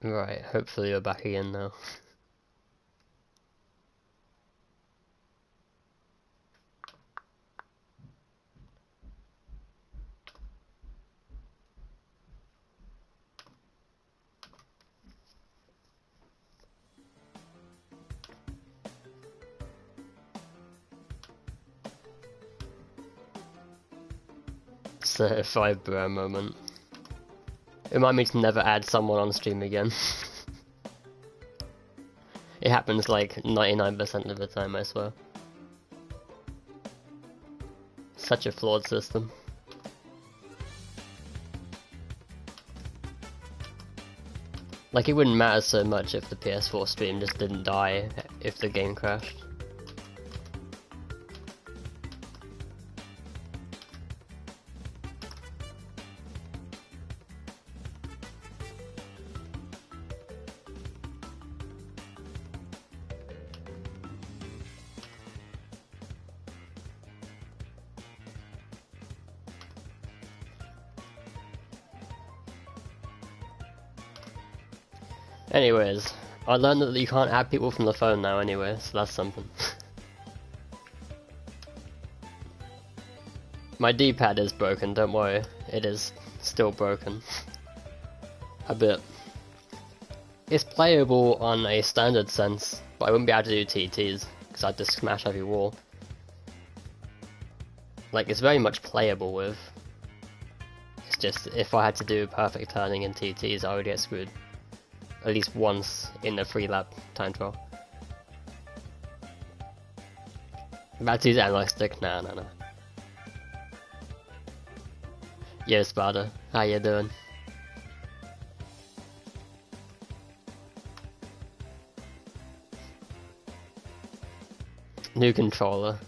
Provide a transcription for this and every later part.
Right, hopefully you're back again now. It's a 5 bro moment. Remind me to never add someone on stream again. It happens like 99% of the time, I swear. Such a flawed system. Like, it wouldn't matter so much if the PS4 stream just didn't die if the game crashed. Anyways, I learned that you can't add people from the phone now anyway, so that's something. My D-pad is broken, don't worry. It is still broken. A bit. It's playable on a standard sense, but I wouldn't be able to do TTs, because I'd just smash every wall. Like, it's very much playable with. It's just, if I had to do perfect turning in TTs, I would get screwed. At least once in a 3-lap time trial. About to use analog stick? Nah. Yo Sparta, how you doing? New controller.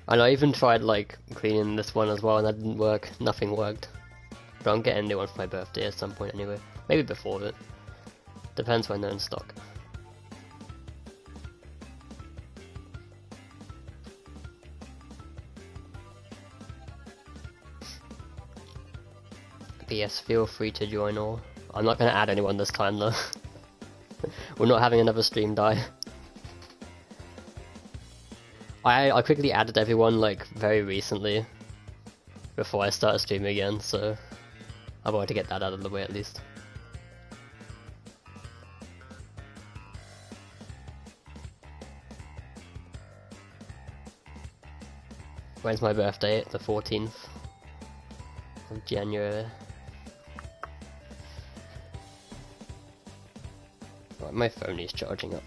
And I even tried like cleaning this one as well and that didn't work, nothing worked. But I'm getting a new one for my birthday at some point anyway. Maybe before it. Depends when they're in stock. But yes, feel free to join all. I'm not going to add anyone this time though. We're not having another stream die. I quickly added everyone like very recently before I started streaming again, so I wanted to get that out of the way at least. When's my birthday? The 14th of January. Right, my phone is charging up.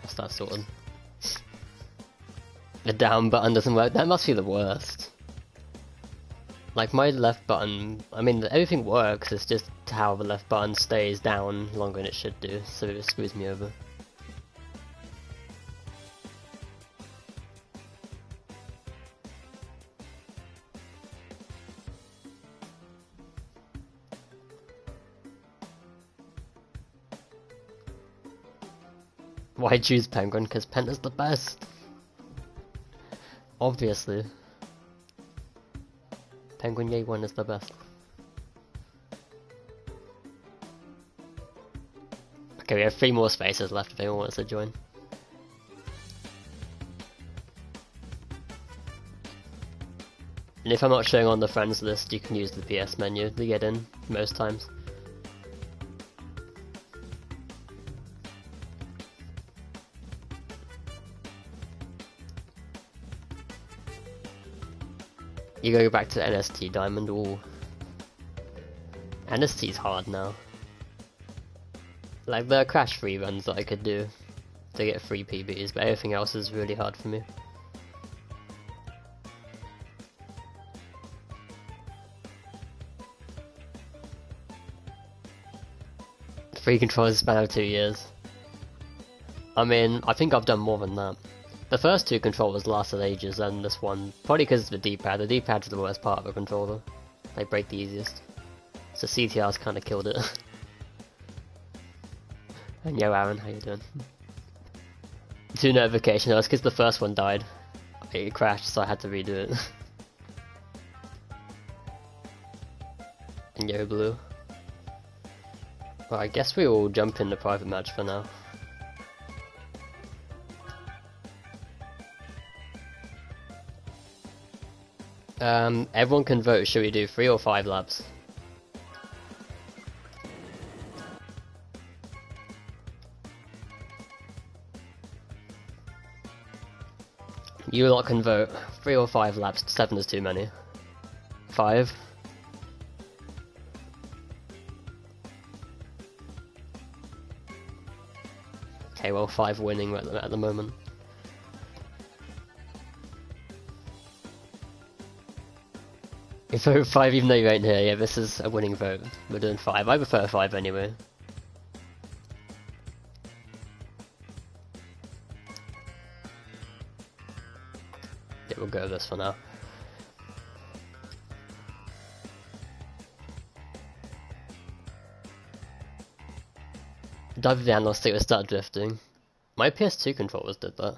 I'll start sorting. The down button doesn't work. That must be the worst. Like my left button, I mean everything works, it's just how the left button stays down longer than it should do, so it screws me over. Why choose Penguin? Because Penta's the best! Obviously. Penguin Yay 1 is the best. Okay, we have 3 more spaces left if anyone wants to join. And if I'm not showing on the friends list, you can use the PS menu to get in most times. You go back to NST Diamond. Ooh. NST's hard now. Like, there are crash free runs that I could do to get free PBs, but everything else is really hard for me. Free controllers span of 2 years. I mean, I think I've done more than that. The first 2 controllers lasted ages, and this one, probably because of the D-pad. The D-pad's the worst part of a controller. They break the easiest. So CTR's kinda killed it. And yo Aaron, how you doing? 2 notifications. That's because the first one died. It crashed, so I had to redo it. And yo, blue. Well, I guess we will jump in the private match for now. Everyone can vote. Should we do 3 or 5 laps? You lot can vote. 3 or 5 laps. 7 is too many. 5? Okay, well, 5 winning at the moment. You vote 5 even though you ain't here. Yeah, this is a winning vote. We're doing 5. I prefer 5 anyway. Yeah, we'll go with this for now. Dive the analog stick will start drifting. My PS2 controllers did that.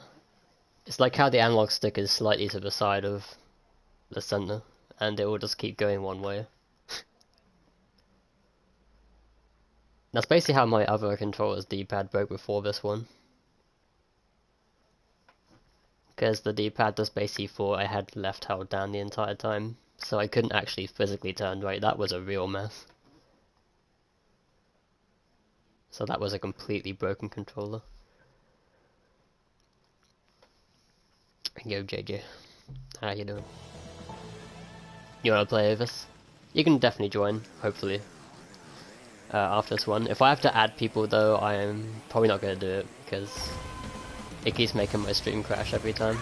It's like how the analog stick is slightly to the side of the center, and it will just keep going one way. That's basically how my other controller's D-pad broke before this one. Because the D-pad just basically thought I had left held down the entire time, so I couldn't actually physically turn right. That was a real mess. So that was a completely broken controller. Yo, JJ. How you doing? You wanna play with us? You can definitely join, hopefully. After this one. If I have to add people though, I am probably not gonna do it, because it keeps making my stream crash every time.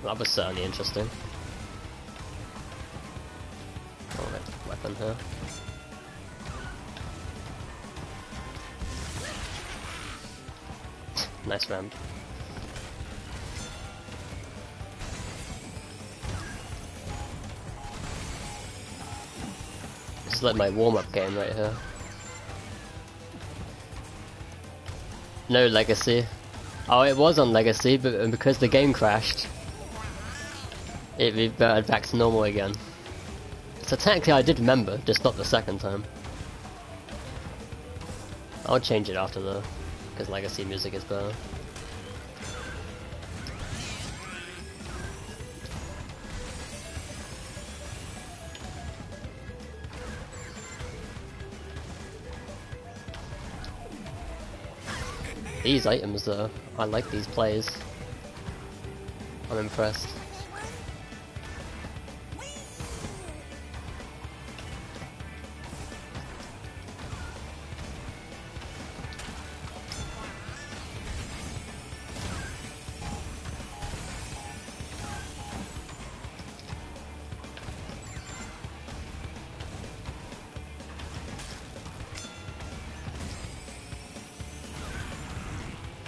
That was certainly interesting. Oh, wait, weapon here. Nice round. This is like my warm-up game right here. No legacy. Oh, it was on legacy, but because the game crashed, it reverted back to normal again. So technically I did remember, just not the second time. I'll change it after though, because legacy music is better. These items though, I like these plays. I'm impressed.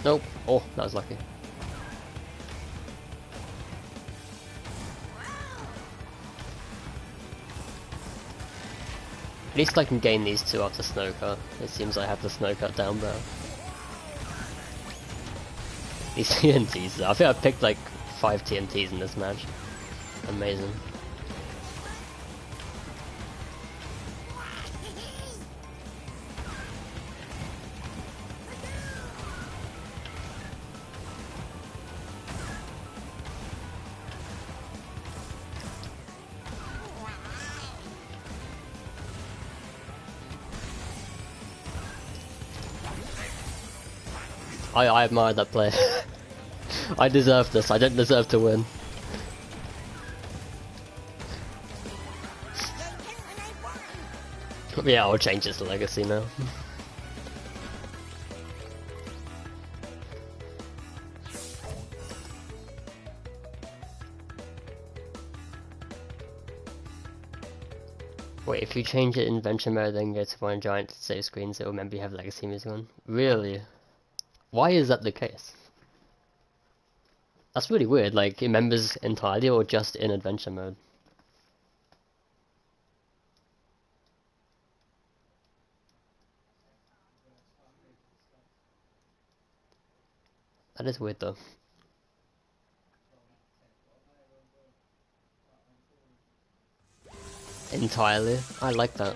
Nope. Oh, that was lucky. At least I can gain these 2 after snow cut. It seems I have the snow cut down there. These TNTs, I think I picked like 5 TNTs in this match. Amazing. I admire that play. I deserve this. I don't deserve to win. Yeah, I'll change this to legacy now. Wait, if you change it in adventure mode then go to one giant save screens, it will remember you have legacy music on. Really? Why is that the case? That's really weird, like, it remembers entirely or just in adventure mode? That is weird though. Entirely. I like that.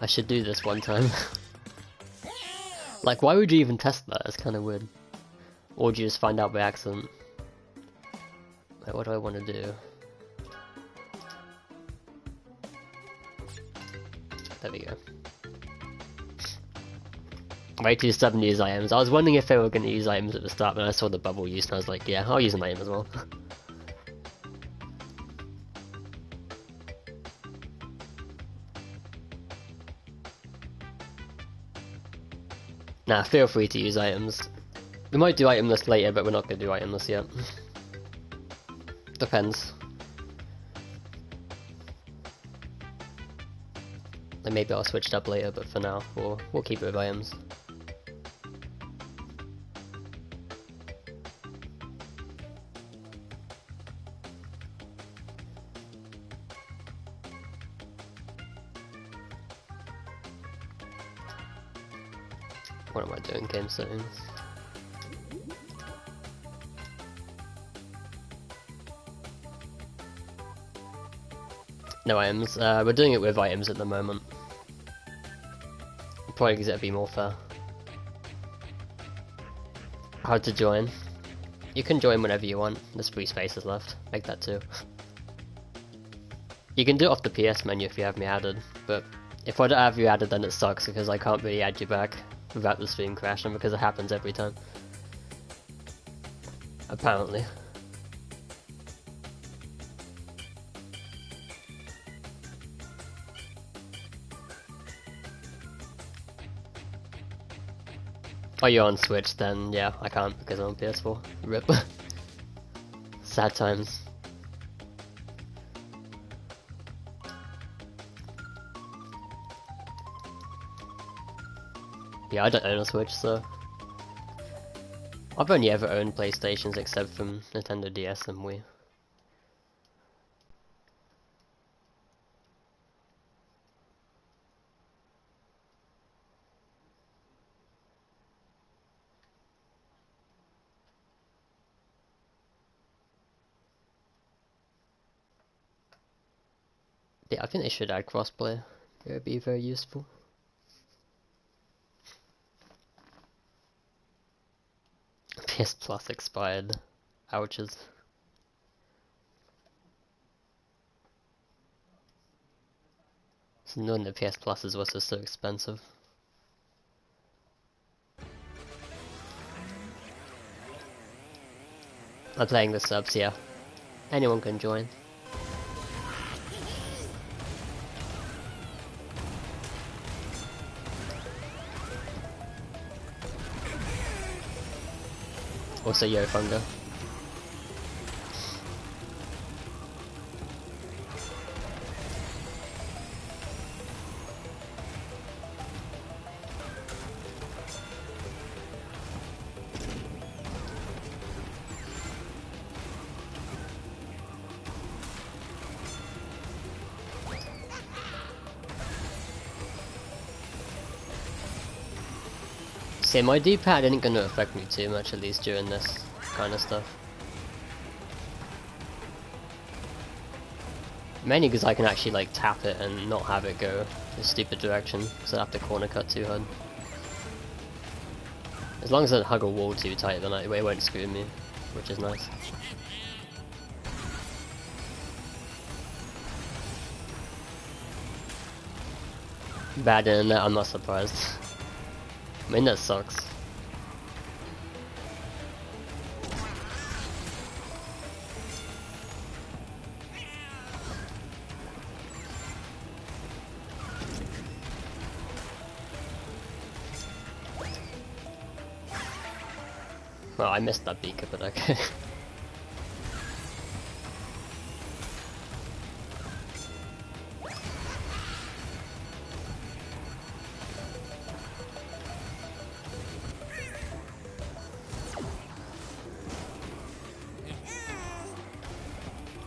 I should do this one time. Like, why would you even test that? It's kind of weird. Or would you just find out by accident? Like, what do I want to do? There we go. Way too stubborn to use items. I was wondering if they were going to use items at the start, but I saw the bubble use and I was like, yeah, I'll use an item as well. Nah, feel free to use items. We might do item list later, but we're not going to do item list yet. Depends. Like maybe I'll switch it up later, but for now, we'll keep it with items. What am I doing? Game settings. No items. We're doing it with items at the moment. Probably because it'd be more fair. How to join? You can join whenever you want. There's 3 spaces left. Make that 2. You can do it off the PS menu if you have me added, but if I don't have you added then it sucks because I can't really add you back without the stream crashing because it happens every time. Apparently. Oh, you're on Switch then, yeah, I can't because I'm on PS4. RIP. Sad times. Yeah, I don't own a Switch, so... I've only ever owned PlayStations except from Nintendo DS and Wii. Yeah, I think they should add crossplay. It would be very useful. PS Plus expired. Ouches. So knowing the PS Pluses was just so expensive. I'm playing the subs, yeah. Anyone can join. Also, Yo Funga. See, my D-pad isn't going to affect me too much, at least during this kind of stuff. Mainly because I can actually like tap it and not have it go a stupid direction, because I have to corner cut too hard. As long as I don't hug a wall too tight, then it won't screw me, which is nice. Bad internet, I'm not surprised. I mean, that sucks. Well, I missed that beaker, but okay.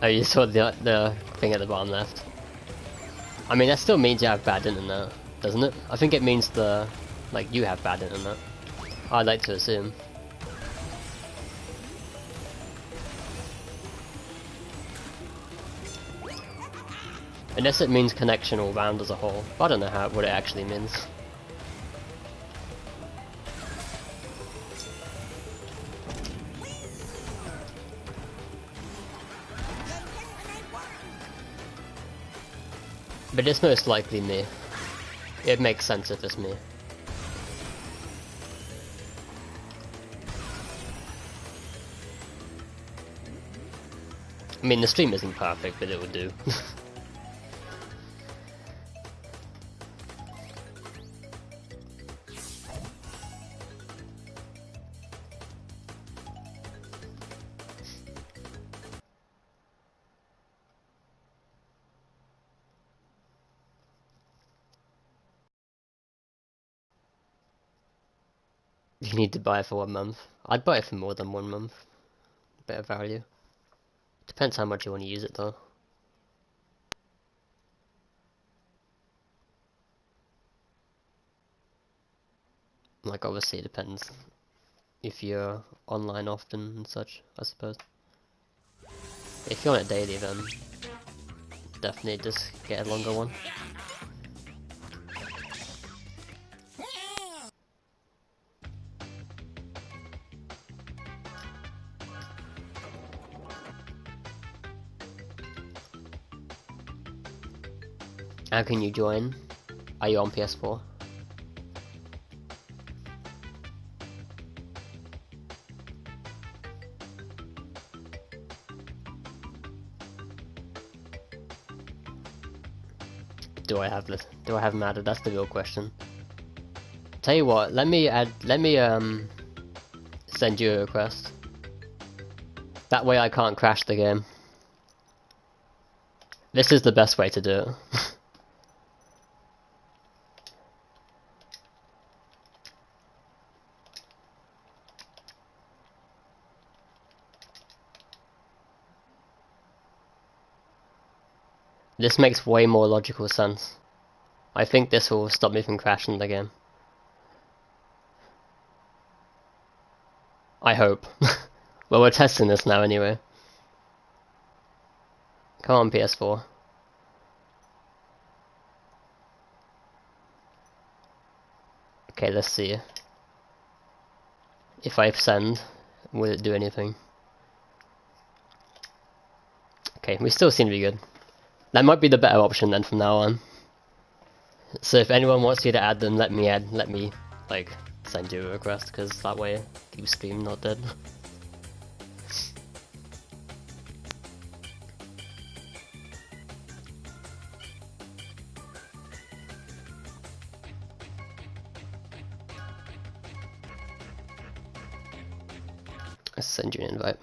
Oh, you saw the thing at the bottom left. I mean, that still means you have bad internet, doesn't it? I think it means the Like, you have bad internet. I'd like to assume. Unless it means connection all round as a whole. I don't know what it actually means. But it's most likely me. It makes sense if it's me. I mean, the stream isn't perfect, but it would do. You need to buy it for 1 month. I'd buy it for more than 1 month. Better value. Depends how much you want to use it though. Like, obviously it depends if you're online often and such, I suppose. If you're on it daily, then definitely just get a longer one. How can you join? Are you on PS4? Do I have this? Do I have them added? That's the real question. Tell you what, let me send you a request. That way I can't crash the game. This is the best way to do it. This makes way more logical sense. I think this will stop me from crashing the game. I hope. Well, we're testing this now anyway. Come on, PS4. Okay, let's see. If I send, will it do anything? Okay, we still seem to be good. That might be the better option then from now on. So if anyone wants you to add them, let me like send you a request, because that way you stream not dead. I'll send you an invite.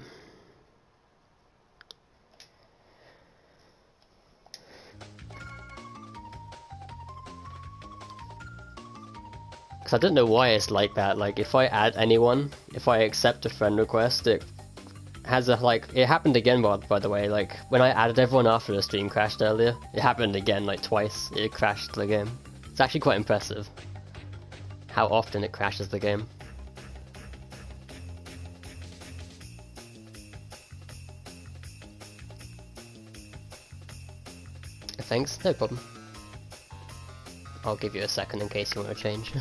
I don't know why it's like that. Like, if I add anyone, if I accept a friend request, it has a, like, it happened again, by the way. Like, when I added everyone after the stream crashed earlier, it happened again, like, twice. It crashed the game. It's actually quite impressive how often it crashes the game. Thanks, no problem. I'll give you a second in case you want to change.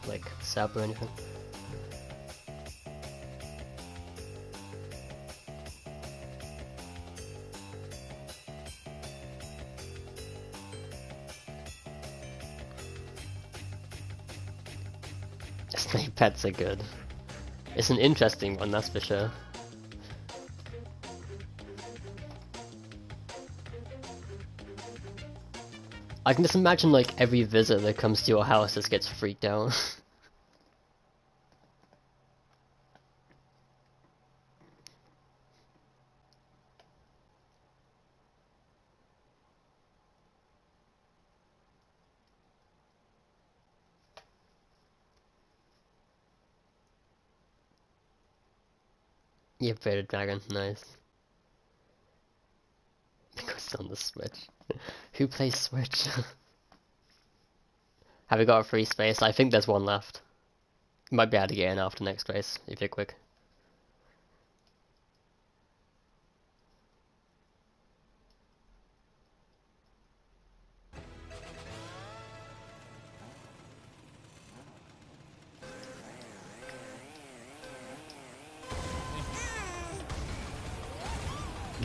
Like, sub or anything. Snake pets are good. It's an interesting one, that's for sure. I can just imagine, like, every visitor that comes to your house just gets freaked out. You played a dragon, nice. Because it's on the Switch. Who plays Switch? Have we got a free space? I think there's one left. Might be able to get in after next race, if you're quick.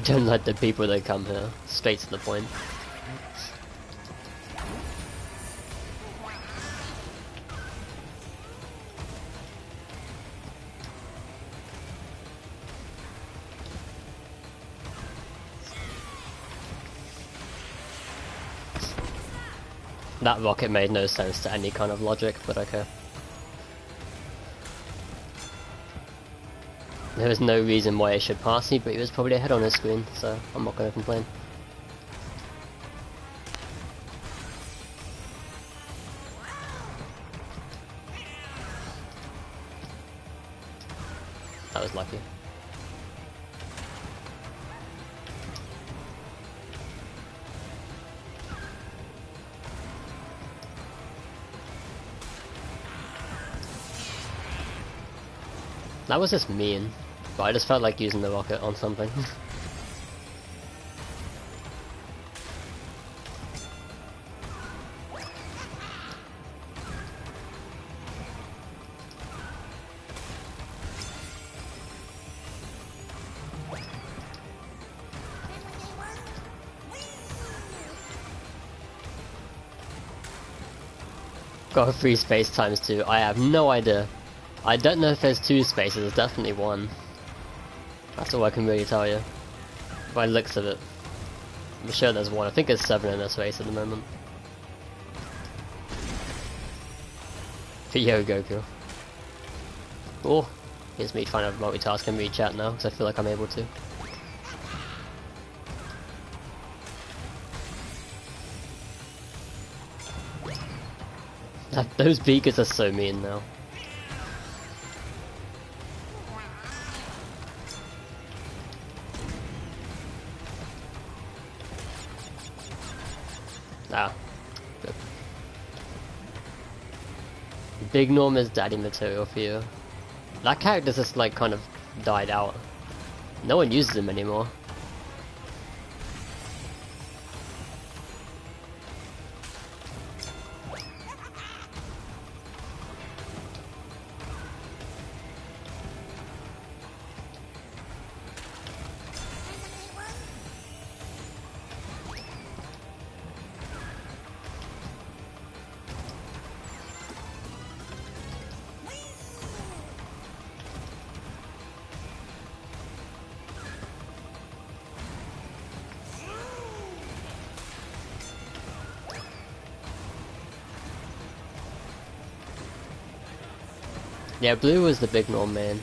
Don't like the people that come here. Straight to the point. That rocket made no sense to any kind of logic, but okay. There was no reason why it should pass me, but he was probably ahead on his screen, so I'm not going to complain. That was lucky. That was just mean, but I just felt like using the rocket on something. Got a free space times 2. I have no idea. I don't know if there's 2 spaces, there's definitely 1. That's all I can really tell you. By the looks of it. I'm sure there's 1. I think there's 7 in this race at the moment. For Yo Goku. Oh, here's me trying to multitask and read chat now, because I feel like I'm able to. Those beakers are so mean now. Ah, good. Big Norm is daddy material for you. That character's just like kind of died out. No one uses him anymore. Yeah, blue was the Big Norm man.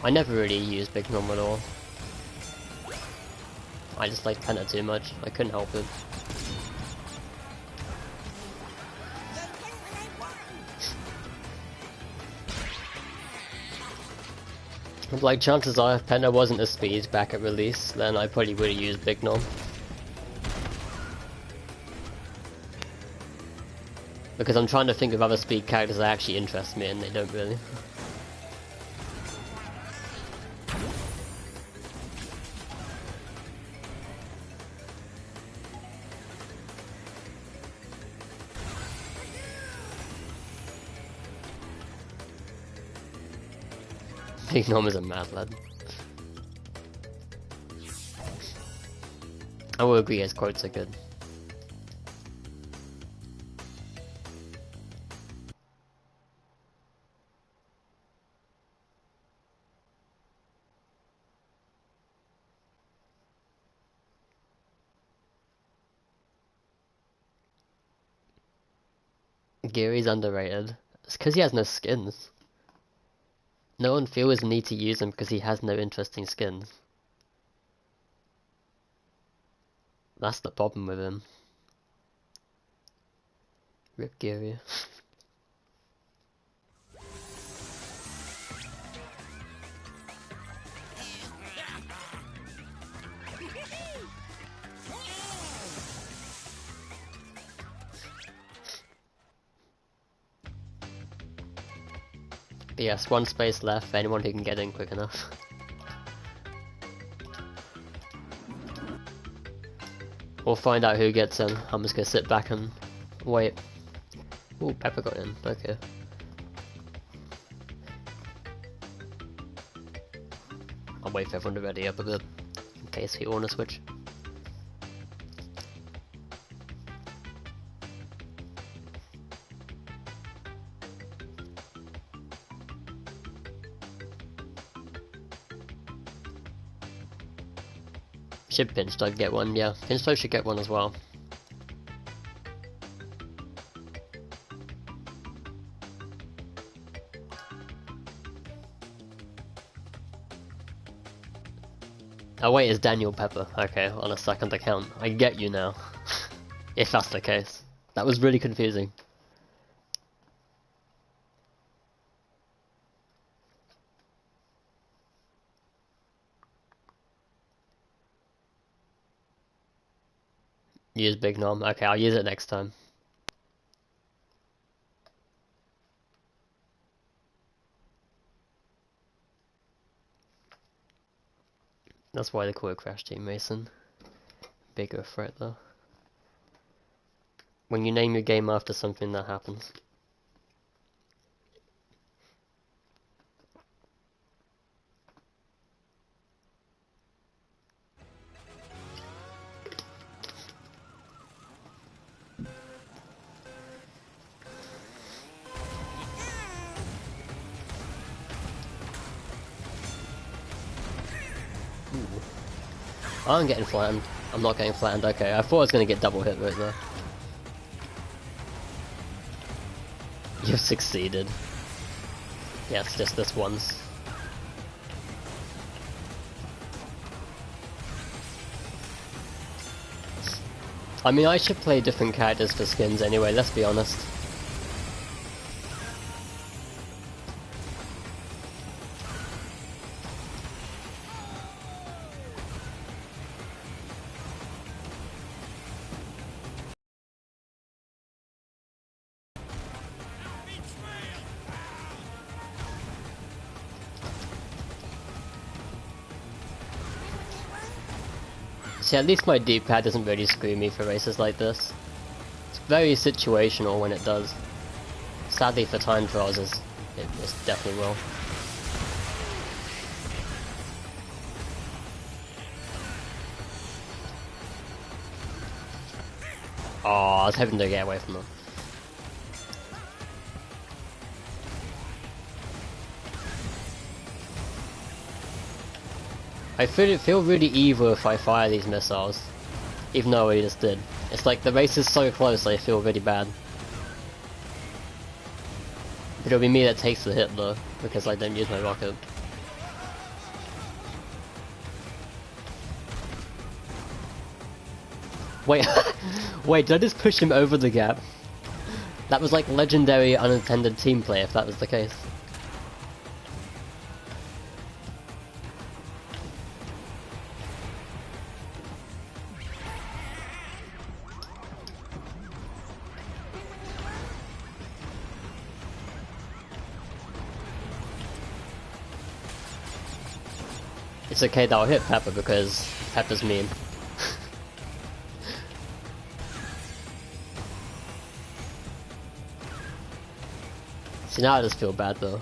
I never really used Big Norm at all. I just liked Penta too much. I couldn't help it. Like, chances are, if Penta wasn't a speed back at release, then I probably would have used Big Norm. Because I'm trying to think of other speed characters that actually interest me, and they don't really. Big Norm is a mad lad. I will agree, his quotes are good. Gary's underrated. It's because he has no skins. No one feels the need to use him because he has no interesting skins. That's the problem with him. Rip Gary. But yes, one space left for anyone who can get in quick enough. We'll find out who gets in. I'm just gonna sit back and wait. Ooh, Pepper got in, okay. I'll wait for everyone to ready up a bit, in case we wanna switch. Should Pinstug get one? Yeah, Pinstug should get one as well. Oh wait, it's Daniel Pepper. Okay, on a second account. I get you now. If that's the case. That was really confusing. Use Big Nom. Okay, I'll use it next time. That's why they call it Crash Team Mason. Bigger threat though. When you name your game after something, that happens. I'm getting flattened. I'm not getting flattened, okay. I thought I was going to get double hit right there. You've succeeded. Yes, just this once. I mean, I should play different characters for skins anyway, let's be honest. See, at least my D-pad doesn't really screw me for races like this. It's very situational when it does. Sadly for time trials, it definitely will. Oh, I was hoping to get away from them. I feel really evil if I fire these missiles, even though I just did. It's like the race is so close, I feel really bad. But it'll be me that takes the hit though, because I don't use my rocket. Wait, wait, did I just push him over the gap? That was like legendary unintended team play if that was the case. It's okay that I'll hit Pepper because Pepper's mean. See, now I just feel bad though.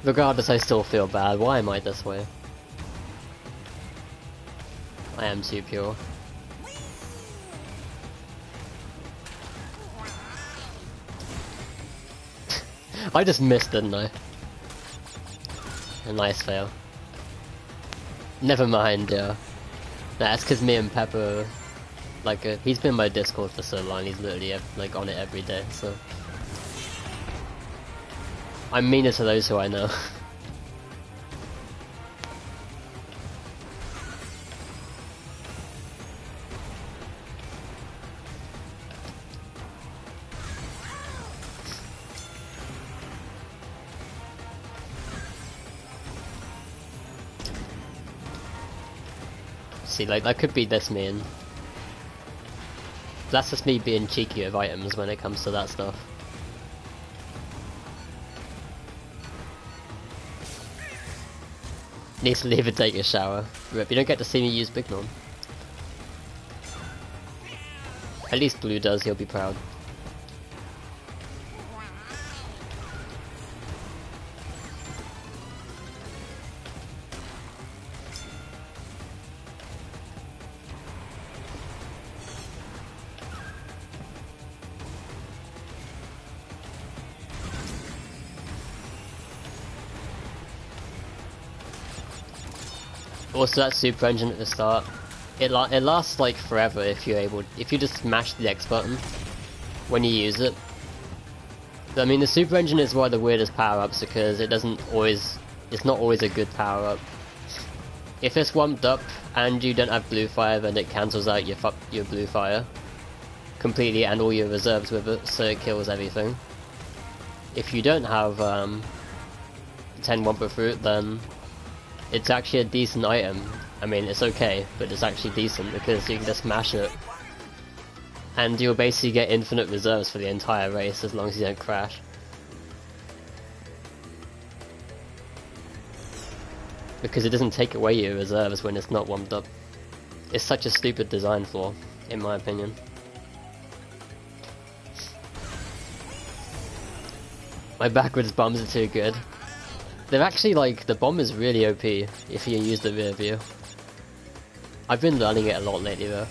Regardless, I still feel bad. Why am I this way? I am too pure. I just missed, didn't I? A nice fail. Never mind, yeah. That's because me and Pepper, like, he's been in my Discord for so long, he's literally, like, on it every day, so. I'm meaner to those who I know. See, like, that could be this mean. That's just me being cheeky with items when it comes to that stuff. Need to leave and take a shower. Rip, you don't get to see me use Big Norm. At least Blue does, he'll be proud. Also, that super engine at the start, it lasts like forever if you just smash the X button when you use it. I mean, the super engine is one of the weirdest power-ups because it's not always a good power-up. If it's warmed up and you don't have blue fire, then it cancels out your blue fire completely and all your reserves with it, so it kills everything. If you don't have 10 Wumpa Fruit, then it's actually a decent item. I mean, it's okay, but it's actually decent because you can just smash it. And you'll basically get infinite reserves for the entire race as long as you don't crash. Because it doesn't take away your reserves when it's not warmed up. It's such a stupid design flaw, in my opinion. My backwards bombs are too good. They're actually like, the bomb is really OP if you use the rear view. I've been learning it a lot lately though.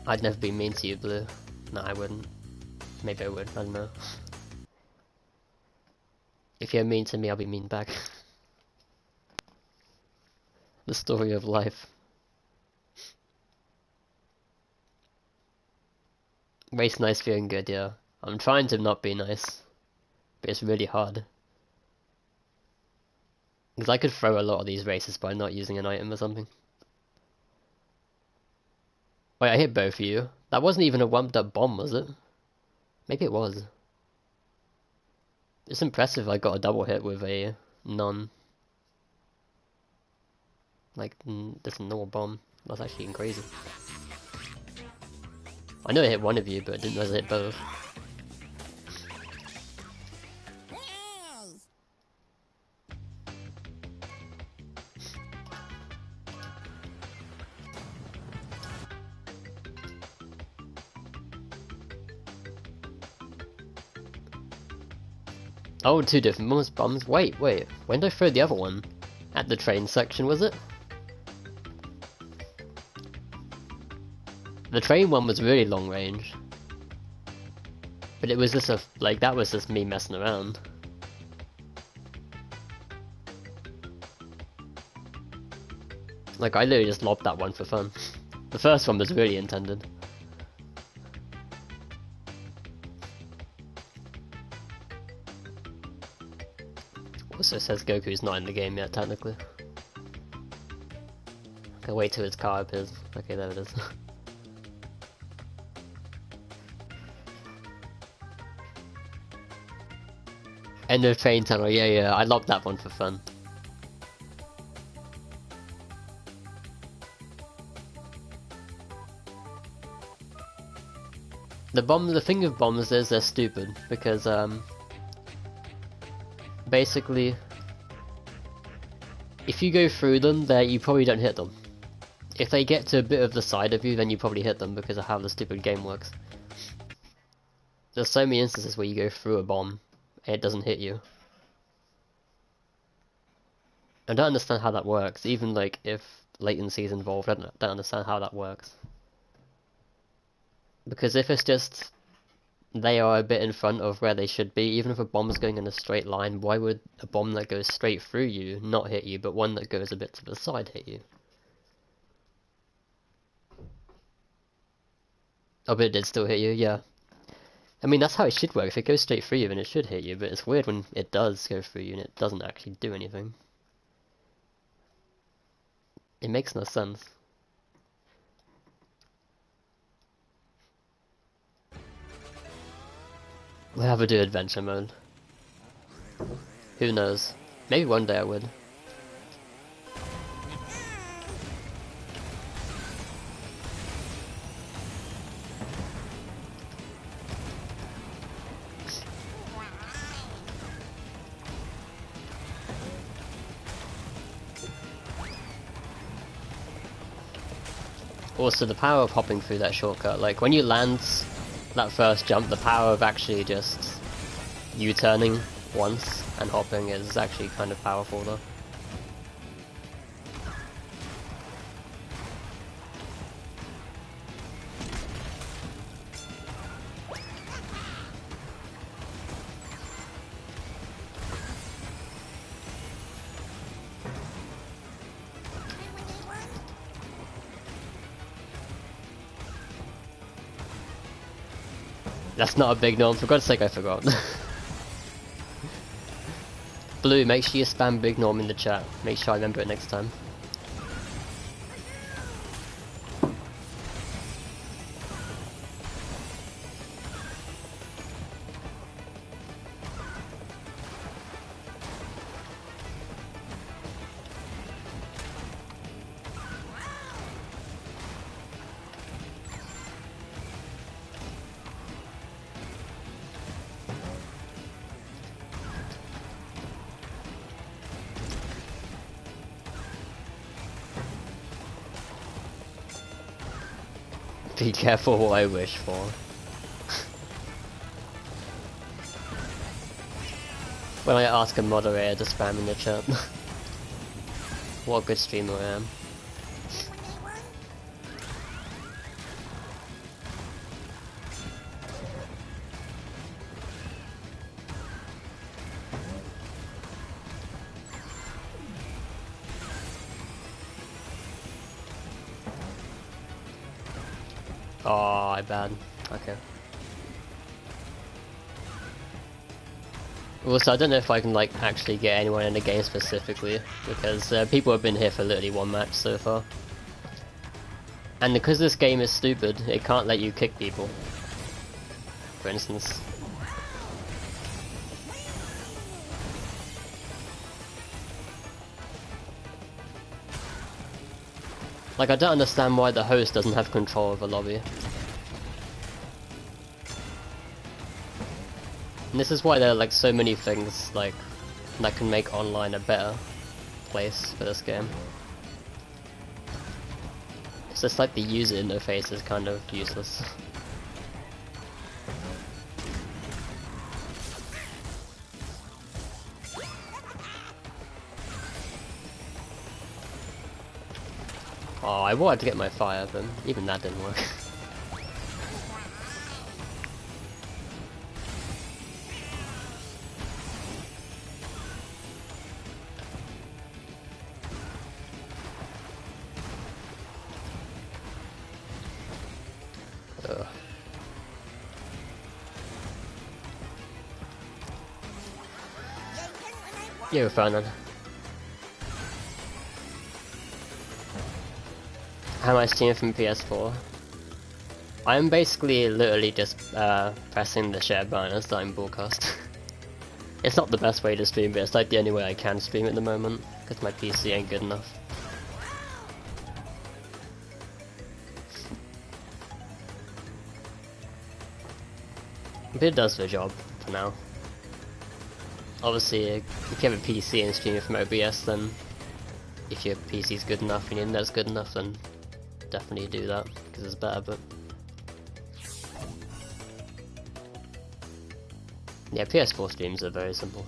I'd never be mean to you, Blue. No, I wouldn't. Maybe I would, I don't know. If you're mean to me, I'll be mean back. The story of life. Race nice, feeling good, yeah. I'm trying to not be nice, but it's really hard. Because I could throw a lot of these races by not using an item or something. Wait, I hit both of you. That wasn't even a wumped up bomb, was it? Maybe it was. It's impressive I got a double hit with a non. Like, just a normal bomb. That's actually crazy. I know I hit one of you, but I didn't realize I hit both. Oh, two different bombs. Wait. When did I throw the other one? At the train section, was it? The train one was really long range. But it was just that was just me messing around. Like, I literally just lobbed that one for fun. The first one was really intended. Also says Goku's not in the game yet, technically. Can wait till his car appears. Okay, there it is. End of train tunnel, yeah, I lobbed that one for fun. The thing with bombs is they're stupid, because basically, if you go through them, you probably don't hit them. If they get to a bit of the side of you, then you probably hit them because of how the stupid game works. There's so many instances where you go through a bomb and it doesn't hit you. I don't understand how that works, even like if latency is involved, I don't understand how that works. Because if it's just they are a bit in front of where they should be, even if a bomb is going in a straight line, why would a bomb that goes straight through you not hit you, but one that goes a bit to the side hit you? Oh, but it did still hit you, yeah. I mean, that's how it should work. If it goes straight through you, then it should hit you, but it's weird when it does go through you and it doesn't actually do anything. It makes no sense. We'll have to do adventure mode. Who knows? Maybe one day I would. Also, the power of hopping through that shortcut, like when you land that first jump, the power of actually just U-turning once and hopping is actually kind of powerful though. That's not a big norm, for God's sake I forgot. Blue, make sure you spam big norm in the chat. Make sure I remember it next time. Be careful what I wish for. When I ask a moderator to spam in the chat. What a good streamer I am. Oh, I bad. Okay. Also, I don't know if I can like actually get anyone in the game specifically, because people have been here for literally one match so far. And because this game is stupid, it can't let you kick people. For instance. Like, I don't understand why the host doesn't have control of a lobby. And this is why there are like so many things like that can make online a better place for this game. It's just like the user interface is kind of useless. Oh, I wanted to get my fire, but even that didn't work. Yo, Fernan. How am I streaming from PS4? I'm basically literally just pressing the share button and starting broadcast. It's not the best way to stream, but it's like the only way I can stream at the moment, because my PC ain't good enough. But it does the job, for now. Obviously, if you have a PC and stream it from OBS, then if your PC's good enough and your internet's good enough, then definitely do that, because it's better, but... yeah, PS4 streams are very simple.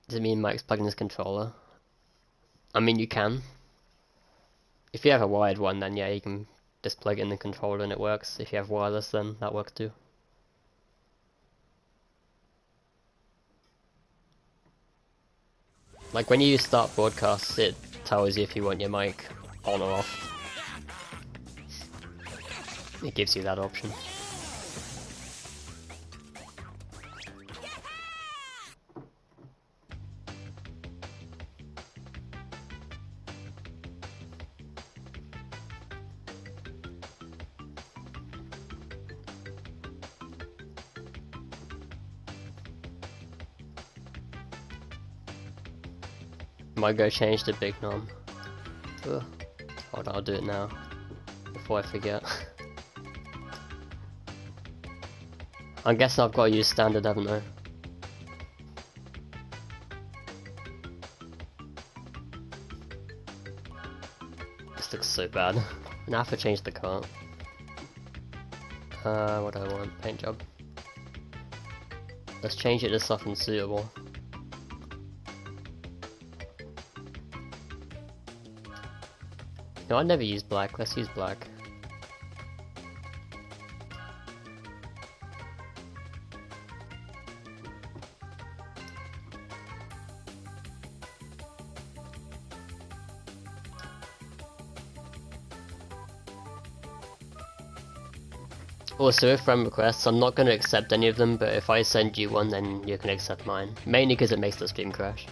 Does it mean Mike's plugging his controller? I mean, you can. If you have a wired one, then yeah, you can just plug it in the controller and it works. If you have wireless, then that works too. Like when you start broadcasts, it tells you if you want your mic on or off. It gives you that option. Might go change to big nom. Ugh. Hold on, I'll do it now before I forget. I'm guessing I've got to use standard, haven't I? This looks so bad. Now I have to change the cart. What do I want? Paint job. Let's change it to something suitable. No, I never use black. Let's use black. Also, with friend requests, I'm not going to accept any of them, but if I send you one, then you can accept mine. Mainly because it makes the stream crash.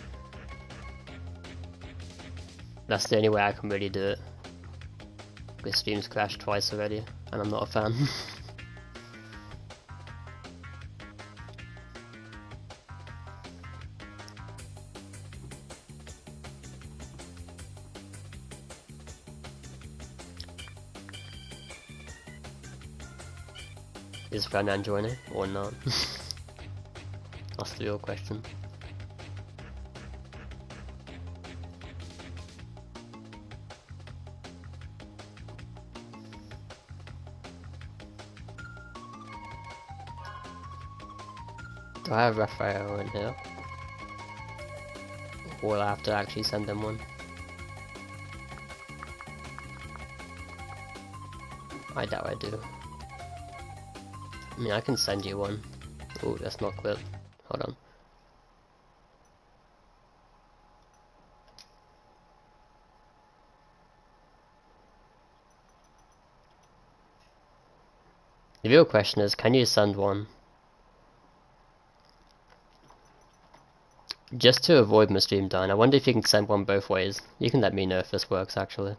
That's the only way I can really do it. Because streams crashed twice already, and I'm not a fan. Is Fernand joining or not? That's the real question. Do I have Raphael in here? Or will I have to actually send them one? I doubt I do. I mean, I can send you one. Oh, that's not clip. Hold on. The real question is, can you send one? Just to avoid my stream dying, I wonder if you can send one both ways. You can let me know if this works actually.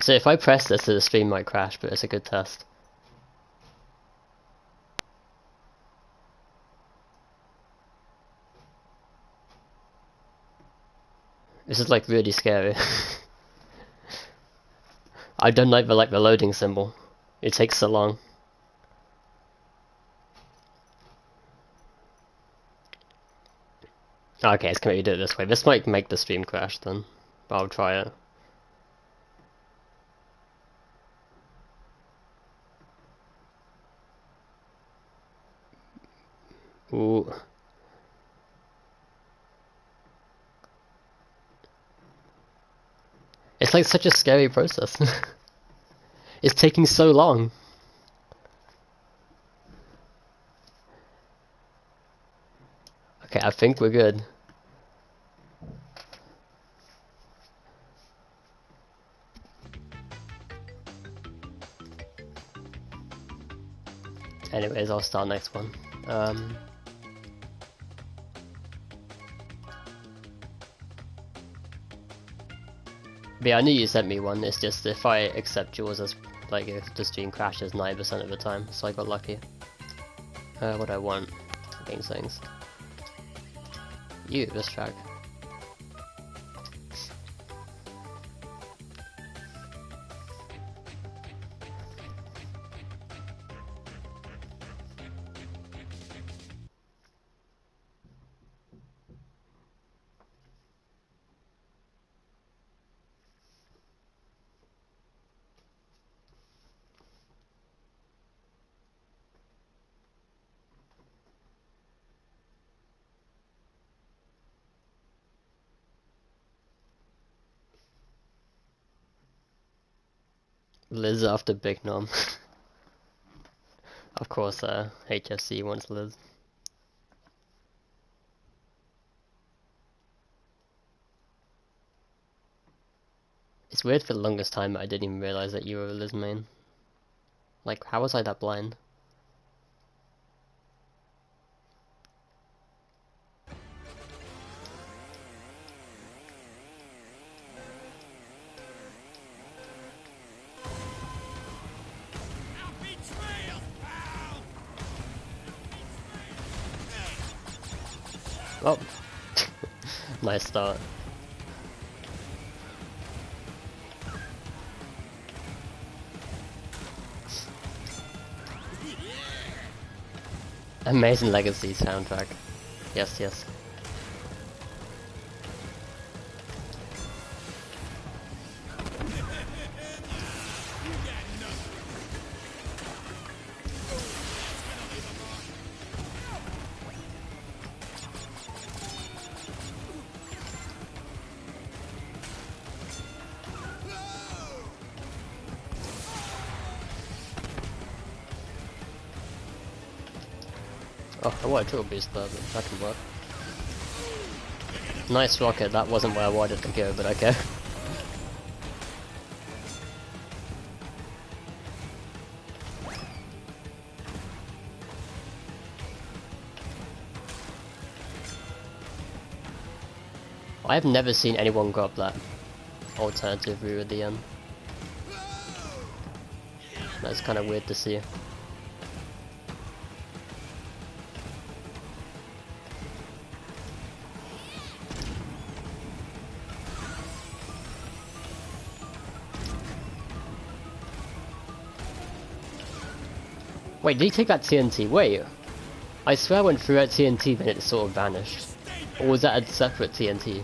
So if I press this, the stream might crash, but it's a good test. This is like really scary. I don't like the loading symbol. It takes so long. Okay, it's gonna do it this way. This might make the stream crash then, but I'll try it. Ooh. It's like such a scary process. It's taking so long. Okay, I think we're good. Anyways, I'll start next one. But yeah, I knew you sent me one. It's just if I accept yours as like if the stream crashes 90% of the time, so I got lucky. What do I want? Game settings. This track. Liz after Big Nom. Of course, HFC wants Liz. It's weird for the longest time I didn't even realize that you were a Liz main. Like, how was I that blind? Oh, nice start. Amazing Legacy soundtrack. Yes, yes. Oh, I wanted to boost there, but that can work. Nice rocket, that wasn't where I wanted to go, but okay. I've never seen anyone grab that alternative route at the end. That's kind of weird to see. Wait, did he take that TNT? Wait, I swear I went through that TNT then it sort of vanished. Or was that a separate TNT?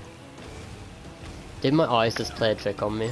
Did my eyes just play a trick on me?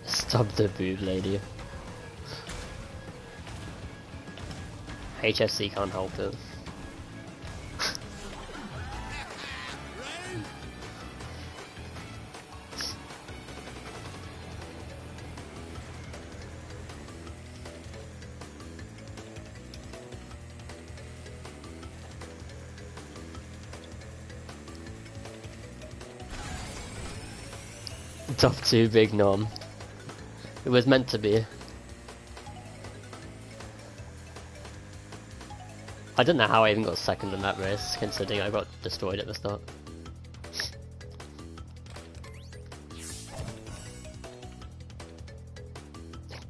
Stop the boob lady. HFC can't help it. Top 2 big nom. It was meant to be. I don't know how I even got second in that race, considering I got destroyed at the start.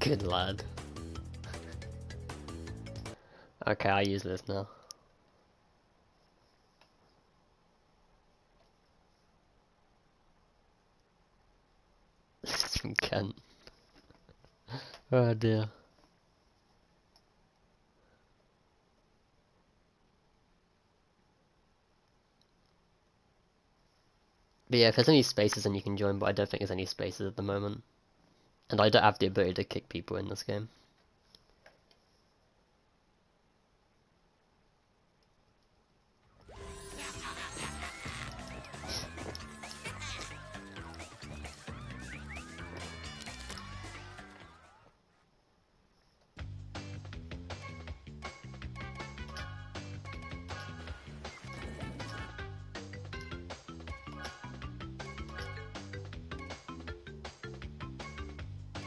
Good lad. Okay, I use this now. This is from Kent. Oh dear. But yeah, if there's any spaces then you can join, but I don't think there's any spaces at the moment. And I don't have the ability to kick people in this game.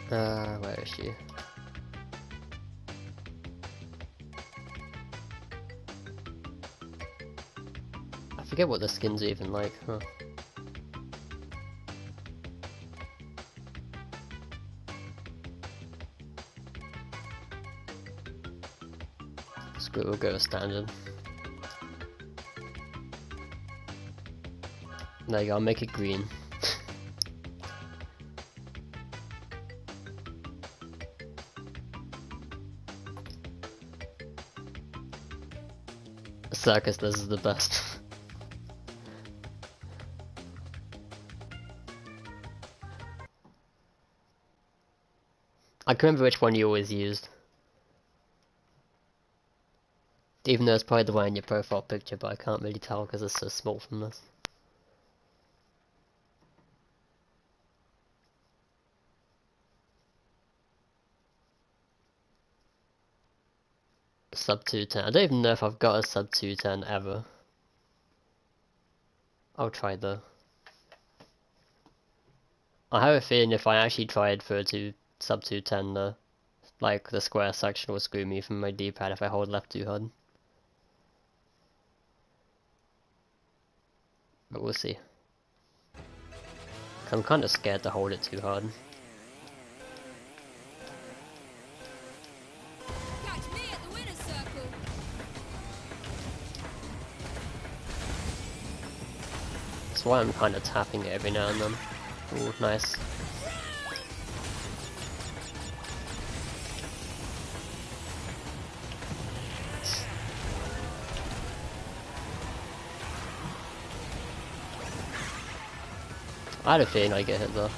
Where is she? I forget what the skin's even like, huh? Screw it, we'll go with standard. There you go, I'll make it green. Circus, this is the best. I can remember which one you always used. Even though it's probably the one in your profile picture, but I can't really tell because it's so small from this. Sub 210. I don't even know if I've got a sub 210 ever. I'll try though. I have a feeling if I actually tried for a sub 210, like the square section will screw me from my D-pad if I hold left too hard. But we'll see. I'm kind of scared to hold it too hard. Catch me at the winner's circle. That's why I'm kind of tapping it every now and then. Ooh, nice. I had a feeling I'd get hit though.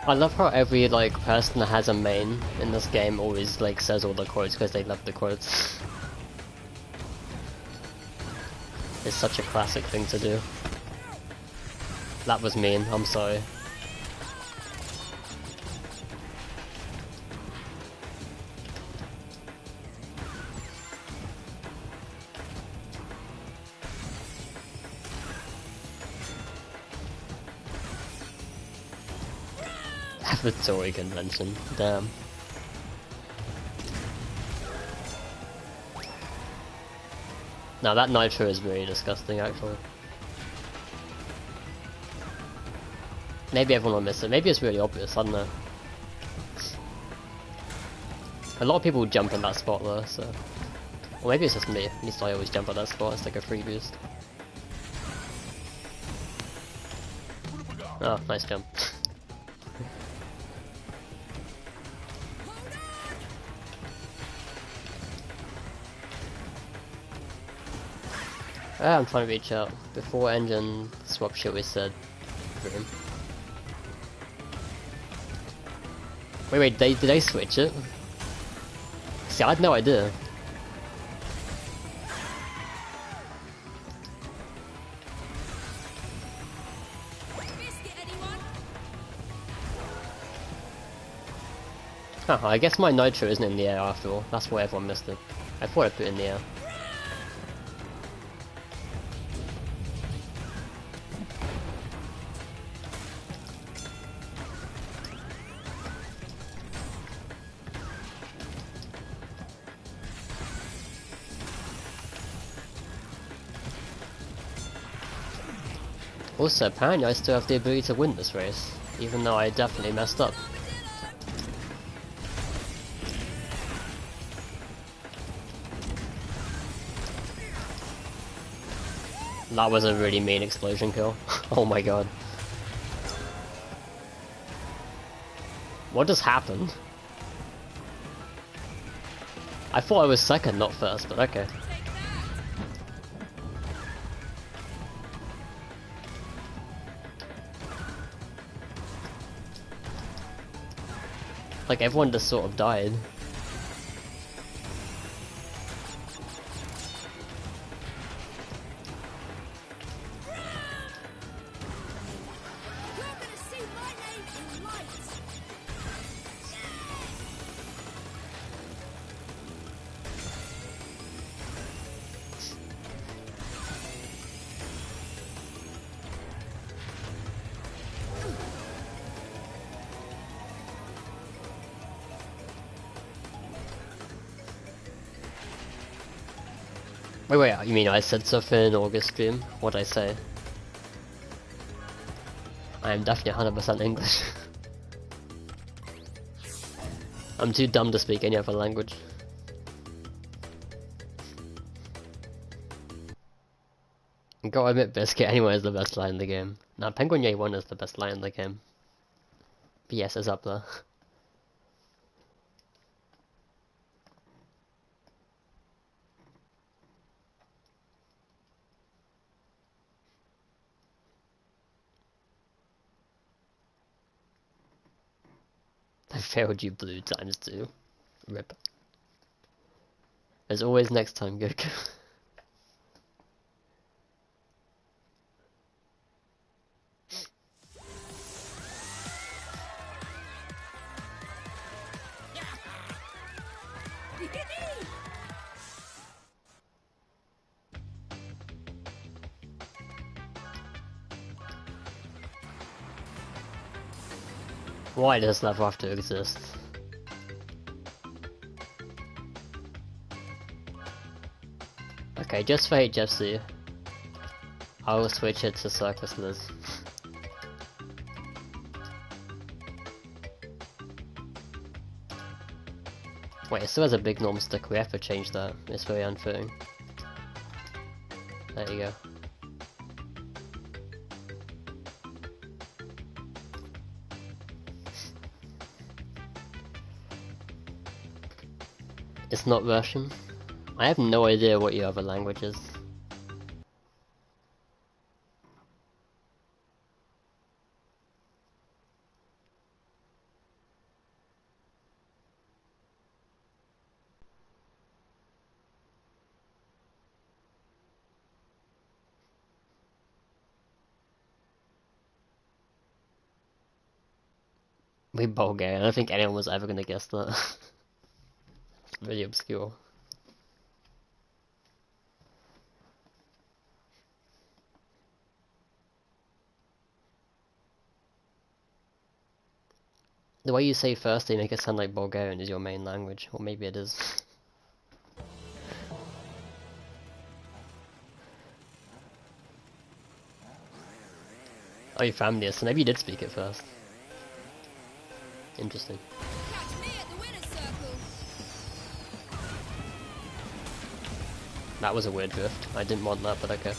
I love how every person that has a main in this game always says all the quotes because they love the quotes. It's such a classic thing to do. That was mean, I'm sorry. The toy convention, damn. Now that Nitro is really disgusting actually. Maybe everyone will miss it, maybe it's really obvious, I don't know. A lot of people jump in that spot though, so... Or maybe it's just me, at least I always jump at that spot, it's like a free boost. Oh, nice jump. I'm trying to reach out. Before engine swap shit we said. Boom. Wait, did they switch it? See, I had no idea. Huh, I guess my Nitro isn't in the air after all. That's why everyone missed it. I thought I put it in the air. Also, apparently I still have the ability to win this race, even though I definitely messed up. That was a really mean explosion kill. Oh my god. What just happened? I thought I was second, not first, but okay. Like, everyone just sort of died. Wait, you mean I said something in August stream? What'd I say? I am definitely 100% English. I'm too dumb to speak any other language. Gotta admit, Biscuit anyway is the best line in the game. Nah, Penguin Ye 1 is the best line in the game. BS is up there. I failed you blue ×2. Rip. There's always next time, Goku. Why does level have to exist? Okay, just for HFC, I will switch it to Circus Liz. Wait, it still has a big normal stick, we have to change that, it's very unfitting. There you go. It's not Russian? I have no idea what your other language is. We Bulgarian, I don't think anyone was ever gonna guess that. It's really obscure. The way you say first, they make it sound like Bulgarian is your main language, or maybe it is. Oh, your family is, so maybe you did speak it first. Interesting. Catch me at the winner's circle. That was a weird drift. I didn't want that, but okay.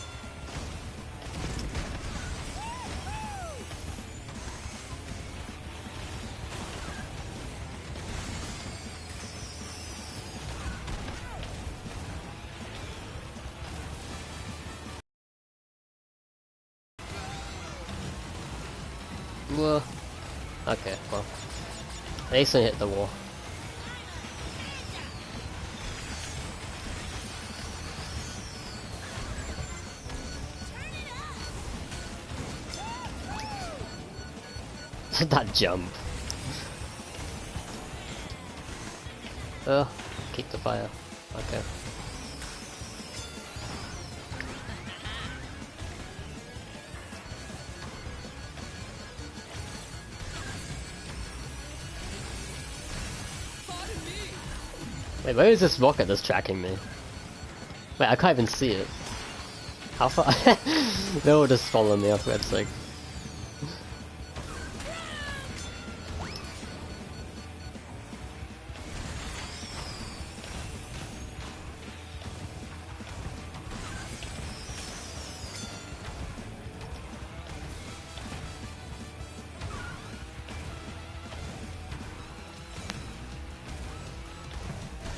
Whoa. Okay, well. At least I hit the wall. That jump. Keep the fire. Okay. Wait, where is this rocket that's tracking me? Wait, I can't even see it. How far? They'll just follow me off red sake.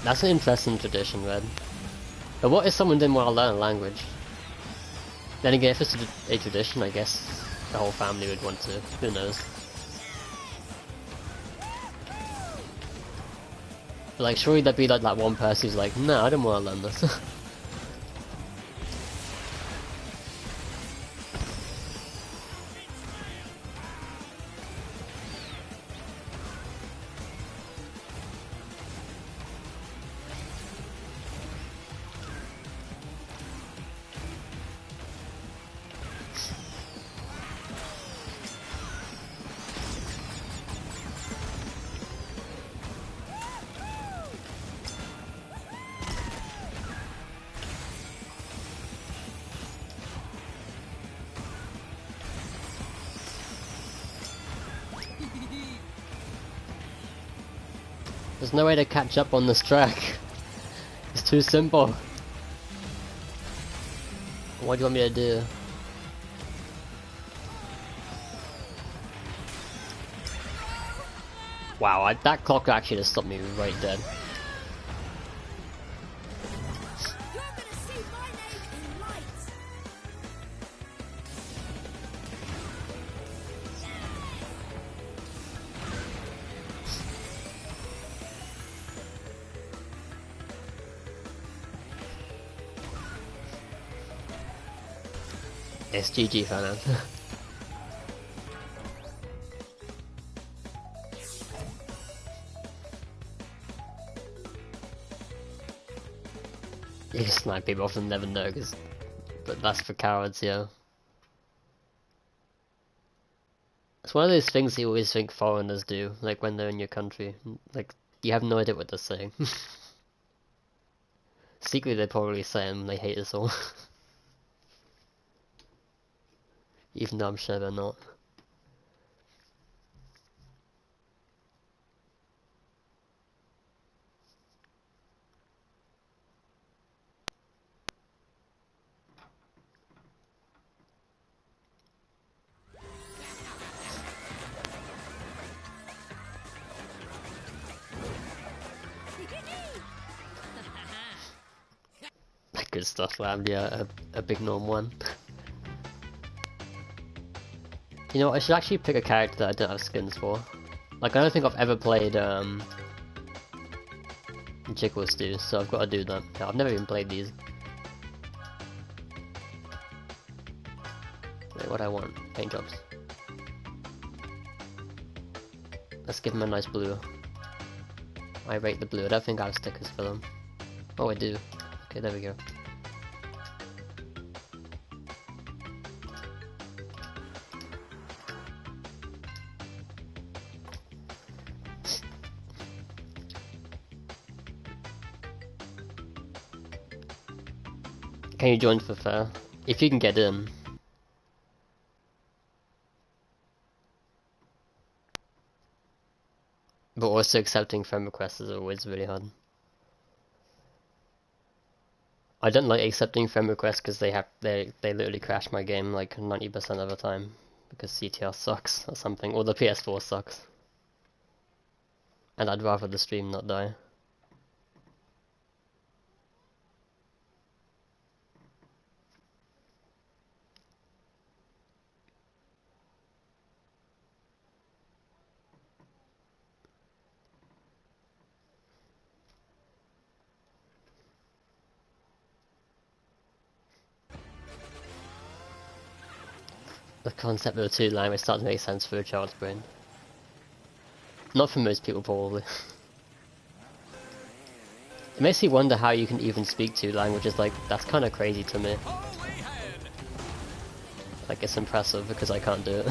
That's an interesting tradition, Red. But what if someone didn't want to learn a language? Then again, if it's a tradition, I guess the whole family would want to. Who knows? But like, surely there'd be like that one person who's like, no, I don't want to learn this. There's no way to catch up on this track. It's too simple. What do you want me to do? Wow, that clock actually just stopped me right dead. You're gonna see my name in lights. It's GG for now. You can snipe people off and never know, but that's for cowards, yeah. It's one of those things you always think foreigners do, like when they're in your country. Like, you have no idea what they're saying. Secretly, they're probably saying they hate us all. Even though I'm sure they're not. Good stuff, lad. Yeah, a big norm one. You know, I should actually pick a character that I don't have skins for. Like, I don't think I've ever played Jiggle Stew, so I've got to do that. Yeah, I've never even played these. Wait, what do I want? Paint jobs. Let's give them a nice blue. I rate the blue. I don't think I have stickers for them. Oh, I do. Okay, there we go. Can you join for fair? If you can get in. But also accepting friend requests is always really hard. I don't like accepting friend requests because they literally crash my game like 90% of the time because CTR sucks or something, or the PS4 sucks. And I'd rather the stream not die. The concept of the two language starts to make sense for a child's brain. Not for most people, probably. It makes me wonder how you can even speak two languages. Like, that's kind of crazy to me. Like, it's impressive because I can't do it.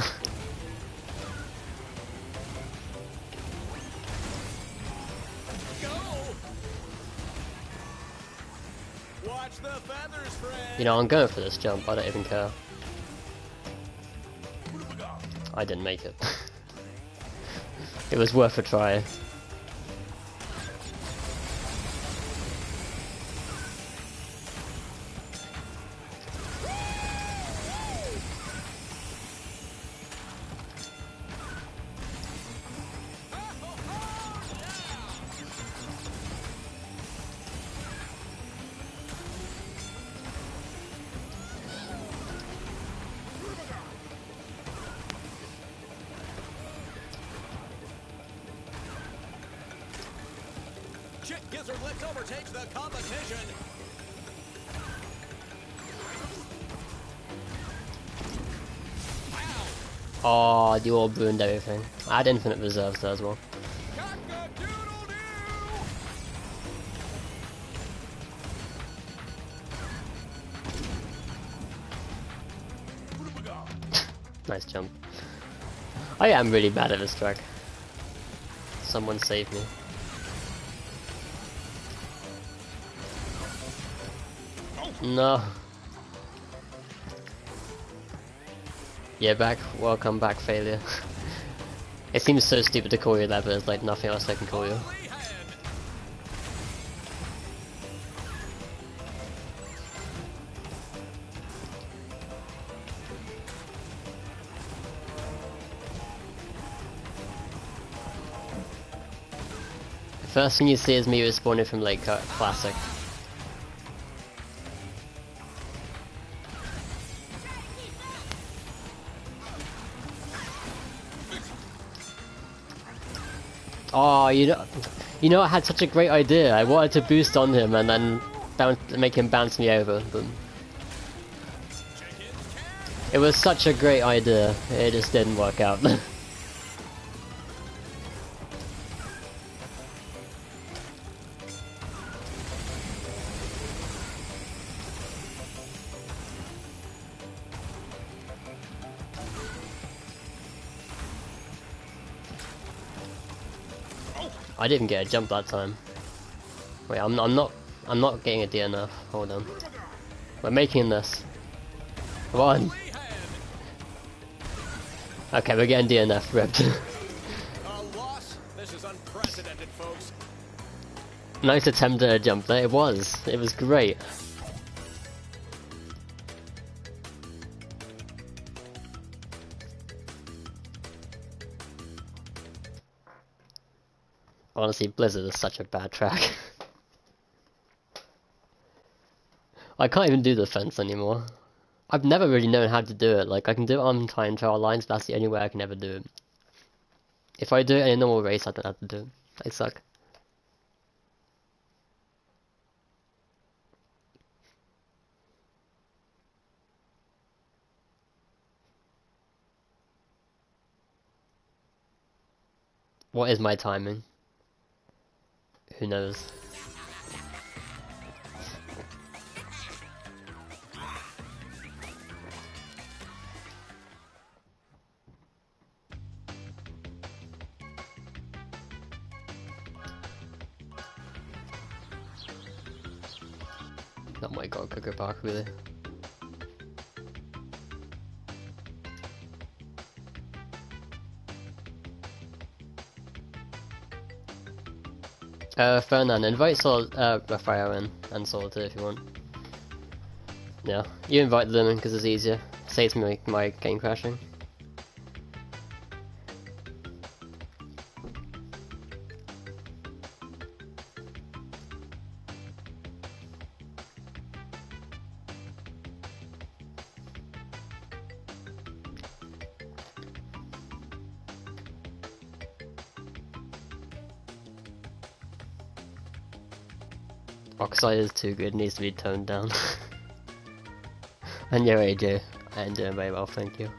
Watch the feathers, friend. You know, I'm going for this jump. I don't even care. I didn't make it. It was worth a try. Gizzard Lips overtakes the competition. Oh, you all ruined everything. I had infinite reserves there as well. Nice jump. I am really bad at this track. Someone save me. No. Yeah, back. Welcome back, failure. It seems so stupid to call you that, but there's like nothing else I can call you. First thing you see is me respawning from Lake Classic. Oh, you know, I had such a great idea. I wanted to boost on him and then make him bounce me over. But it was such a great idea. It just didn't work out. I didn't get a jump that time. Wait, I'm not getting a DNF. Hold on. We're making this. Come on. Okay, we're getting DNF ripped. A loss? This is unprecedented, folks. Nice attempt at a jump there. It was great. Honestly, Blizzard is such a bad track. I can't even do the fence anymore. I've never really known how to do it. Like, I can do it on time trial lines, but that's the only way I can ever do it. If I do it in a normal race, I don't have to do it. I suck. What is my timing? Who knows? Oh my god, Coco Park, really? Fernan, invite Raphael in, and Solar too if you want. Yeah, you invite them in because it's easier. Saves me my game crashing. Oxide is too good, needs to be toned down. And you're AJ, I am doing very well, thank you.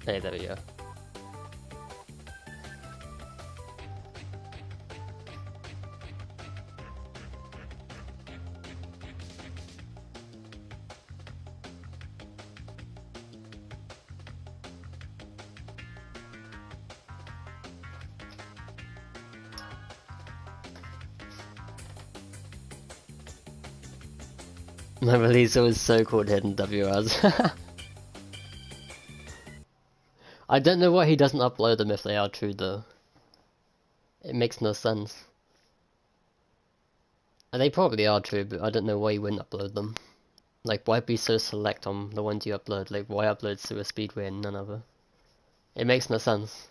Hey, there we go. My release was so called Hidden WRs. I don't know why he doesn't upload them if they are true though. It makes no sense. And they probably are true, but I don't know why he wouldn't upload them. Like, why be so select on the ones you upload? Like, why upload Sewer Speedway and none other? It makes no sense.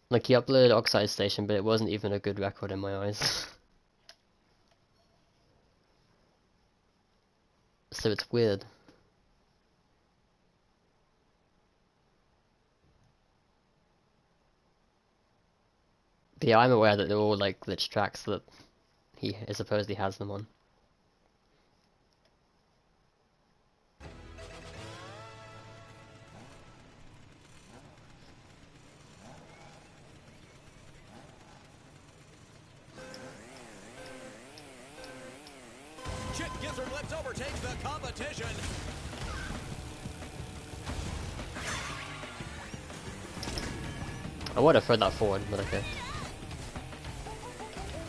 Like, he uploaded Oxide Station, but it wasn't even a good record in my eyes. So it's weird. But yeah, I'm aware that they're all like glitch tracks that he supposedly has them on. Chip Gizzard Lips overtakes the competition. I would have thrown that forward, but okay.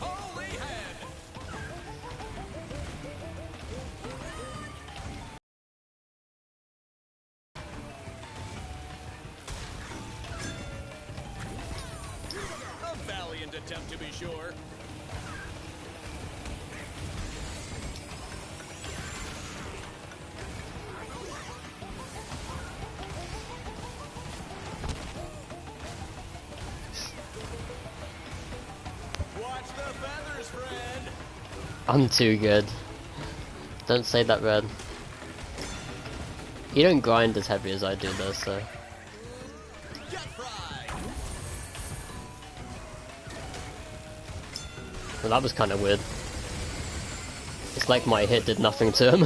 Holy head. A valiant valiant attempt to be sure. Watch the feathers, friend. I'm too good. Don't say that, Red. You don't grind as heavy as I do though, so... Get fried. Well, that was kind of weird. It's like my hit did nothing to him.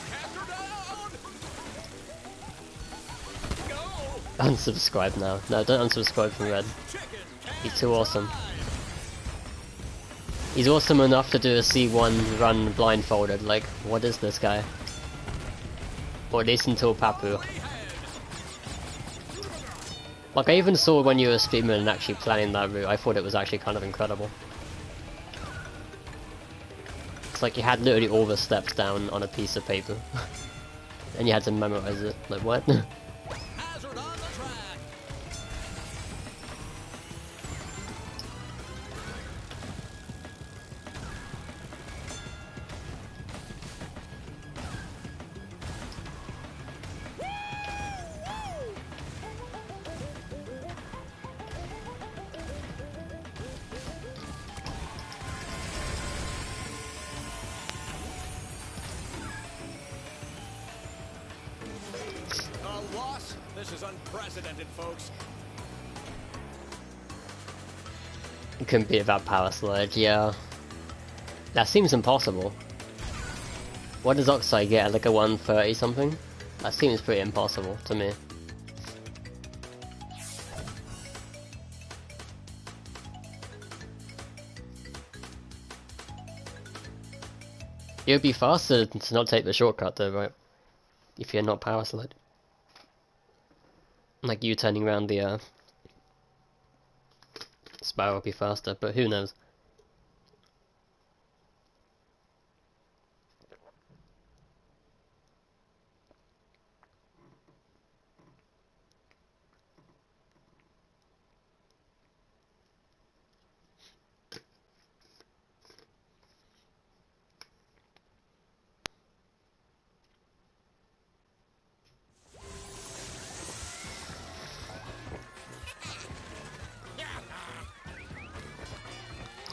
Cast her down. Go. Unsubscribe now. No, don't unsubscribe from Red. Chicken. He's too awesome. He's awesome enough to do a C1 run blindfolded. Like, what is this guy? Or at least until Papu. Like, I even saw when you were streaming and actually planning that route, I thought it was actually kind of incredible. It's like you had literally all the steps down on a piece of paper. And you had to memorize it. Like, what? Hazard on the track. A loss. This is unprecedented, folks. You couldn't beat that power slide, yeah. That seems impossible. What does Oxide get? Like a 130 something? That seems pretty impossible to me. It would be faster to not take the shortcut though, right? If you're not power slide. Like you turning around the spiral would be faster, but who knows?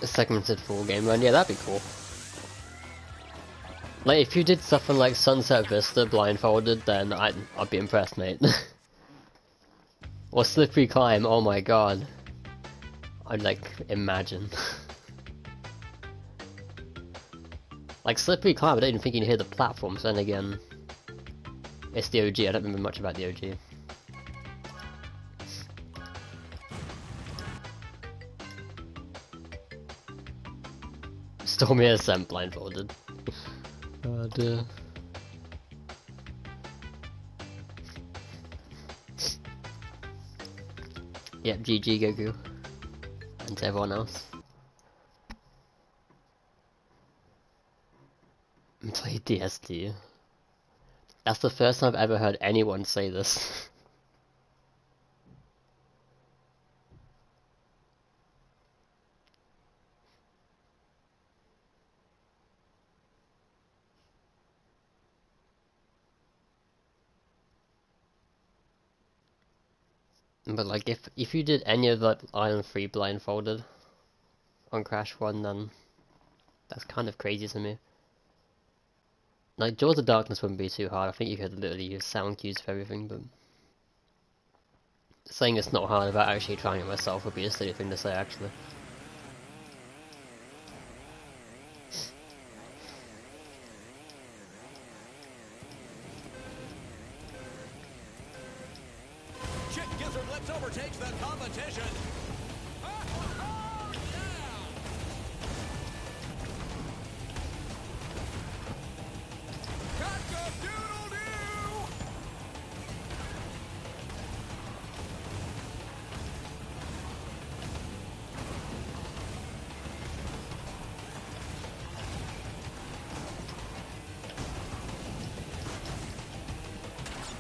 A segmented full game run, yeah, that'd be cool. Like, if you did something like Sunset Vista blindfolded, then I'd be impressed, mate. Or Slippery Climb, oh my god. I'd, like, imagine. Like, Slippery Climb, I don't even think you can hear the platforms, then again... It's the OG, I don't remember much about the OG. Stormy Ascent blindfolded. Oh dear. Yep, GG Goku. And to everyone else. And play DSD. That's the first time I've ever heard anyone say this. But like, if you did any of that Island 3 blindfolded on Crash 1, then that's kind of crazy to me. Like, Jaws of Darkness wouldn't be too hard. I think you could literally use sound cues for everything, but saying it's not hard about actually trying it myself would be a silly thing to say, actually. Chick Gizzard Lips overtakes the competition.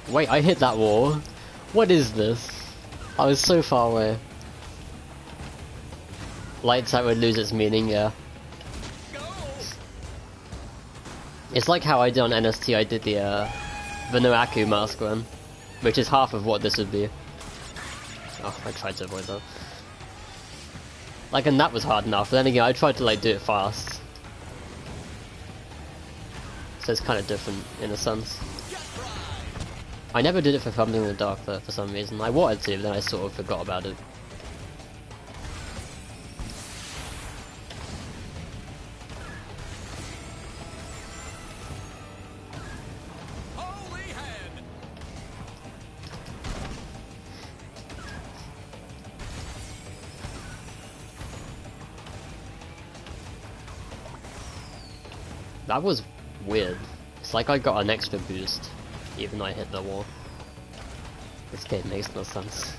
Wait, I hit that wall. What is this? I was so far away. Lights out would lose its meaning, yeah. It's like how I did on NST, I did the Noaku mask one, which is half of what this would be. Oh, I tried to avoid that. Like, and that was hard enough, but then again, I tried to like do it fast. So it's kind of different in a sense. I never did it for Fumbling in the Dark though, for some reason. I wanted to, but then I sort of forgot about it. That was weird. It's like I got an extra boost, even though I hit the wall. This game makes no sense.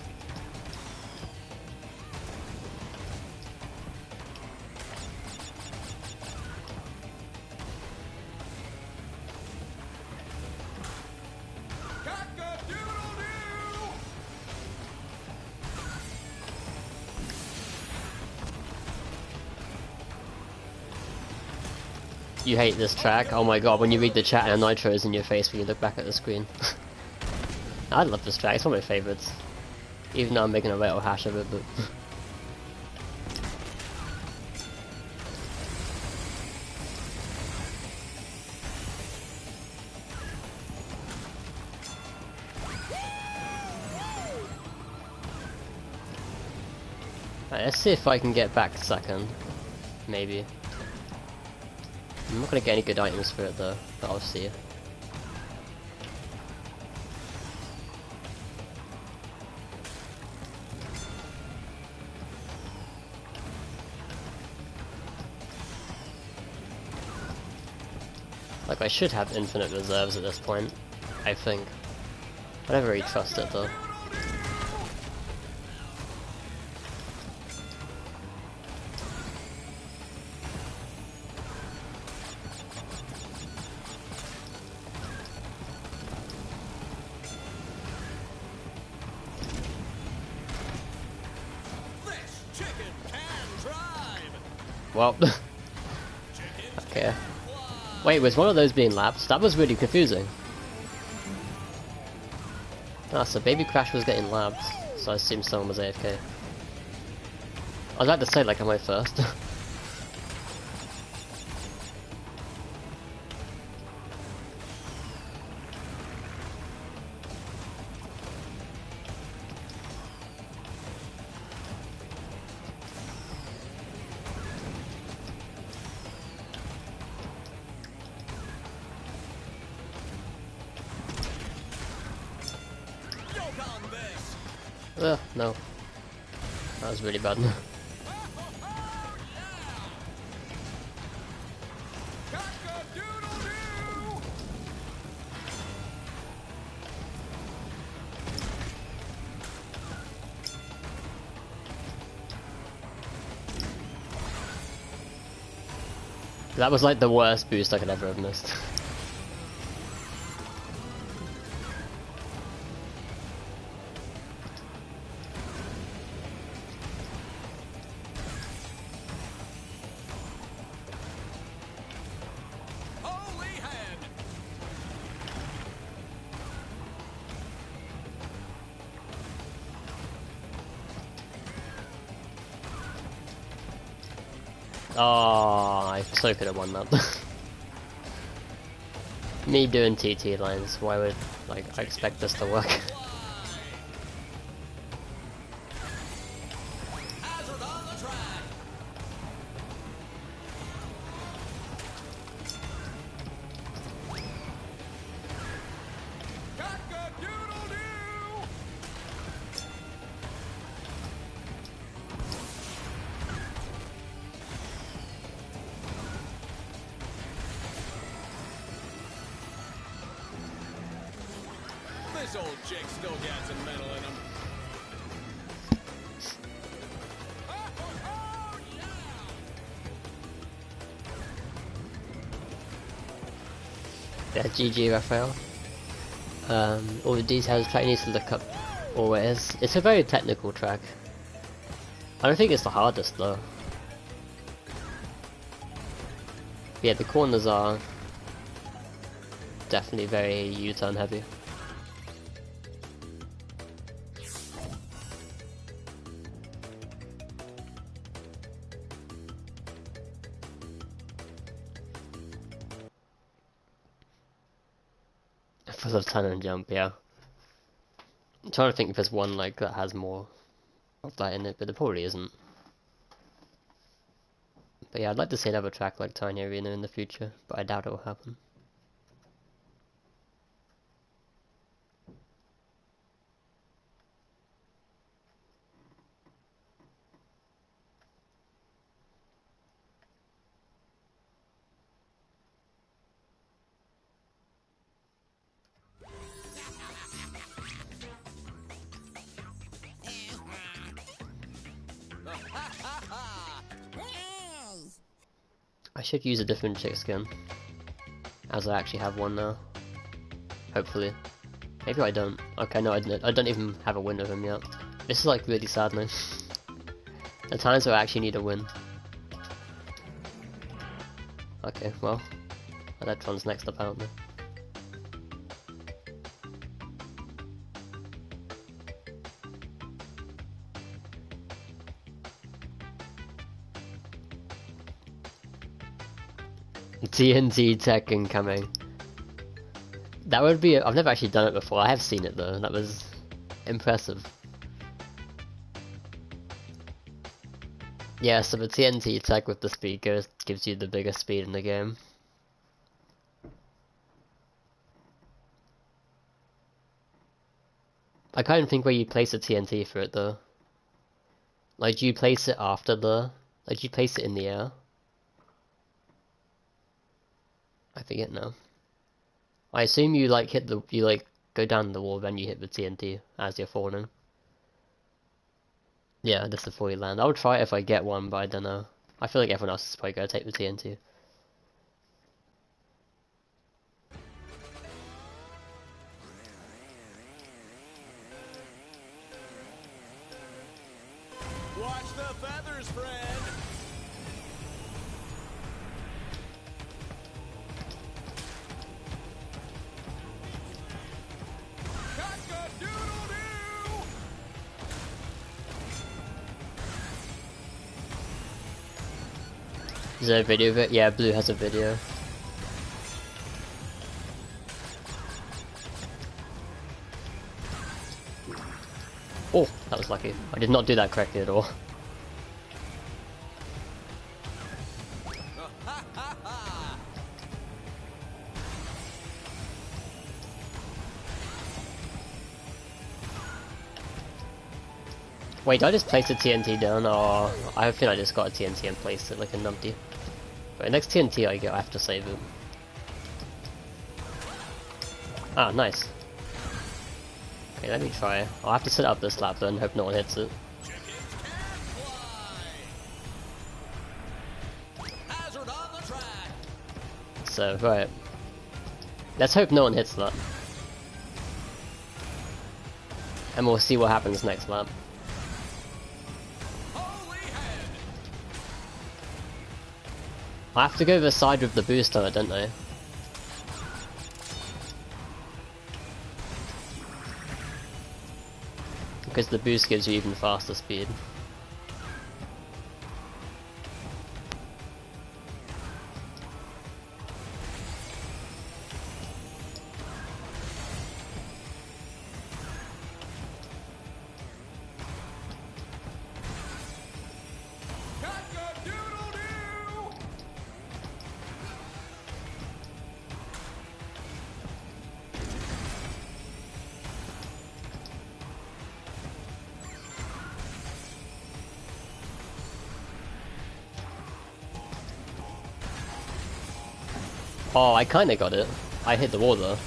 You hate this track? Oh my god, when you read the chat and Nitro is in your face when you look back at the screen. I love this track, it's one of my favourites. Even though I'm making a little hash of it, but... Right, let's see if I can get back second. Maybe. I'm not gonna get any good items for it though, but I'll see. Like, I should have infinite reserves at this point, I think. I never really trust it though. Well, okay. Wait, was one of those being lapped? That was really confusing. Ah, so Baby Crash was getting lapped, so I assumed someone was AFK. I was about to say, like, am I first? No. That was really bad. That was like the worst boost I could ever have missed. Oh, I so could have won that. Me doing TT lines, why would, like, I expect this to work? This old chick still got some metal in him. Yeah, GG Raphael. All the details track needs to look up always. It's a very technical track. I don't think it's the hardest though. Yeah, the corners are definitely very U-turn heavy. Full of turn and jump, yeah. I'm trying to think if there's one like that has more of that in it, but there probably isn't. But yeah, I'd like to see another track like Tiny Arena in the future, but I doubt it will happen. I should use a different chick skin, as I actually have one now. Hopefully. Maybe I don't. Okay, no, I don't even have a win with him yet. This is like really sad now. The times where I actually need a win. Okay, well, Electron's next up out there. TNT tech incoming. That would be. I've never actually done it before. I have seen it though. That was impressive. Yeah, so the TNT tech with the speed gives you the biggest speed in the game. I kind of think where you place a TNT for it though. Like, do you place it after the? Like, do you place it in the air? I forget now. I assume you like go down the wall, then you hit the TNT as you're falling. Yeah, that's before you land. I would try it if I get one, but I don't know. I feel like everyone else is probably gonna take the TNT. Watch the feathers, friend. Cock-a-doodle-doo! Is there a video of it? Yeah, Blue has a video. Oh, that was lucky. I did not do that correctly at all. Wait, did I just place a TNT down? Or I think I just got a TNT and placed it like a numpty. Right, next TNT I get, I have to save it. Ah, nice. Okay, let me try. I'll have to set up this lap then, hope no one hits it. Chickens can fly. Hazard on the track. So, right. Let's hope no one hits that. And we'll see what happens next lap. Holy head. I have to go the side with the boost on it, don't I? Because the boost gives you even faster speed. Cock-a-doodle-doo! Oh, I kinda got it. I hit the wall though.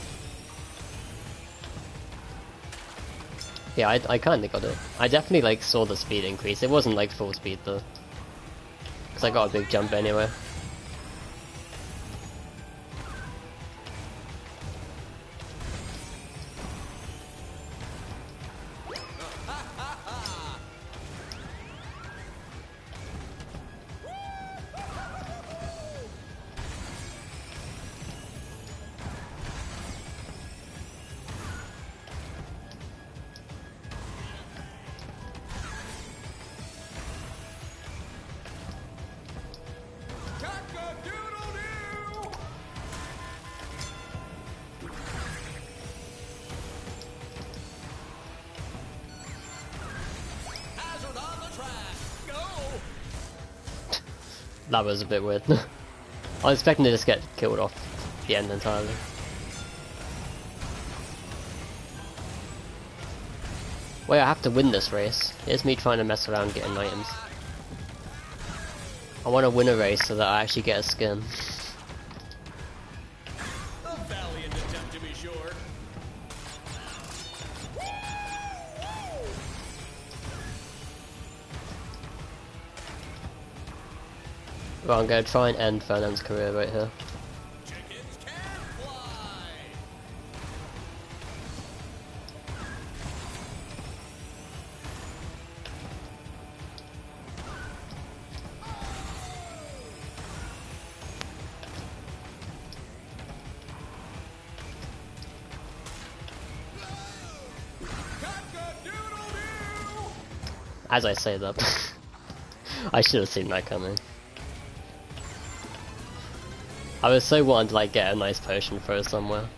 Yeah, I kinda got it. I definitely like saw the speed increase. It wasn't like full speed though. Because I got a big jump anyway. That was a bit weird. I was expecting to just get killed off the end entirely. Wait, I have to win this race. Here's me trying to mess around getting items. I want to win a race so that I actually get a skin. A valiant attempt to be sure. Well, I'm going to try and end Fernand's career right here. Chickens can fly. Cock-a-doodle-doo. As I say that, I should have seen that coming. I was so wanting to like get a nice potion for somewhere.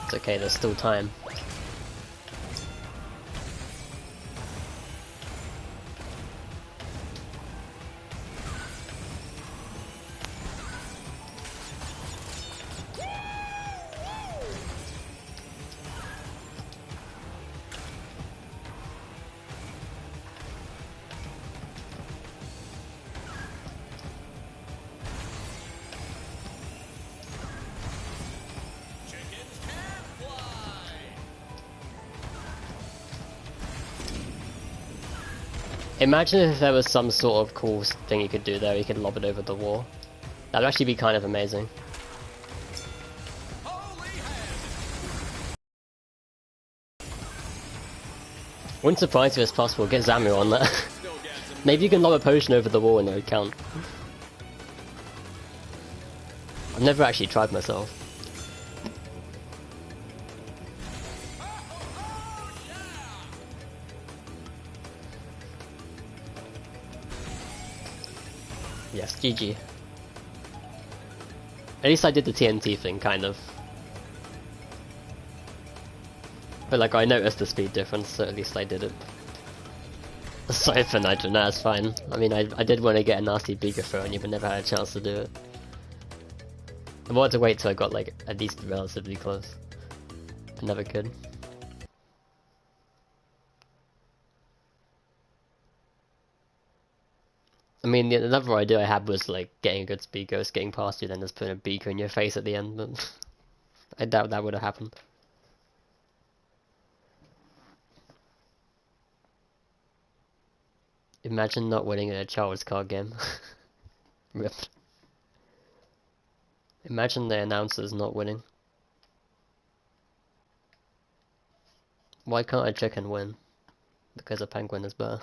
It's okay, there's still time. Chickens can fly. Imagine if there was some sort of cool thing you could do there, you could lob it over the wall. That'd actually be kind of amazing. Holy hand. Wouldn't surprise me if it's possible, get Zamu on that. Still got some. Maybe you can lob a potion over the wall and it would count. I've never actually tried myself. Yes, GG. At least I did the TNT thing, kind of. But like, I noticed the speed difference, so at least I did it. Sorry for Nitro, nah, it's fine. I mean, I did want to get a nasty beaker throw on you, but never had a chance to do it. I wanted to wait till I got like, at least relatively close. I never could. I mean, the other idea I had was like getting a good speed ghost, getting past you, then just putting a beaker in your face at the end, but I doubt that would have happened. Imagine not winning in a child's card game. Rip. Imagine the announcers not winning. Why can't a chicken win? Because a penguin is better.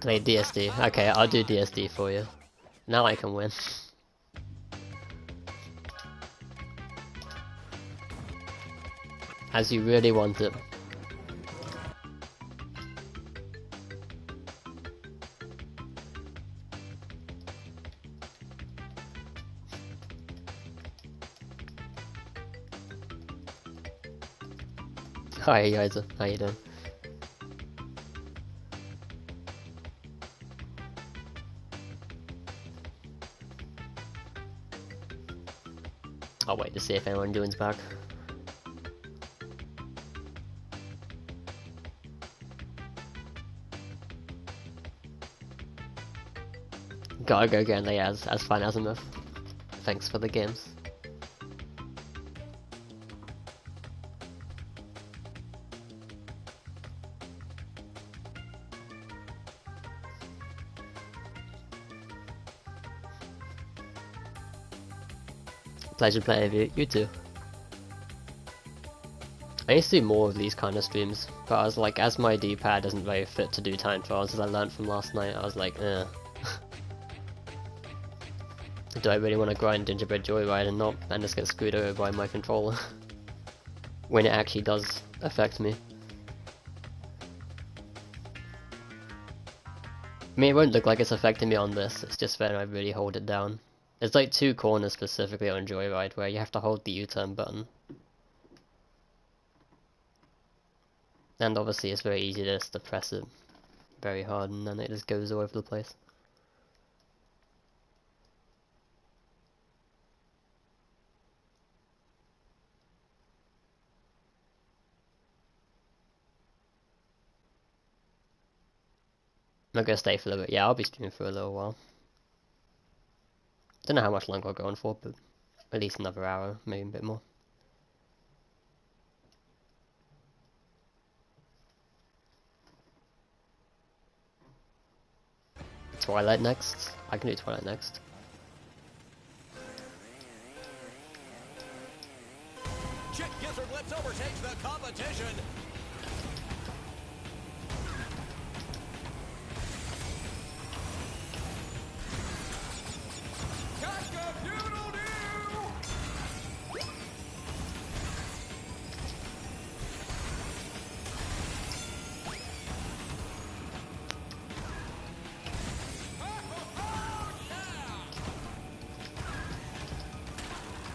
Play DSD. Okay, I'll do DSD for you. Now I can win. As you really want it. Hi guys, how you doing? I'll wait to see if anyone joins back. Gotta go get the as fine azimuth. Thanks for the games. Pleasure playing with you. You too. I used to do more of these kind of streams, but I was like, as my D-pad isn't very fit to do time trials, as I learned from last night, I was like, eh. Do I really want to grind Gingerbread Joyride and not and just get screwed over by my controller? When it actually does affect me. I mean, it won't look like it's affecting me on this, it's just when I really hold it down. There's like 2 corners specifically on Joyride where you have to hold the U-turn button. And obviously it's very easy just to press it very hard and then it just goes all over the place. I'm not gonna stay for a little bit. Yeah, I'll be streaming for a little while. Don't know how much longer I'll go on for, but at least another hour, maybe a bit more. Twilight next? I can do Twilight next. Chick Gizzard Lips overtakes the competition.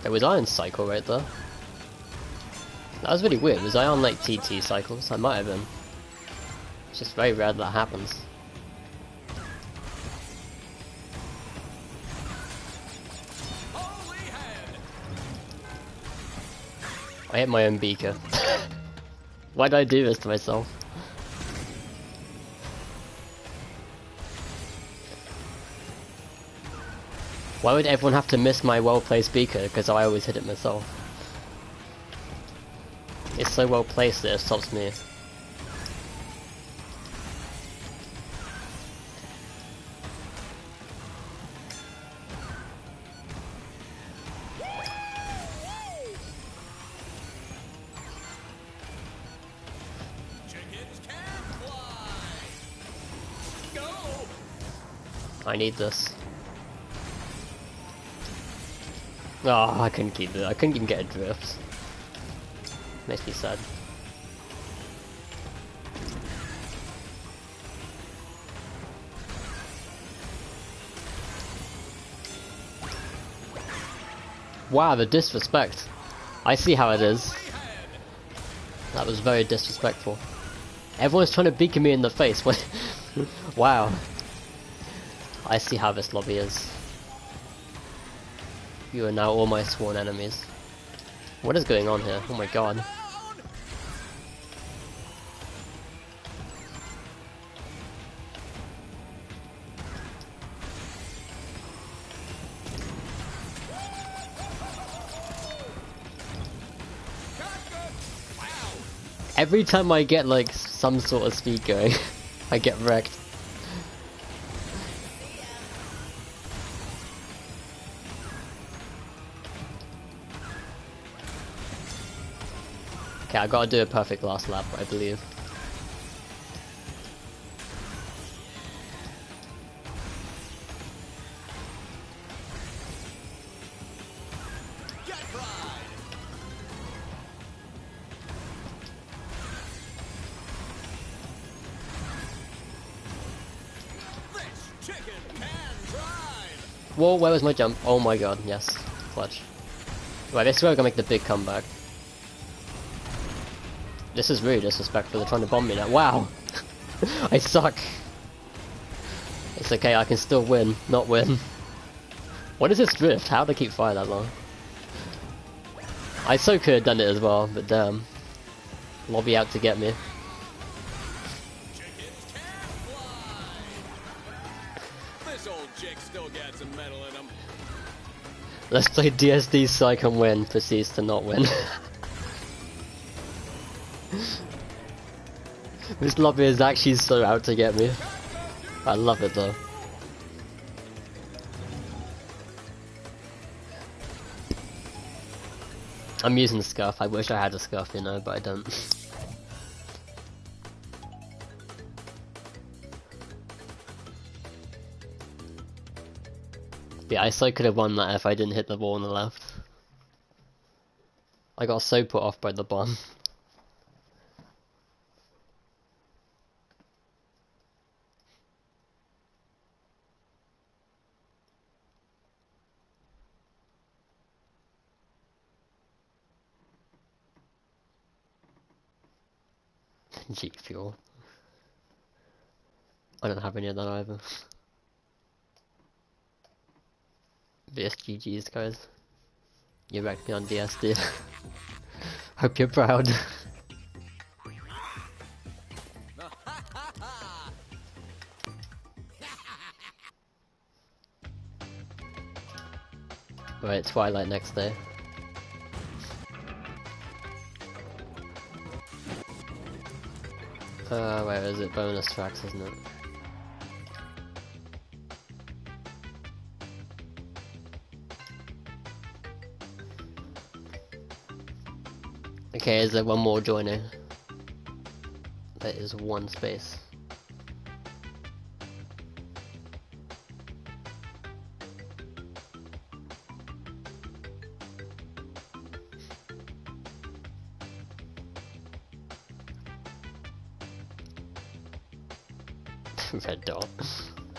Was I on cycle right there? That was really weird. Was I on like TT cycles? I might have been. It's just very rare that happens. Holy head. I hit my own beaker. Why did I do this to myself? Why would everyone have to miss my well-placed beaker because I always hit it myself? It's so well placed that it stops me. Chickens can fly. Go. I need this. Oh, I couldn't keep it. I couldn't even get a drift. Makes me sad. Wow, the disrespect. I see how it is. That was very disrespectful. Everyone's trying to beacon me in the face. What? Wow. I see how this lobby is. You are now all my sworn enemies. What is going on here? Oh my god. Every time I get like some sort of speed going, I get wrecked. Okay, I gotta do a perfect last lap, I believe. Whoa, where was my jump? Oh my god, yes. Clutch. Right, this is where we're gonna make the big comeback. This is really disrespectful, they're trying to bomb me now. Wow! I suck! It's okay, I can still win, not win. What is this drift? How do they keep fire that long? I so could have done it as well, but damn. Lobby out to get me. Let's play DSD so I can win, proceeds to not win. This lobby is actually so out to get me. I love it though. I'm using the scuff, I wish I had a scuff, you know, but I don't. Yeah, I so could have won that if I didn't hit the wall on the left. I got so put off by the bomb. G Fuel. I don't have any of that either. VSGG's guys. You wrecked me on DSD. Hope you're proud. Right, Twilight next day. Where is it? Bonus tracks, isn't it? Okay, is there one more joining? There is one space. Red dot.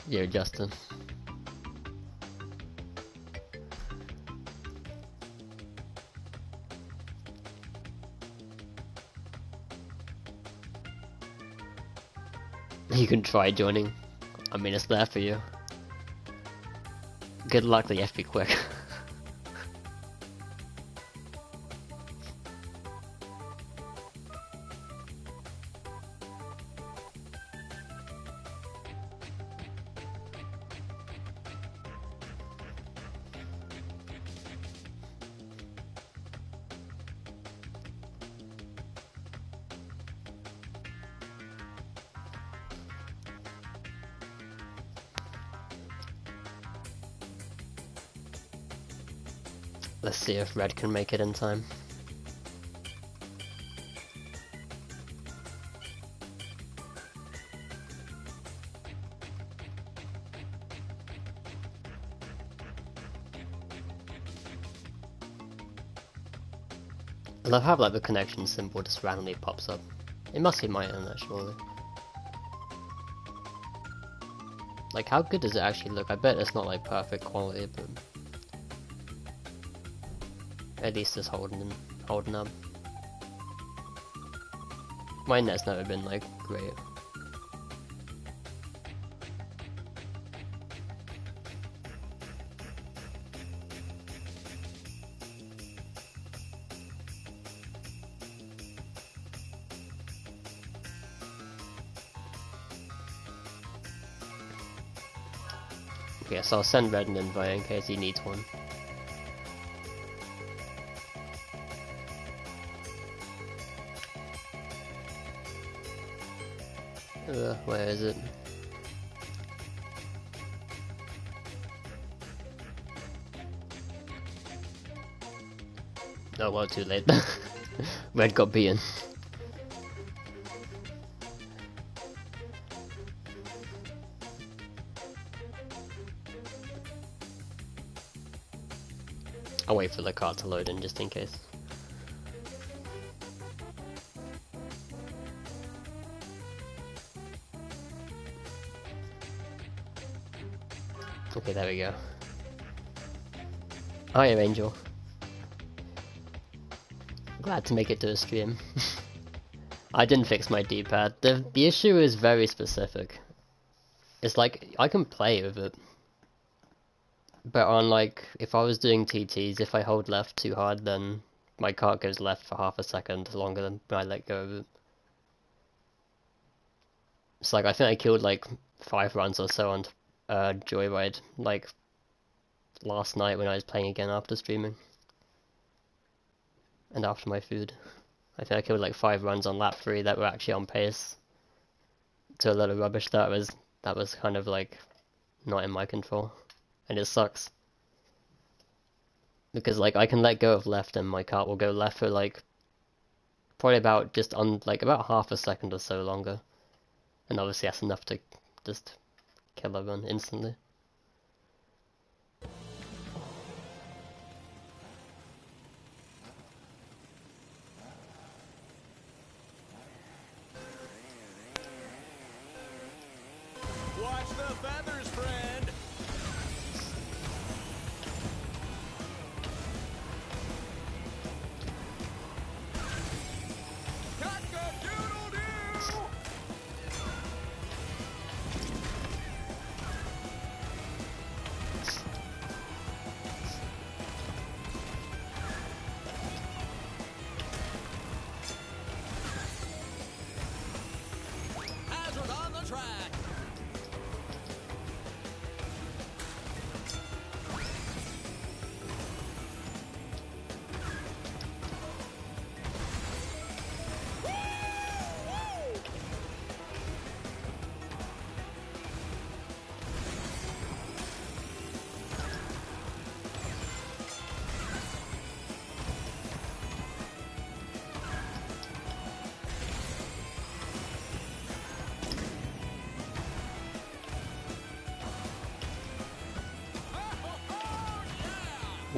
Yo, Justin. You can try joining. I mean, it's there for you. Good luck, you have to be quick. Let's see if Red can make it in time. I love how like the connection symbol just randomly pops up. It must be my internet, surely. Like, how good does it actually look? I bet it's not like perfect quality, but at least it's holding up. My net's never been like great. Okay, so I'll send Red an invite in case he needs one. Where is it? Oh well, too late. Red got beaten. I'll wait for the card to load in just in case. Okay, there we go. Hiya, Angel. Glad to make it to a stream. I didn't fix my D-pad. The issue is very specific. It's like, I can play with it. But on like, if I was doing TTs, if I hold left too hard, then my cart goes left for half a second longer than when I let go of it. It's like, I think I killed like 5 runs or so on Joyride, like last night when I was playing again after streaming. And after my food. I think I killed like 5 runs on lap 3 that were actually on pace. To a lot of rubbish that was kind of like not in my control. And it sucks. Because like I can let go of left and my cart will go left for like probably about just on like about half a second or so longer. And obviously that's enough to just kill a run instantly. Watch the feathers, friend. Cock-a-doodle-doo!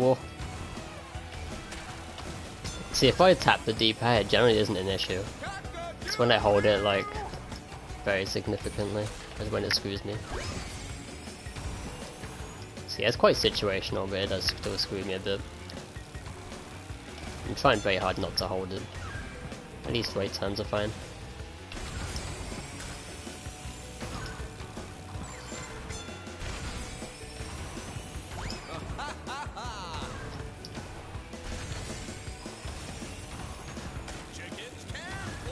Whoa. See, if I tap the D-pad, it generally isn't an issue. It's when I hold it, like, very significantly, is when it screws me. See, it's quite situational, but it does still screw me a bit. I'm trying very hard not to hold it. At least right turns are fine.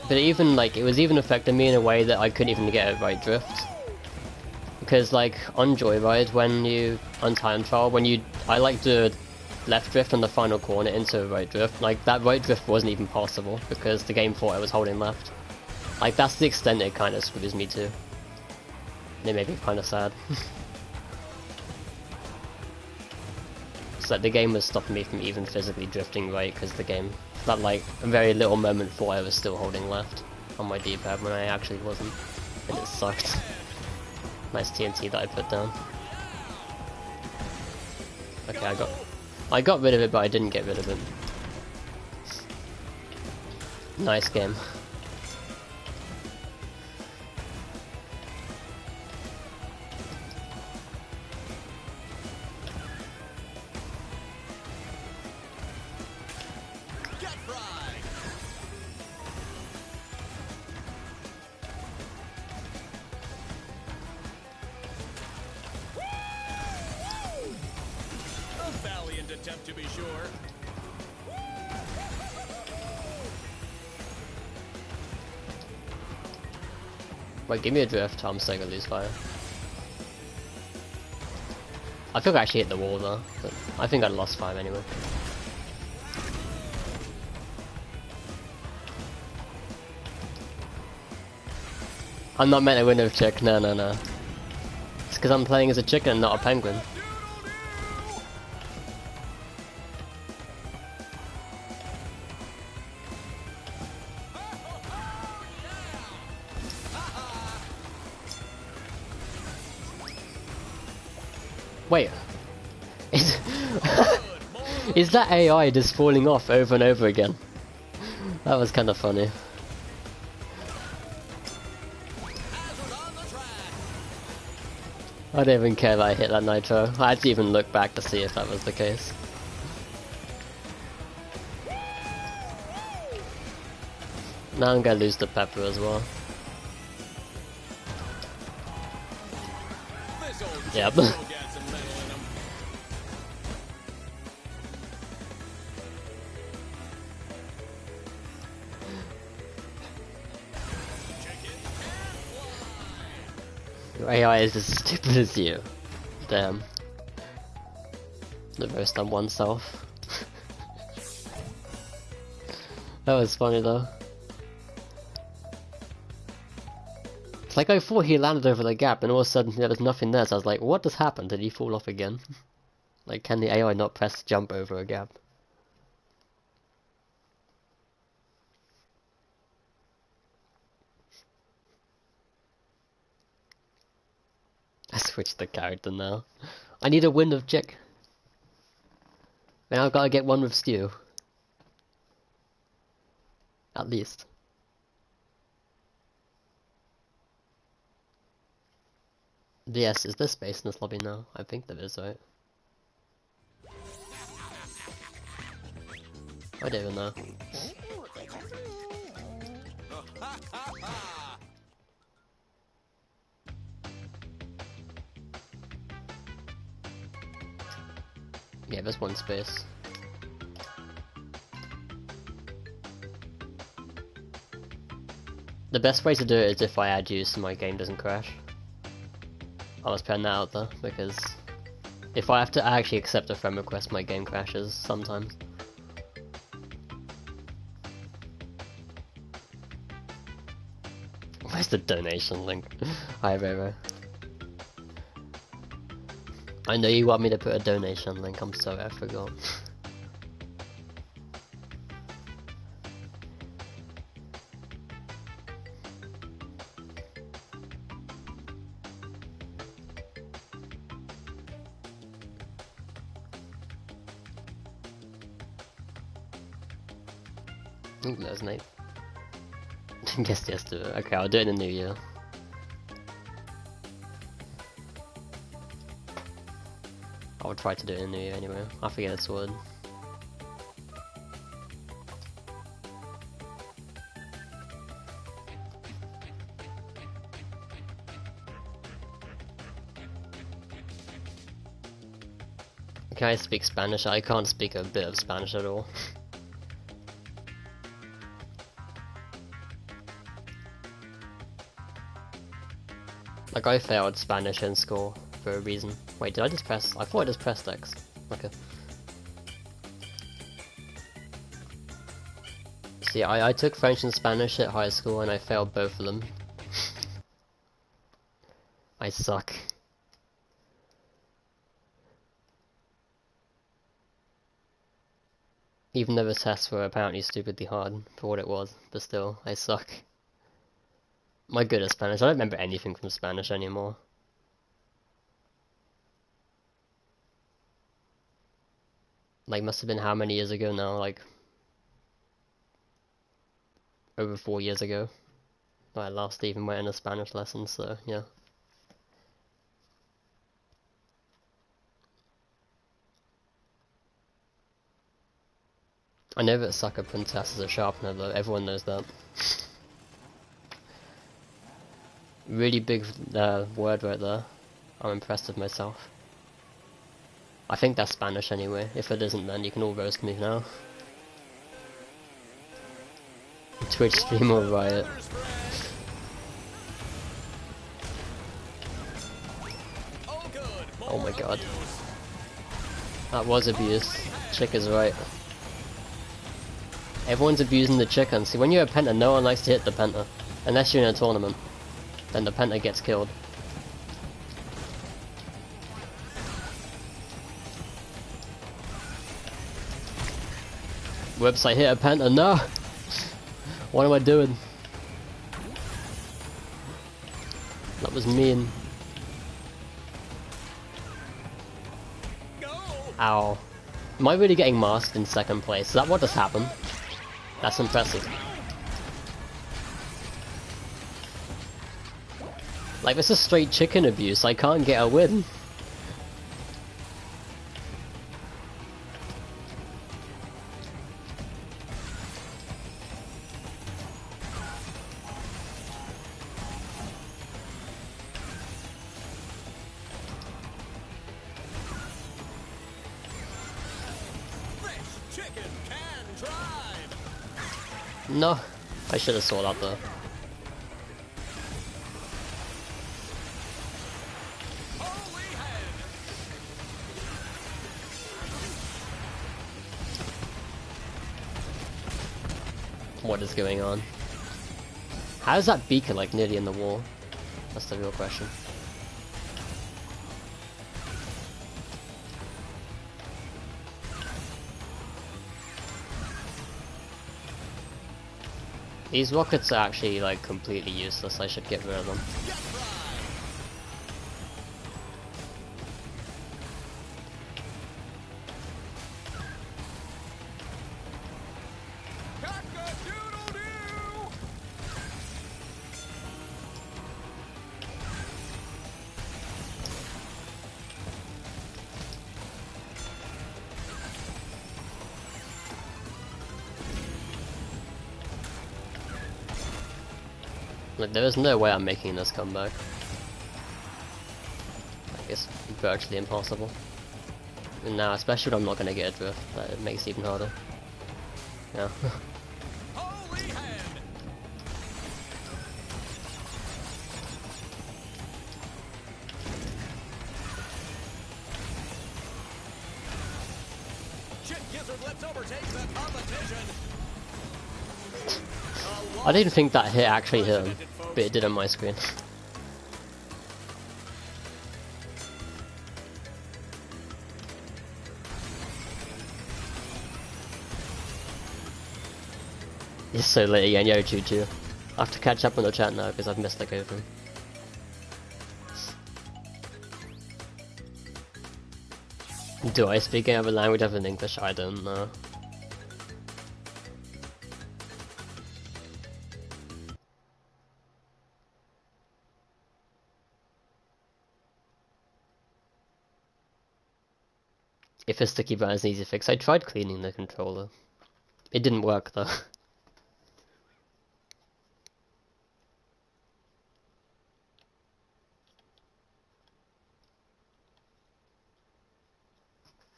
But even, like, it was even affecting me in a way that I couldn't even get a right drift. Because, like, on Joyride, when you, on time trial, I like to left drift on the final corner into a right drift, like, that right drift wasn't even possible, because the game thought I was holding left. Like, that's the extent it kind of screws me to. And it made me kind of sad. It's like the game was stopping me from even physically drifting right, because the game, that like, a very little moment thought I was still holding left on my D-pad when I actually wasn't. And it sucked. Nice TNT that I put down. Okay, I got rid of it, but I didn't get rid of it. Nice game. Attempt to be sure. Wait, give me a drift. I'm still gonna lose fire. I think I actually hit the wall though, but I think I lost 5 anyway. I'm not meant to win a chick. No, no, no. It's because I'm playing as a chicken and not a penguin. Wait, is that AI just falling off over and over again? That was kind of funny. I don't even care if I hit that nitro. I had to even look back to see if that was the case. Now I'm gonna lose the pepper as well. Yep. Your AI is as stupid as you. Damn. The roast on oneself. That was funny though. It's like I thought he landed over the gap and all of a sudden there was nothing there, so I was like, what just happened? Did he fall off again? Like, can the AI not press jump over a gap? I switched the character now. I need a win of Chick. Then I've got to get one with Stew. At least. Yes, is there space in this lobby now? I think there is, right? I don't even know. Yeah, there's one space. The best way to do it is if I add you so my game doesn't crash. I was putting that out there, because if I have to actually accept a friend request, my game crashes sometimes. Where's the donation link? Hi Roro. I know you want me to put a donation link, I'm sorry, I forgot. Ooh, there's Nate. Yes, do it. Okay, I'll do it in the new year. I'll try to do it in the new year anyway. I forget it's word. Can I speak Spanish? I can't speak a bit of Spanish at all. Like, I failed Spanish in school for a reason. Wait, did I just press? I thought I just pressed X. Okay. See, I took French and Spanish at high school and I failed both of them. I suck. Even though the tests were apparently stupidly hard for what it was, but still, I suck. My good at Spanish, I don't remember anything from Spanish anymore. Like, must have been how many years ago now, like... over 4 years ago. I last even went in a Spanish lesson, so, yeah. I know that sucker princess is a sharpener though, everyone knows that. Really big word right there. I'm impressed with myself. I think that's Spanish anyway. If it isn't, then you can all roast me now. Twitch stream or riot. Oh my god. That was abuse. Chick is right. Everyone's abusing the chicken. See, when you're a penta, no one likes to hit the penta. Unless you're in a tournament. Then the penta gets killed. Whoops, I hit a penta. No! What am I doing? That was mean. Ow. Am I really getting masked in second place? Is that what just happened? That's impressive. Like, this is straight chicken abuse. I can't get a win. No, I should have saw that though. What is going on? How is that beacon like nearly in the wall? That's the real question. These rockets are actually like completely useless. I should get rid of them. Like, there is no way I'm making this comeback. Like, it's virtually impossible. And now, especially when I'm not gonna get a drift, that makes it even harder. Yeah. I didn't think that hit actually hit him, but it did on my screen. It's so late again, yo Choo Choo. I have to catch up on the chat now because I've missed the go through. Do I speak any other language other than English? I don't know. if a sticky button is an easy fix. I tried cleaning the controller. It didn't work though.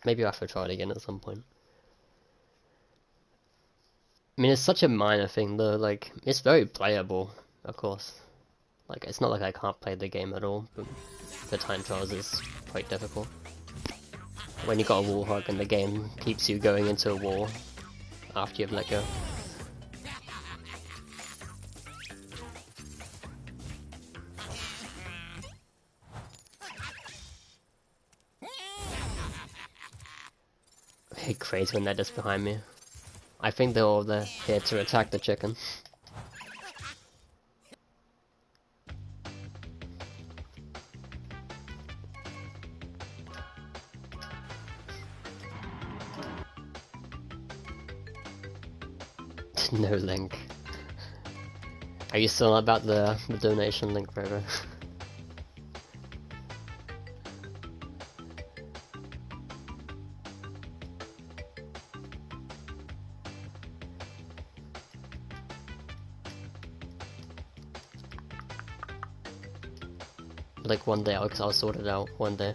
Maybe I'll have to try it again at some point. I mean, it's such a minor thing though, like, it's very playable, of course. Like, it's not like I can't play the game at all, but the time trials is quite difficult. When you got a wall hug and the game keeps you going into a wall after you've let go. I hate crazy when they're just behind me. I think they're all there here to attack the chicken. No link. Are you still about the donation link, Rover? Like one day I'll sort it out one day.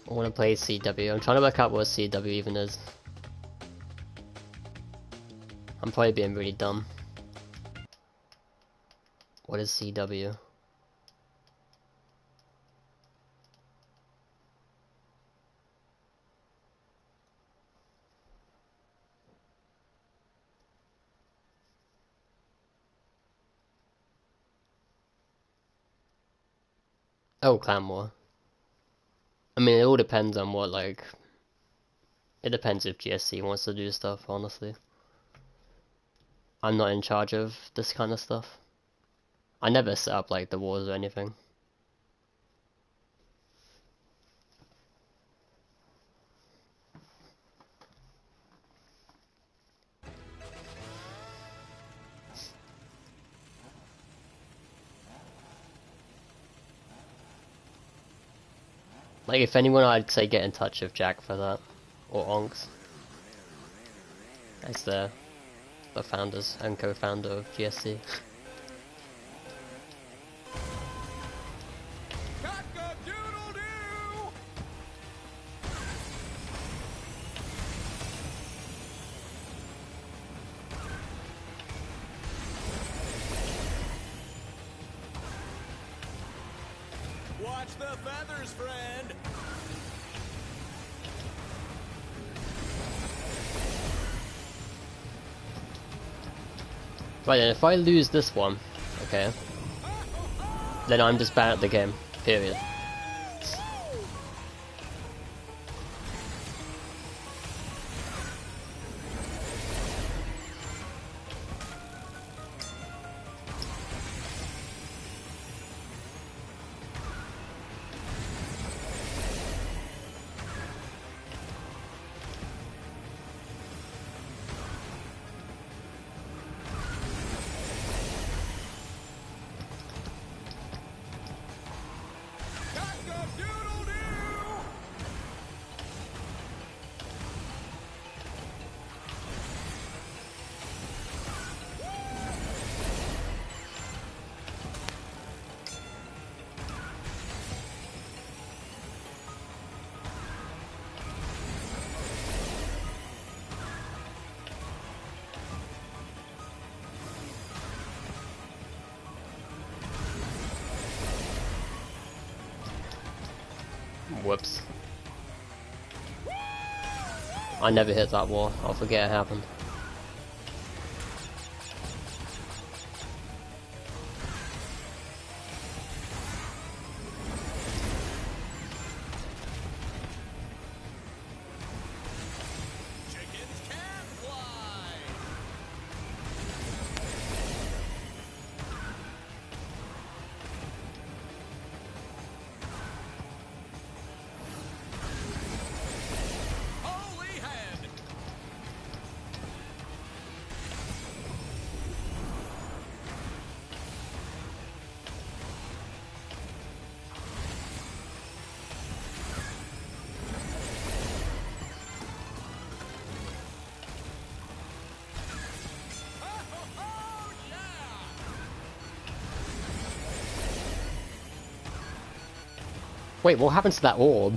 I want to play CW. I'm trying to work out what CW even is. I'm probably being really dumb. What is CW? Oh, Clan War. I mean, it all depends on what, like... It depends if GSC wants to do stuff, honestly. I'm not in charge of this kind of stuff. I never set up, like, the wars or anything. Like, if anyone, I'd say get in touch with Jack for that. Or Onks. As the founders and co-founder of GSC. Cock-a-doodle-doo! Watch the feathers, friend! Right then, if I lose this one, okay, then I'm just bad at the game, period. Whoops. I never hit that wall, I'll forget it happened. Chickens can fly! Holy hand! Wait, what happened to that orb?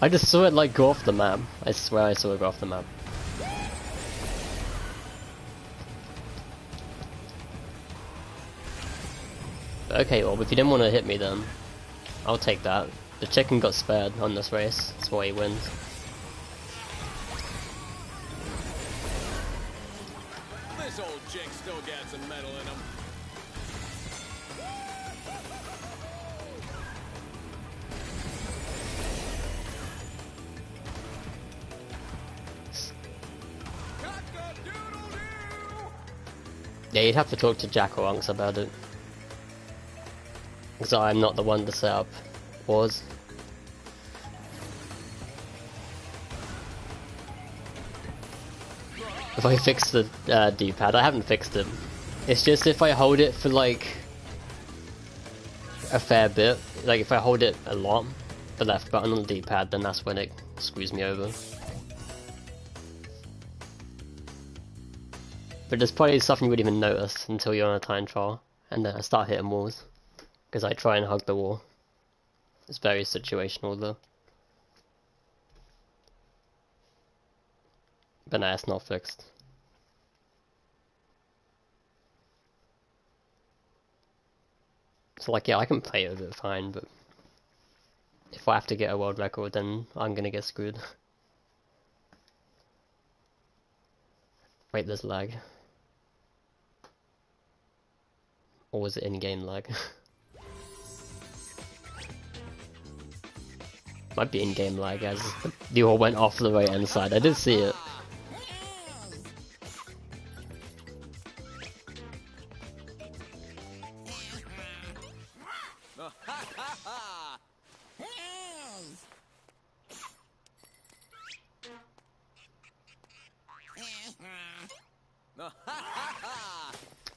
I just saw it like go off the map. I swear I saw it go off the map. Okay, orb, if you didn't want to hit me then, I'll take that. The chicken got spared on this race, that's why he wins. This old chick still got some metal in him. Yeah, you'd have to talk to Jack or Unks about it. Because I'm not the one to set up wars. If I fix the D-pad, I haven't fixed it. It's just if I hold it for like a fair bit, like if I hold it a lot, the left button on the D-pad, then that's when it screws me over. But there's probably stuff you wouldn't even notice until you're on a time trial, and then I start hitting walls. Because I try and hug the wall. It's very situational though. But nah, it's not fixed. So like, yeah, I can play it with it fine, but if I have to get a world record, then I'm gonna get screwed. Wait, there's lag. Or was it in-game lag? Might be in-game lag as the all went off the right hand side. I did see it.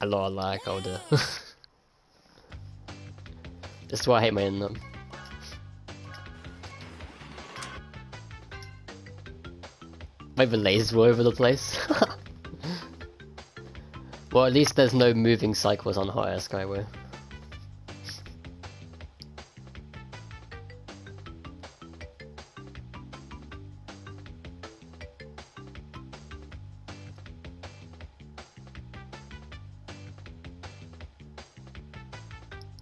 A lot of lag, oh dear. This is why I hate my internet. My relays were over the place. Well, at least there's no moving cycles on Hot Air Skyway.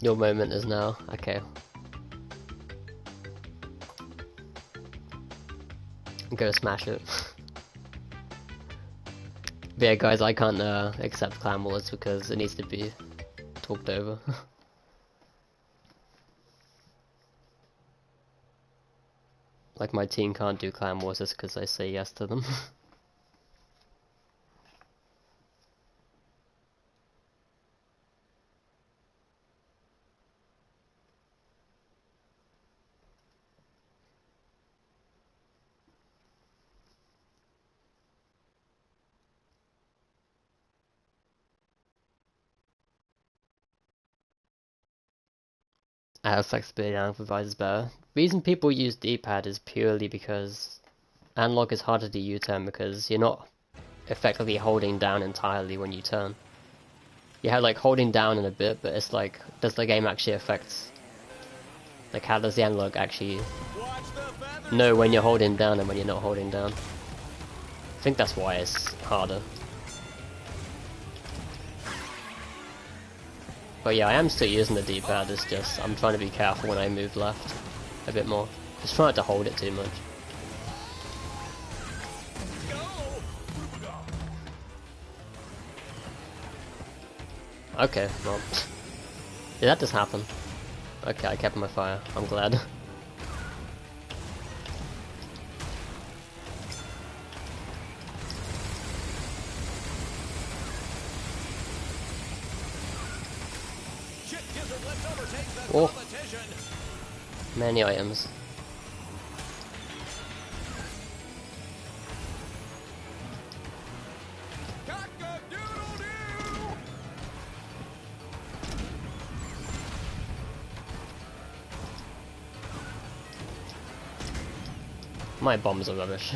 Your moment is now. Okay. Go smash it. But yeah, guys, I can't accept clan wars because it needs to be talked over. Like my team can't do clan wars just because I say yes to them. Flexibility and provides is better. Reason people use D-pad is purely because analog is harder to U-turn because you're not effectively holding down entirely when you turn. You have like holding down in a bit, but it's like, does the game actually affect, like how does the analog actually know when you're holding down and when you're not holding down? I think that's why it's harder. But yeah, I am still using the D-pad, it's just, I'm trying to be careful when I move left a bit more. Just try not to hold it too much. Okay, well, did that just happen? Okay, I kept my fire, I'm glad. Oh, many items. My bombs are rubbish.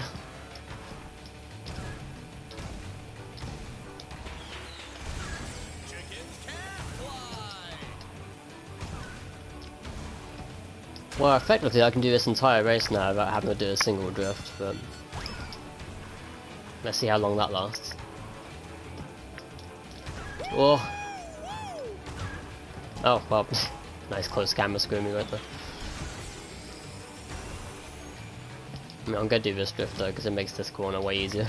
Well, effectively I can do this entire race now without having to do a single drift, but let's see how long that lasts. Oh, oh well, nice close camera screwing me right there. I mean, I'm gonna do this drift though, because it makes this corner way easier.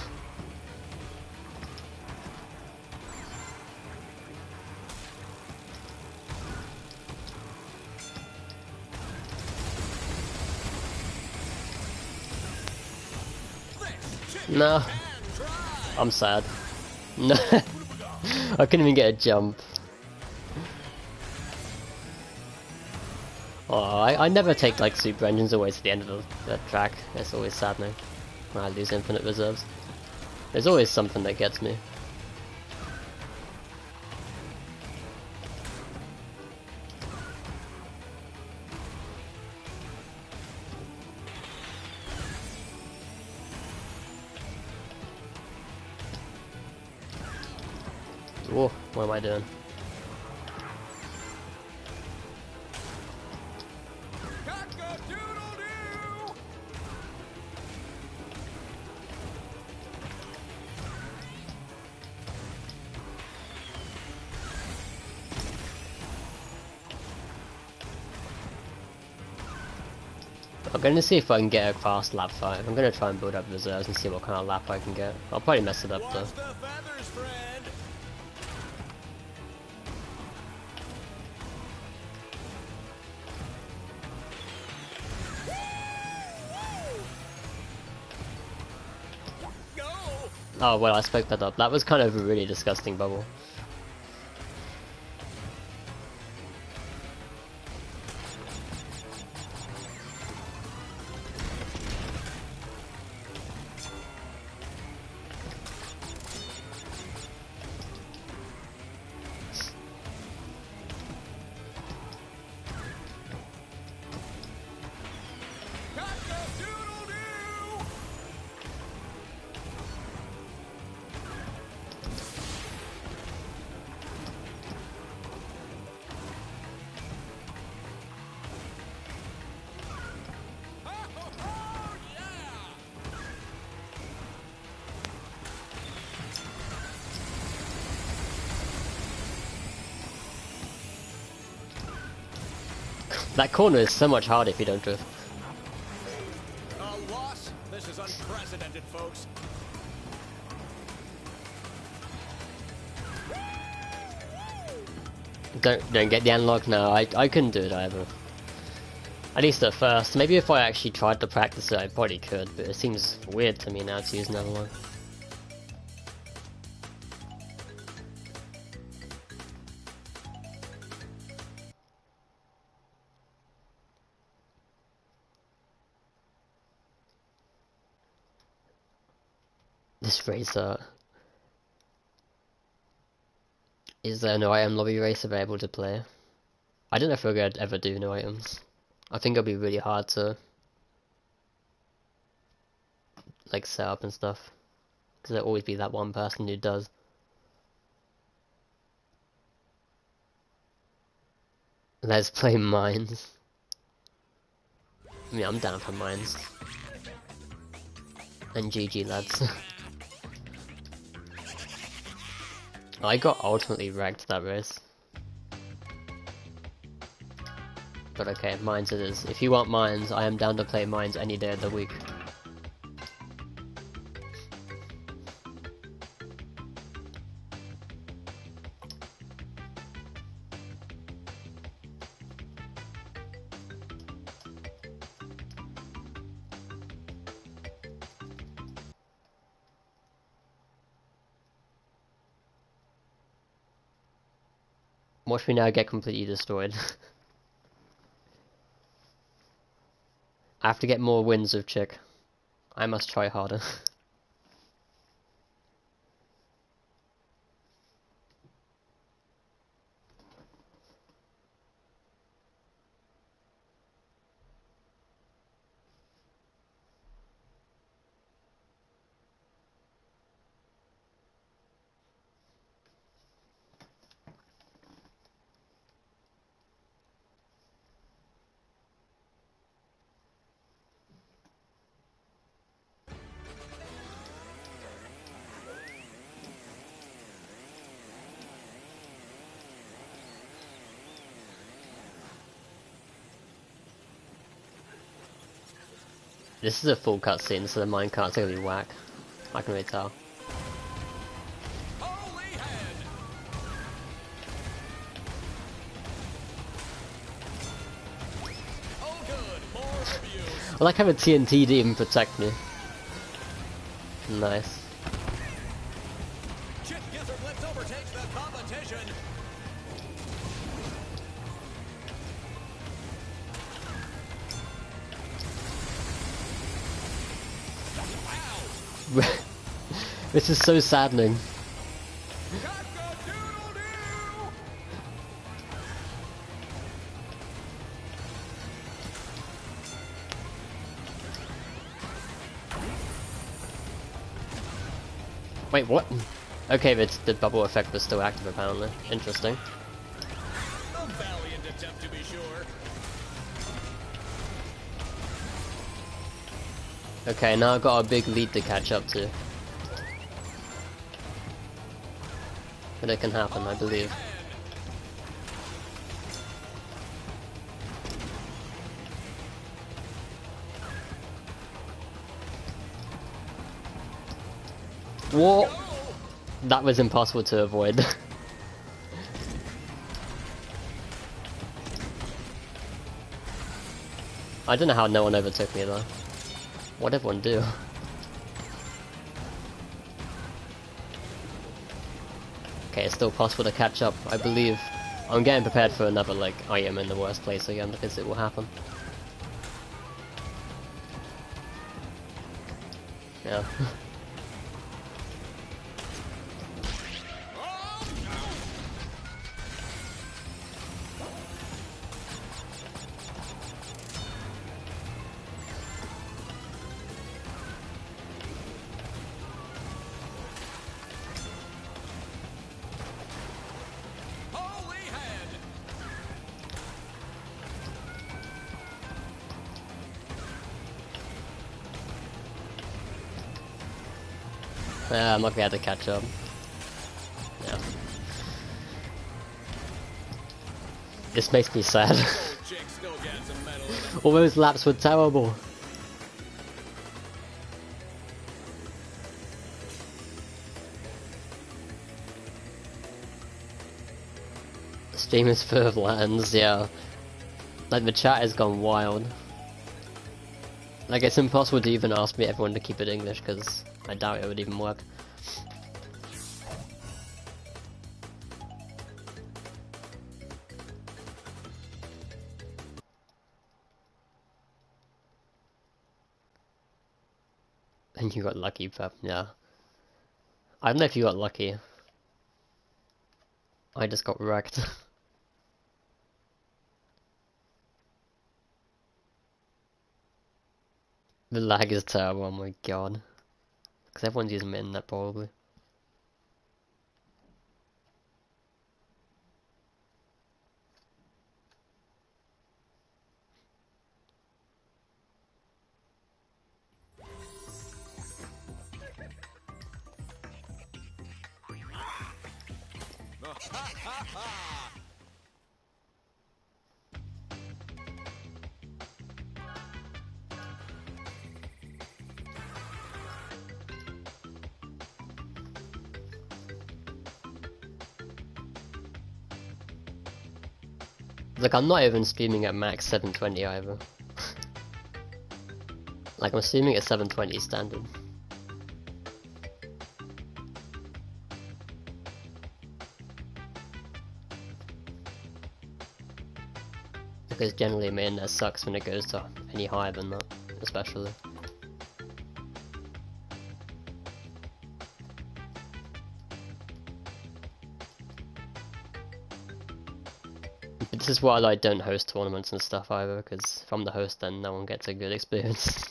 No, I'm sad. No, I couldn't even get a jump. Oh, I never take like super engines away to the end of the track. It's always saddening when I lose infinite reserves. There's always something that gets me. Whoa, what am I doing? Cock-a-doodle-doo! I'm gonna see if I can get a fast lap 5. I'm gonna try and build up reserves and see what kind of lap I can get. I'll probably mess it up though. Watch the feathers, friend. Go! Oh well, I spoke that up. That was kind of a really disgusting bubble. Cock-a-doodle-doo! Ho-ho-ho, yeah! That corner is so much harder if you don't drift. A loss? This is unprecedented, folks. Don't get the analog now. I couldn't do it either. At least at first. Maybe if I actually tried to practice it, I probably could. But it seems weird to me now to use an analog. This racer. Is there no item lobby race available to play? I don't know if we're gonna ever do no items. I think it'll be really hard to like set up and stuff. Because there'll always be that one person who does. Let's play mines. I mean, I'm down for mines. And GG lads. I got ultimately wrecked that race. But okay, mines it is. If you want mines, I am down to play mines any day of the week. Watch me now get completely destroyed. I have to get more wins with Chick. I must try harder. This is a full cutscene, so the minecart's gonna be whack. I can really tell. Holy head! Oh good, more abuse. I like having TNT to even protect me. Nice. Chip Gizzard Lips overtakes the competition. Wow! This is so saddening. Cock-a-doodle-doo! Wait, what? Okay, but the bubble effect was still active apparently. Interesting. A valiant attempt to be sure. Okay, now I've got a big lead to catch up to. But it can happen, I believe. What? That was impossible to avoid. I don't know how no one overtook me though. What'd everyone do? Okay, it's still possible to catch up, I believe. I'm getting prepared for another, like, I am in the worst place again because it will happen. Yeah. Holy head! Yeah, I'm not gonna have to catch up. Yeah. This makes me sad. Chick still got some metal in it. All those laps were terrible. The stream is full of lands, yeah. Like the chat has gone wild. Like it's impossible to even ask me everyone to keep it English because I doubt it would even work. And you got lucky, Pep, yeah. I don't know if you got lucky. I just got wrecked. The lag is terrible, oh my god. Because everyone's using the internet probably. Like I'm not even streaming at max 720 either. Like I'm streaming at 720 standard. Because generally my internet sucks when it goes to any higher than that, especially. But this is why I don't host tournaments and stuff either, because if I'm the host then no one gets a good experience.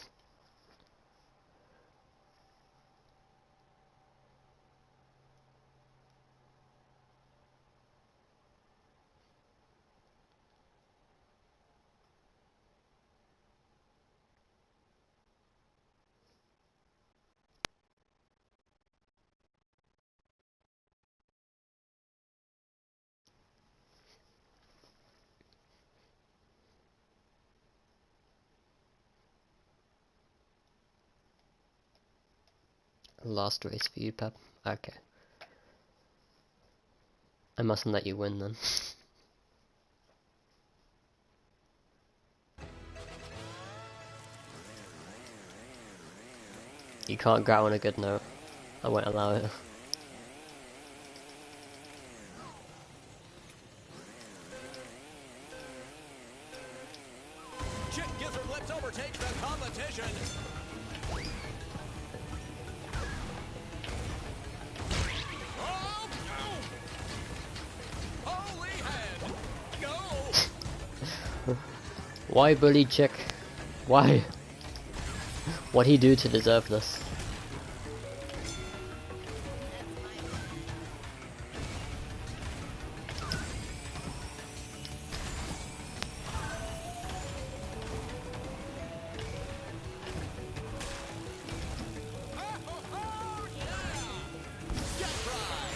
Last race for you, Pep. Okay. I mustn't let you win then. You can't go on a good note. I won't allow it. Chick Gizzard Lips overtakes the competition. Oh, no. Holy head. Go. Why bully Chick? Why? What'd he do to deserve this? Oh, yeah. Get right.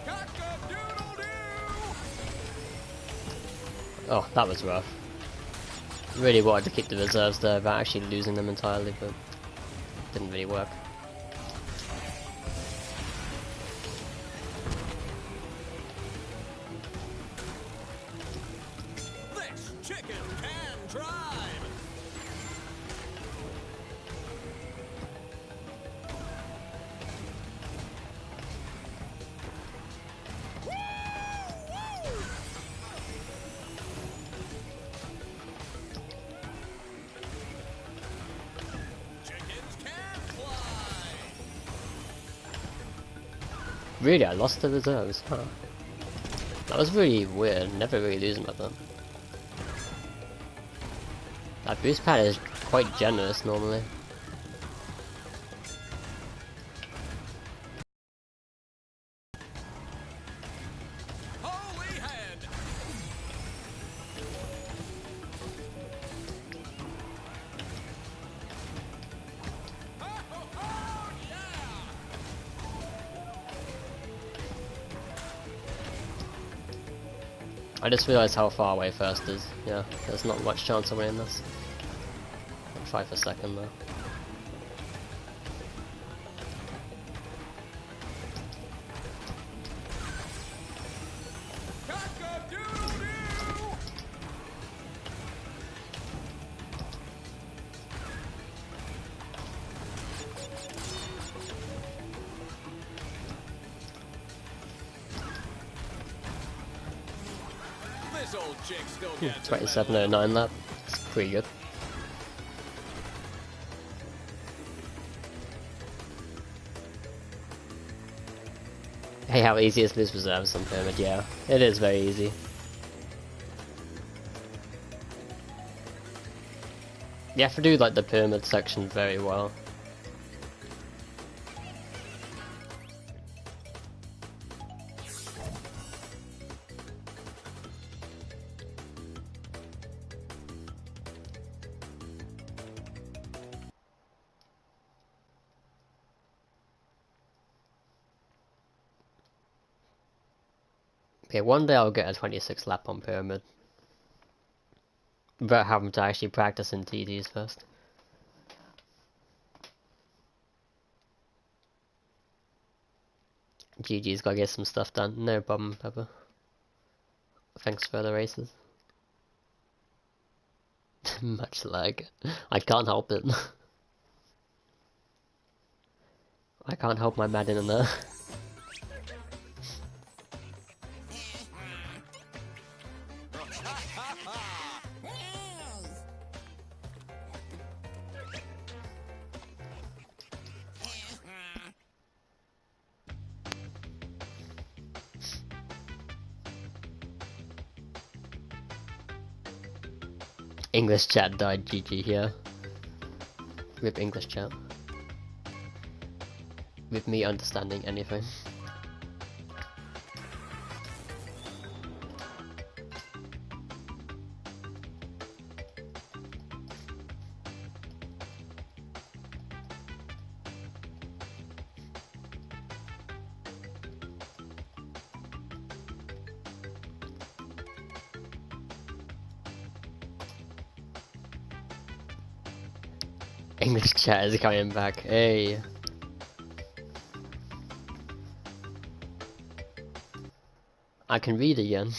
Cock-a-doodle-doo. Oh, that was rough. Really wanted to keep the reserves there without actually losing them entirely, but didn't really work. This chicken can drive. Woo! Woo! Chickens can fly. Really, I lost the reserves, huh? That was really weird, never really losing like that. That boost pad is quite generous normally. Holy head. Oh, yeah. I just realised how far away first is. Yeah, there's not much chance of winning this. I'll try for second though. Cock-a-doodle-doo. This old chick still gets a 27.09 lap. It's pretty good. Hey, how easy is this reserves on Pyramid? Yeah, it is very easy. You have to do like the Pyramid section very well. Okay, one day I'll get a 26 lap on Pyramid. Without having to actually practice in TDs first. GG's gotta get some stuff done. No problem, Pepper. Thanks for the races. Much lag. I can't help it. I can't help my mad internet. English chat died, GG here. Rip English chat. With me understanding anything. English chat is coming back. Hey. I can read again.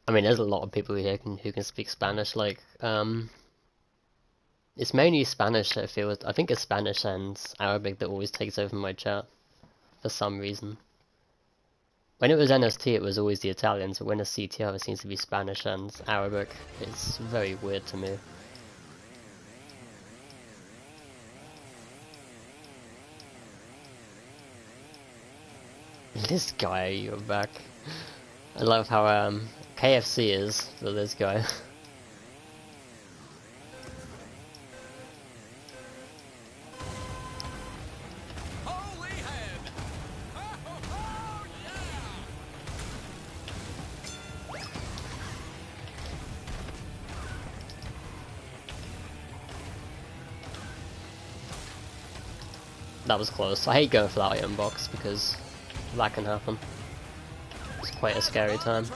I mean, there's a lot of people here who can speak Spanish. Like, it's mainly Spanish. I feel. I think it's Spanish and Arabic that always takes over my chat for some reason. When it was NST, it was always the Italians, but when it's CTR, it seems to be Spanish and Arabic. It's very weird to me. This guy, you're back. I love how KFC is for this guy. Holy head! Oh, yeah! That was close. I hate going for that item box because that can happen. It's quite a scary time.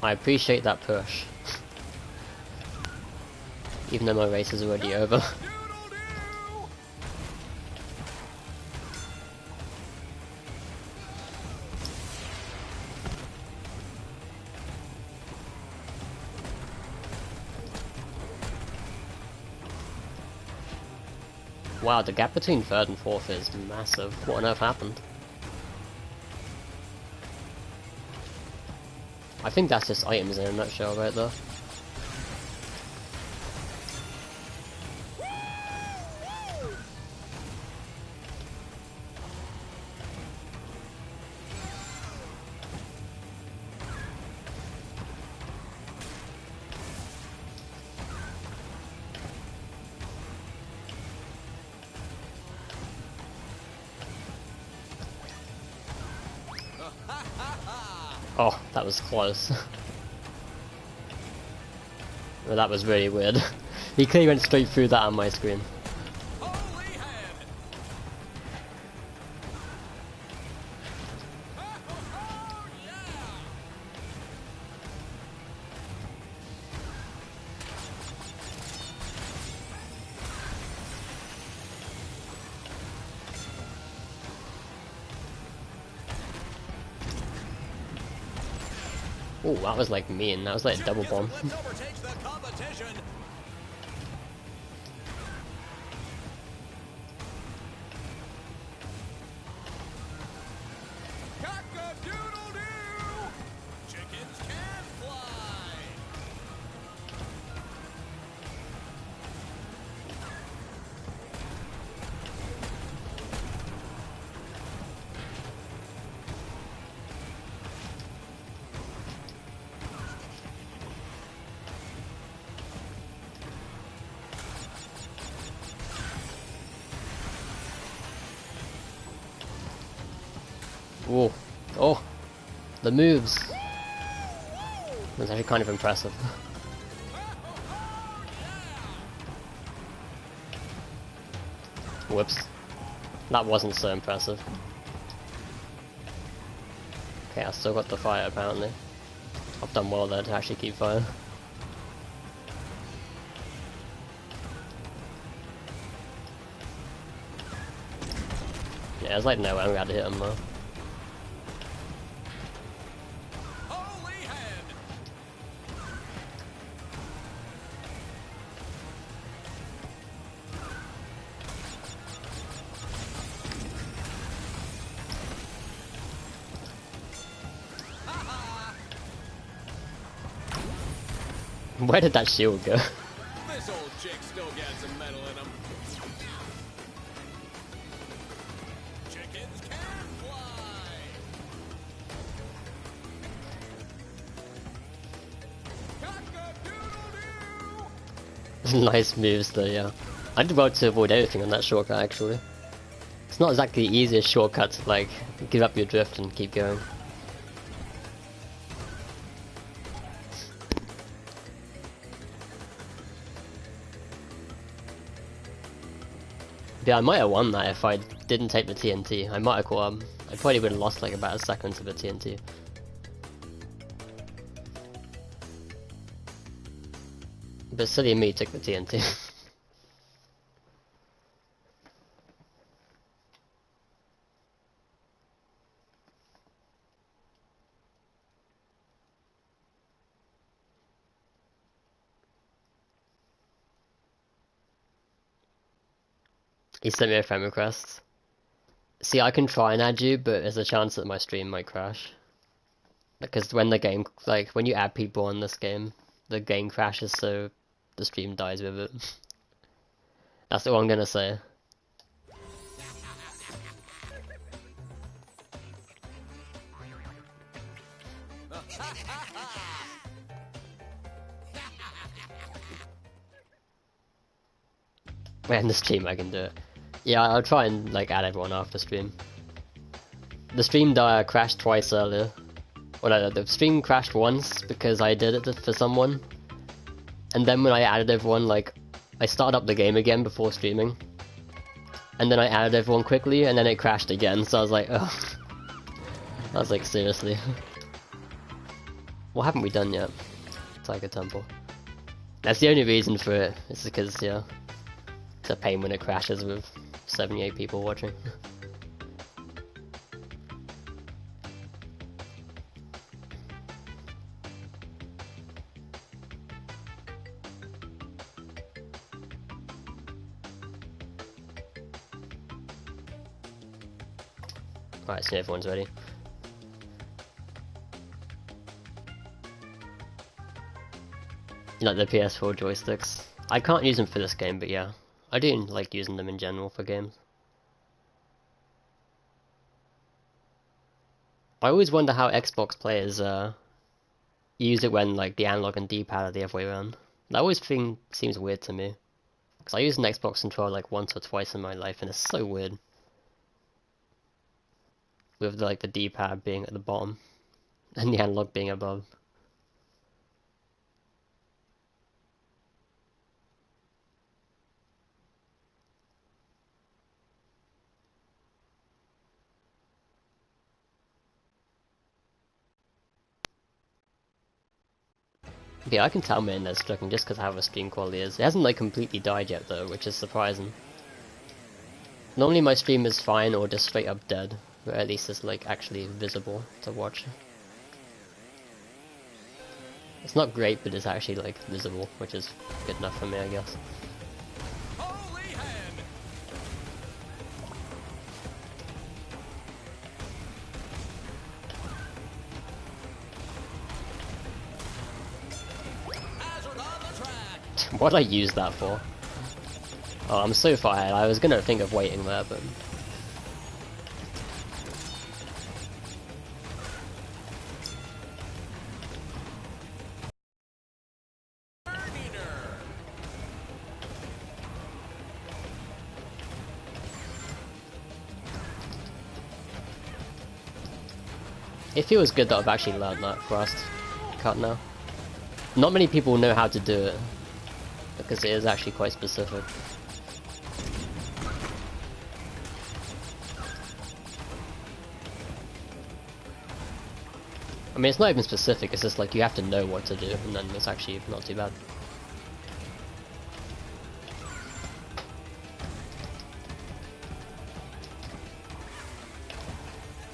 I appreciate that push. Even though my race is already over. Wow, the gap between third and fourth is massive. What on earth happened? I think that's just items in a nutshell right there. Oh, that was close. Well, that was really weird. He clearly went straight through that on my screen. Holy head! Oh, yeah! Oh, that was like mean. That was like a double bomb. Overtakes the competition. Cock-a-doodle-doo! Chickens can fly. Oh, oh, the moves. That's actually kind of impressive. Whoops, that wasn't so impressive. Okay, I still got the fire apparently. I've done well there to actually keep fire. Yeah, there's like no way we had to hit him though. Holy head! Where did that shield go? This old chick still got some metal in him. Chickens can fly. Cock-a-doodle-doo. Nice moves though, yeah. I did well to avoid everything on that shortcut actually. It's not exactly the easiest shortcut to like give up your drift and keep going. Yeah, I might have won that if I didn't take the TNT. I might have caught I probably would have lost like about a second to the TNT. But silly of me took the TNT. He sent me a friend request. See, I can try and add you, but there's a chance that my stream might crash. Because when the game, like, when you add people on this game, the game crashes, so the stream dies with it. That's all I'm gonna say. Man, this stream I can do it. Yeah, I'll try and like add everyone after stream. The stream crashed twice earlier. Well, no, the stream crashed once because I did it for someone. And then when I added everyone, like, I started up the game again before streaming. And then I added everyone quickly, and then it crashed again, so I was like, ugh. I was like, seriously. What haven't we done yet? Tiger Temple. That's the only reason for it, is because, yeah, it's a pain when it crashes with 78 people watching. Alright, so everyone's ready. Like the PS4 joysticks. I can't use them for this game, but yeah. I do like using them in general for games. I always wonder how Xbox players use it when like the analog and D-pad are the other way around. That always seems weird to me. Because I used an Xbox controller like once or twice in my life, and it's so weird. With like the D-pad being at the bottom and the analog being above. Yeah, I can tell my internet's struggling just because how the stream quality is. It hasn't like completely died yet though, which is surprising. Normally my stream is fine or just straight up dead, but at least it's like actually visible to watch. It's not great, but it's actually like visible, which is good enough for me, I guess. Holy hand. Hazard on the track. What'd I use that for? Oh, I'm so far ahead. I was gonna think of waiting there, but... It feels good that I've actually learned that thrust cut now. Not many people know how to do it, because it is actually quite specific. I mean, it's not even specific, it's just like you have to know what to do, and then it's actually not too bad.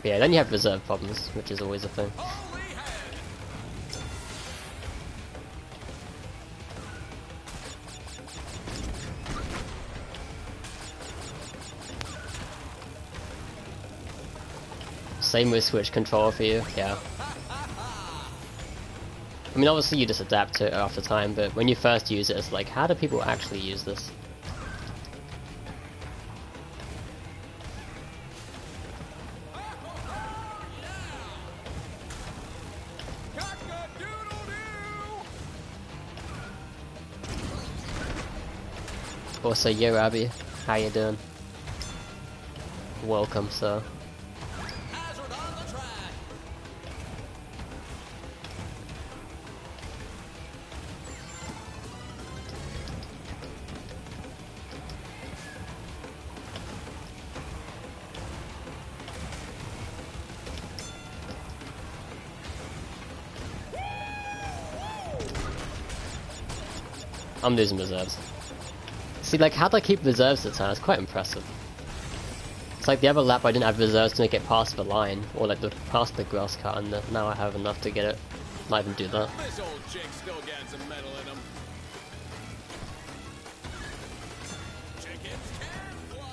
But yeah, then you have reserve problems, which is always a thing. Holy hand. Same with Switch controller for you, yeah. I mean, obviously you just adapt to it after time, but when you first use it, it's like, how do people actually use this? Also, yo Abby, how you doing? Welcome, sir. Hazard on the track. I'm losing reserves. See, like, how'd I keep reserves this time? It's quite impressive. It's like the other lap I didn't have reserves to make it past the line, or like past the grass cut, and now I have enough to get it. Not even do that. This old chick still got some metal in him. Chickens can fly.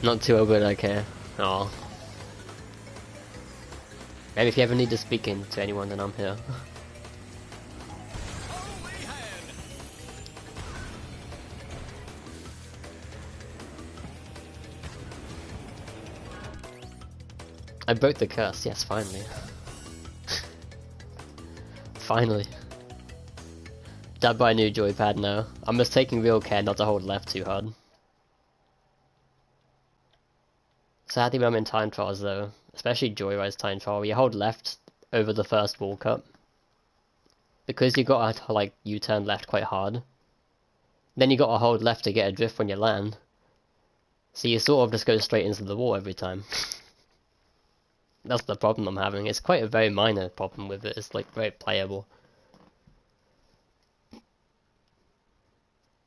Not too good, okay. Aw. Maybe if you ever need to speak in to anyone, then I'm here. Holy hand. I broke the curse, yes, finally. Finally. Dad buy a new joypad now. I'm just taking real care not to hold left too hard. Sadly, when I'm in time trials though, especially Joyride's time trial, you hold left over the first wall cut. Because you gotta like U-turn left quite hard. Then you gotta hold left to get a drift when you land. So you sort of just go straight into the wall every time. That's the problem I'm having. It's quite a very minor problem with it. It's like very playable.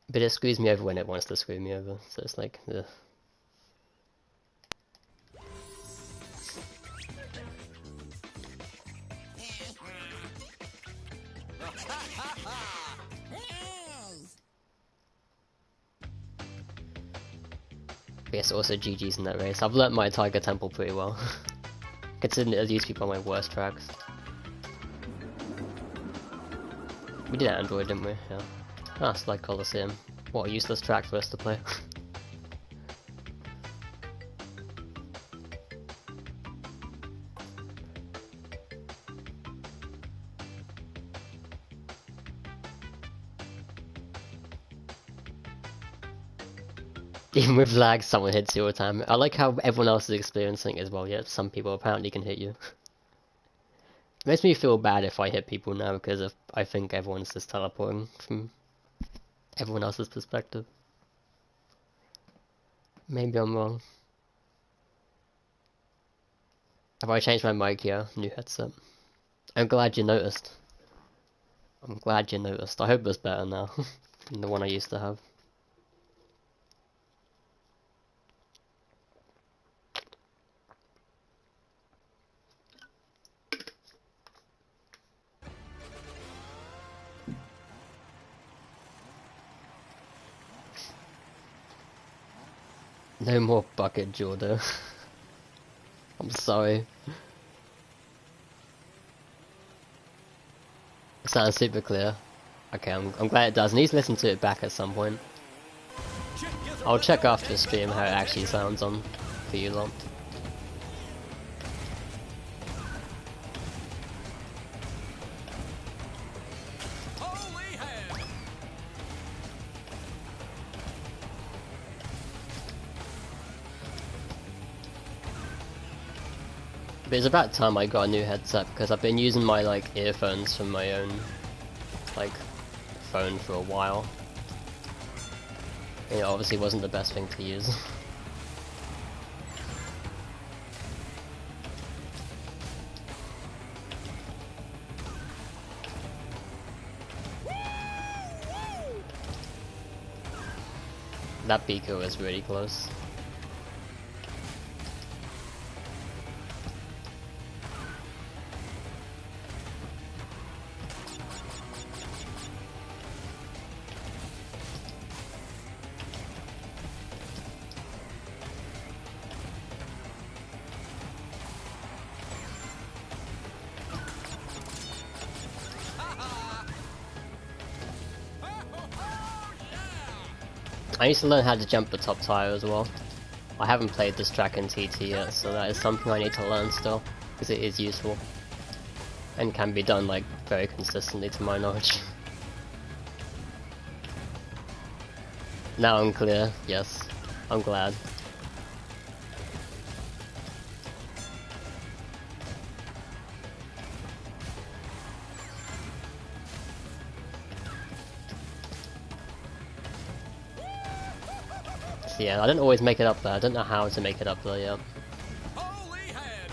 But it screws me over when it wants to screw me over. So it's like, ugh. Yes, also GG's in that race. I've learnt my Tiger Temple pretty well. Considering it used to be one of my worst tracks. We did Android, didn't we? Yeah. Ah, Slide Coliseum. What a useless track for us to play. Even with lag, someone hits you all the time. I like how everyone else is experiencing it as well, yet some people apparently can hit you. It makes me feel bad if I hit people now, because I think everyone's just teleporting from everyone else's perspective. Maybe I'm wrong. Have I changed my mic here? New headset. I'm glad you noticed. I'm glad you noticed. I hope it's better now than the one I used to have. No more bucket, Jordan. I'm sorry. It sounds super clear. Okay, I'm glad it does. I need to listen to it back at some point. I'll check after the stream how it actually sounds on for you lot. Holy hand. But it's about time I got a new headset because I've been using my like earphones from my own like phone for a while. It obviously wasn't the best thing to use. That beaker was really close. I need to learn how to jump the top tire as well. I haven't played this track in TT yet, so that is something I need to learn still, because it is useful. And can be done like very consistently to my knowledge. Now I'm clear, yes. I'm glad. So yeah, I don't always make it up there. I don't know how to make it up there yet.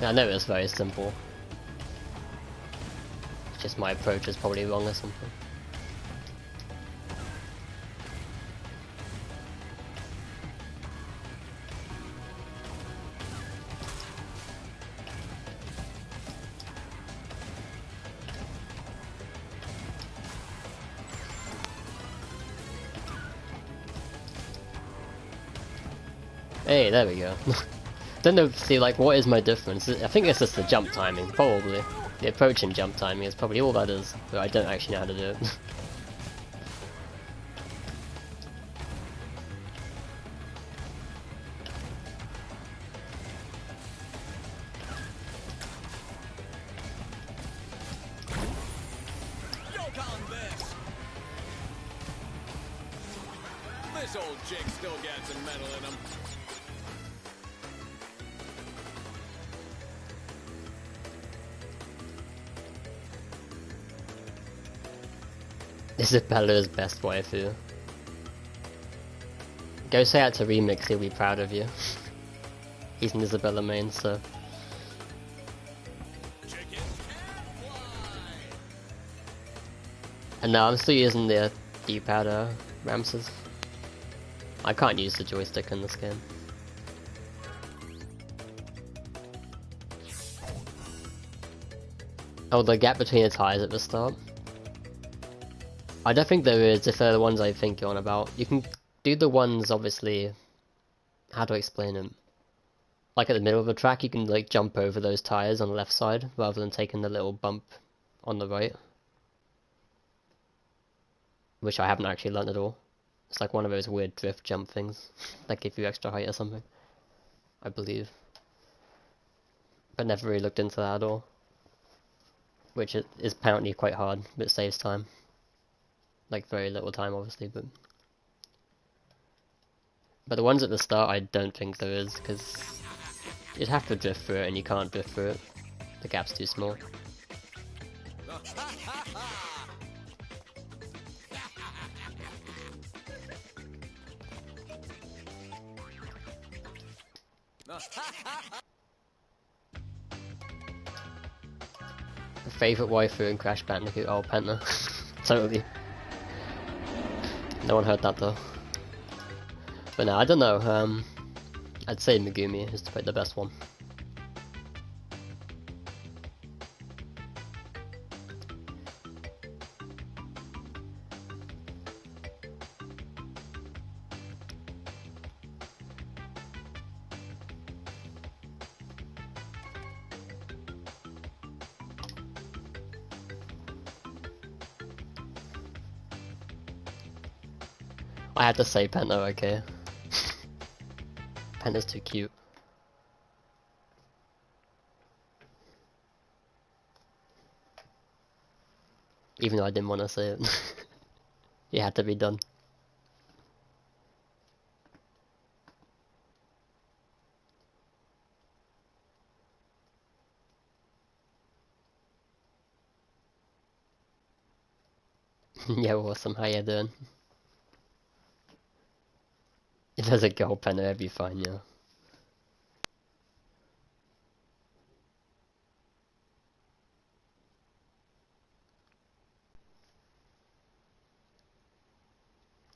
Yeah, I know it's very simple. It's just my approach is probably wrong or something. Hey, there we go. Don't know, see, like, what is my difference? I think it's just the jump timing, probably. The approach and jump timing is probably all that is, but I don't actually know how to do it. This old jig still got some metal in him. This is Bella's best waifu. Go say that to Remix, he'll be proud of you. He's an Isabella main, so... And now I'm still using the D-pad Ramses. I can't use the joystick in this game. Oh, the gap between the tires at the start. I don't think there is, if they're the ones I think you're on about. You can do the ones, obviously... How do I explain them? Like at the middle of the track, you can like jump over those tires on the left side, rather than taking the little bump on the right. Which I haven't actually learned at all. It's like one of those weird drift jump things that give you extra height or something, I believe. But never really looked into that at all. Which is apparently quite hard, but saves time. Like very little time obviously, but the ones at the start I don't think there is, because you'd have to drift through it and you can't drift through it. The gap's too small. Favorite waifu in Crash Bandicoot? Oh, Penta. Totally. No one heard that though. But no, I don't know. I'd say Megumi is the best one. I had to say Penta, okay. Penta's too cute. Even though I didn't want to say it. It had to be done. Yeah, awesome, how you doing? If there's a gold Penta, it'd be fine, yeah.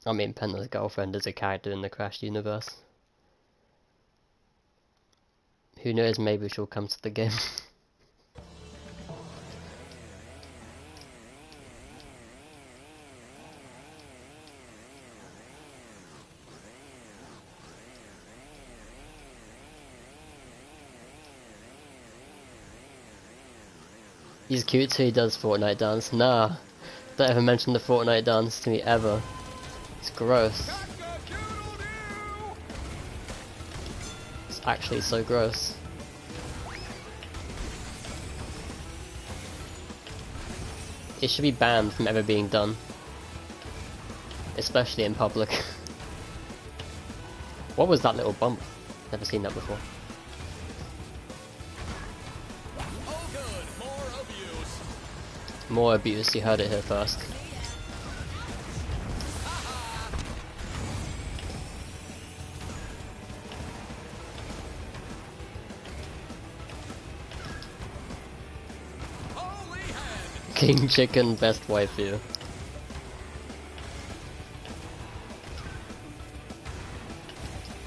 I mean, Penta's girlfriend is a character in the Crash universe. Who knows, maybe she'll come to the game. He's cute too, he does Fortnite dance. Nah, don't ever mention the Fortnite dance to me ever. It's gross. actually so gross. It should be banned from ever being done. Especially in public. What was that little bump? Never seen that before. Oh, good. More abuse. More abuse, you heard it here first. Holy hand. King Chicken, best waifu.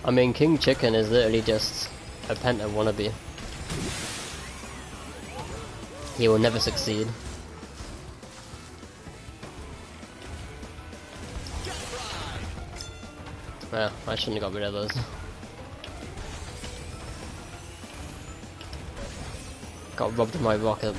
I mean, King Chicken is literally just a Penta wannabe. He will never succeed. Well, I shouldn't have got rid of those. Got robbed of my rocket.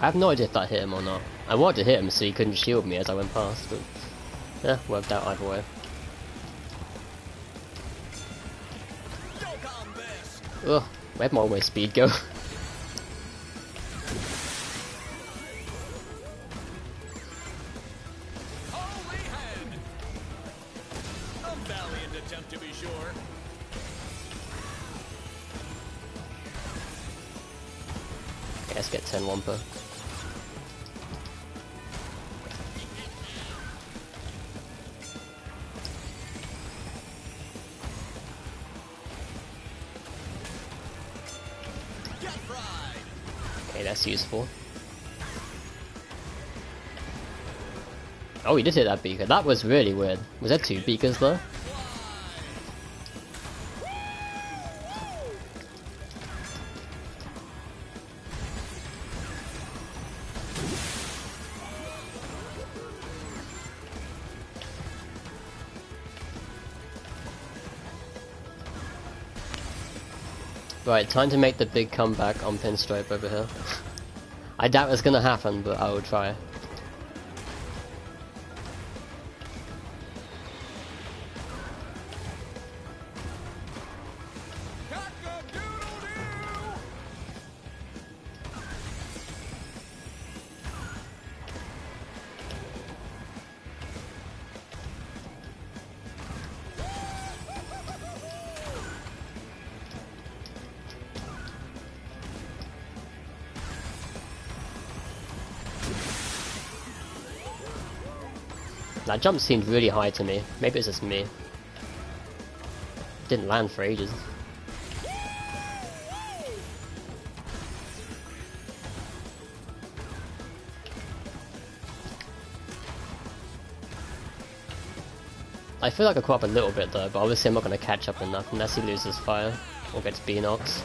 I have no idea if that hit him or not. I wanted to hit him so he couldn't shield me as I went past, but yeah, worked out either way. Choke on this. Ugh, where'd my always speed go? Holy hand. A valiant attempt to be sure. Okay, let's get 10 Wampa. Get fried. Okay, that's useful. Oh, he did hit that beaker. That was really weird. Was there 2 beakers though? Right, time to make the big comeback on Pinstripe over here. I doubt it's gonna happen, but I will try. Cock-a-doodle-doo. That jump seemed really high to me. Maybe it's just me. Didn't land for ages. I feel like I caught up a little bit though, but obviously I'm not going to catch up enough unless he loses fire or gets Beanoxed.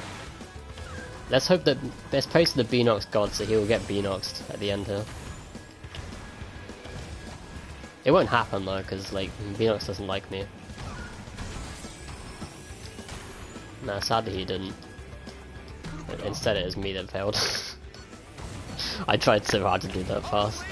Let's hope that let's pray to the Beanox god so he will get Beanoxed at the end here. It won't happen though, because like Beanox doesn't like me. Nah, sadly he didn't. Instead it was me that failed. I tried so hard to do that fast.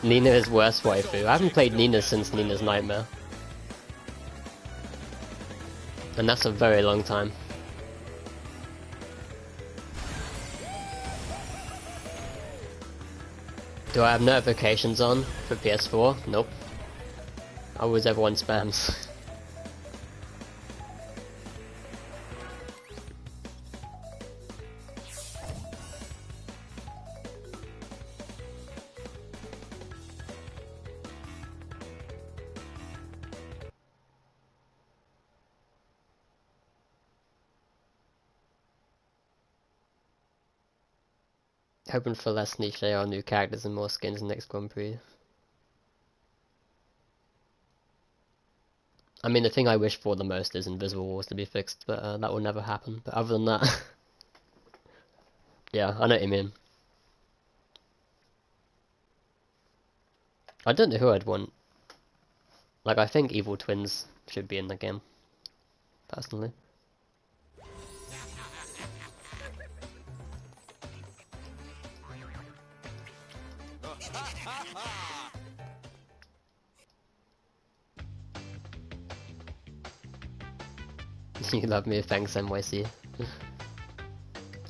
Nina is worst waifu. I haven't played Nina since Nina's Nightmare. And that's a very long time. Do I have notifications on for PS4? Nope. Always everyone spams. Hoping for less niche AR, new characters and more skins next Grand Prix. I mean, the thing I wish for the most is invisible walls to be fixed, but that will never happen. But other than that, yeah, I know what you mean. I don't know who I'd want. Like, I think Evil Twins should be in the game, personally. You love me, thanks NYC.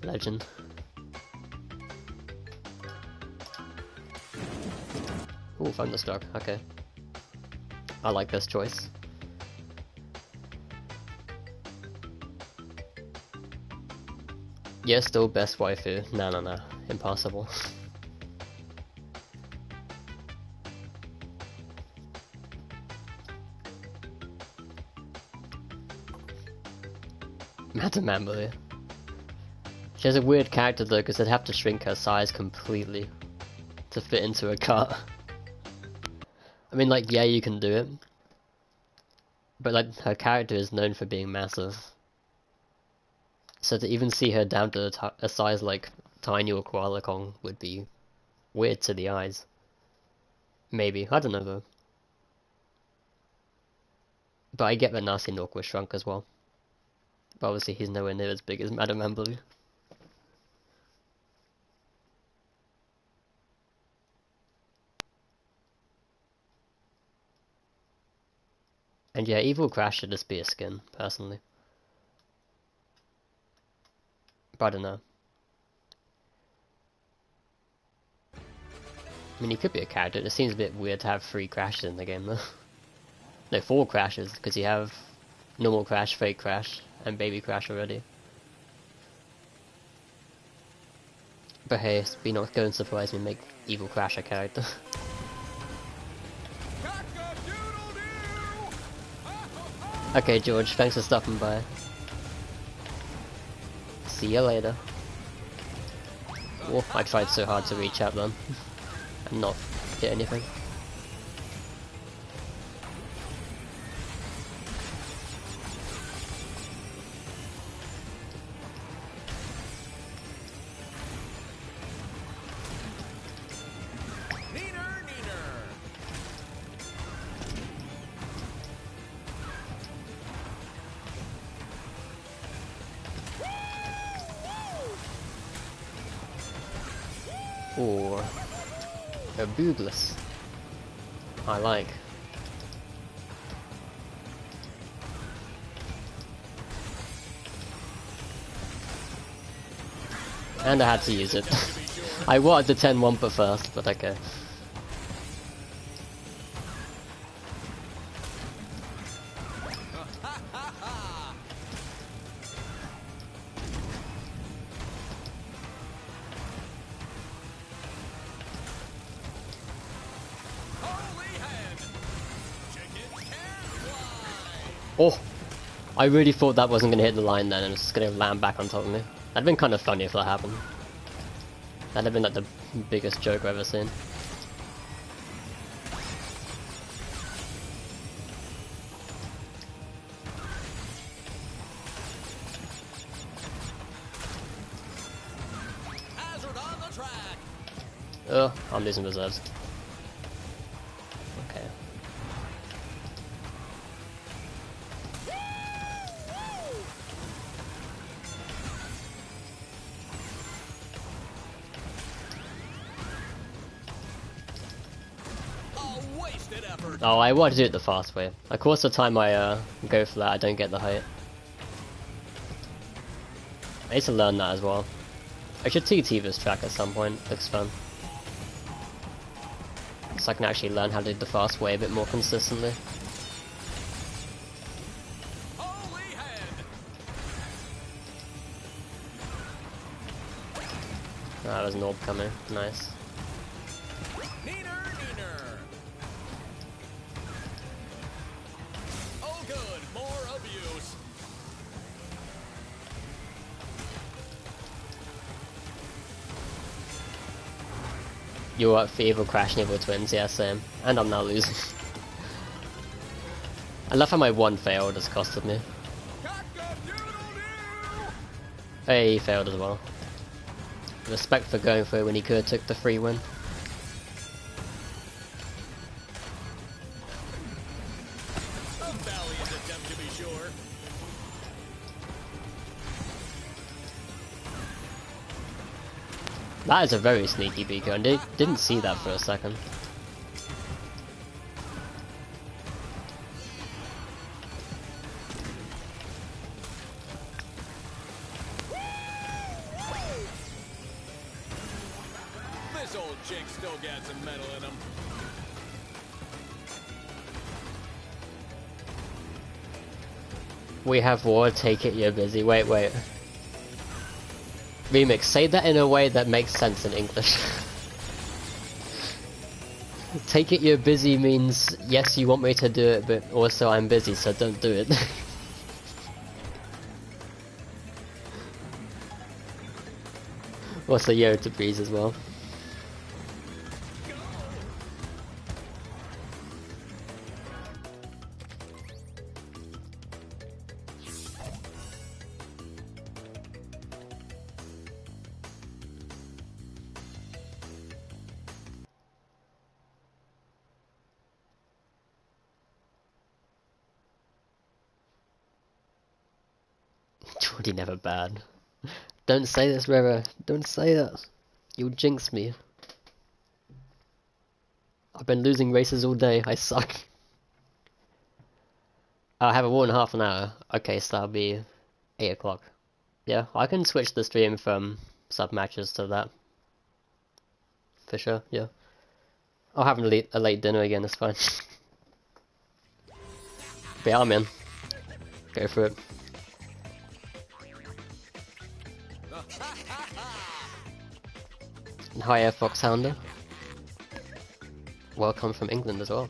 Legend. Ooh, Thunderstruck, okay. I like this choice. Yeah, still best waifu. No, impossible. Madam Emily. She has a weird character though, because they'd have to shrink her size completely to fit into a cut. I mean, like, yeah, you can do it, but like, her character is known for being massive. So to even see her down to a size like Tiny or Koala Kong would be weird to the eyes. Maybe, I don't know though. But I get that Nasty Nork was shrunk as well. But obviously he's nowhere near as big as Madame Embley. And yeah, Evil Crash should just be a skin, personally. But I don't know. I mean, he could be a character. It seems a bit weird to have 3 crashes in the game though. No, 4 crashes, because you have normal crash, fake crash, and baby crash already. But hey, be not going to surprise me and make Evil Crash a character. Okay, George, thanks for stopping by. See you later. Oh, I tried so hard to reach out then. And not hit anything. Or a boogless. I like. And I had to use it. I wanted the 10 Wumpa first, but okay. Oh! I really thought that wasn't going to hit the line then and it was just going to land back on top of me. That'd been kind of funny if that happened. That'd have been like the biggest joke I've ever seen. Oh, I'm losing reserves. Okay. Oh, I want to do it the fast way. Of course, the time I go for that, I don't get the height. I need to learn that as well. I should TT this track at some point. Looks fun. So I can actually learn how to do the fast way a bit more consistently. Ah, there's an orb coming. Nice. Oh good, more abuse. You're up for Evil Crash and Evil Twins, yeah, same. And I'm now losing. I love how my one failed has costed me. Hey, he failed as well. Respect for going through when he could have took the free win. A valiant attempt to be sure. That is a very sneaky beacon. I didn't see that for a second. This old chick still got some metal in him. We have war, take it, you're busy. Wait. Remix, say that in a way that makes sense in English. Take it, you're busy means, yes, you want me to do it, but also I'm busy, so don't do it. Also, yo to breeze as well. Jordy never bad. Don't say this, River. Don't say that. You'll jinx me. I've been losing races all day. I suck. I have a war in half an hour. Okay, so that'll be 8 o'clock. Yeah, I can switch the stream from sub matches to that. For sure, yeah. I'll have a late dinner again, it's fine. But yeah, I'm in. Go for it. Hi, Air Fox Hounder. Welcome from England as well.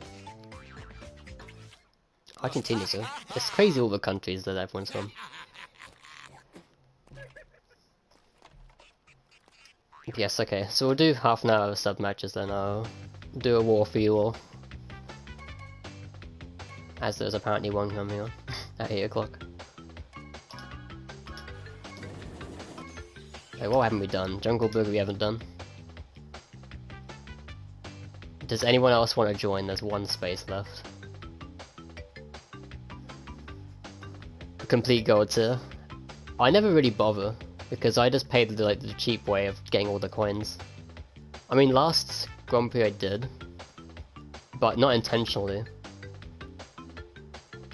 Argentina, too. It's crazy all the countries that everyone's from. Yes, okay. So we'll do half an hour of sub matches, then I'll do a war for you all. As there's apparently one coming on at 8 o'clock. Wait, what haven't we done? Jungle Book we haven't done. Does anyone else want to join? There's one space left. Complete gold tier. I never really bother because I just paid the cheap way of getting all the coins. I mean, last Grand Prix I did, but not intentionally.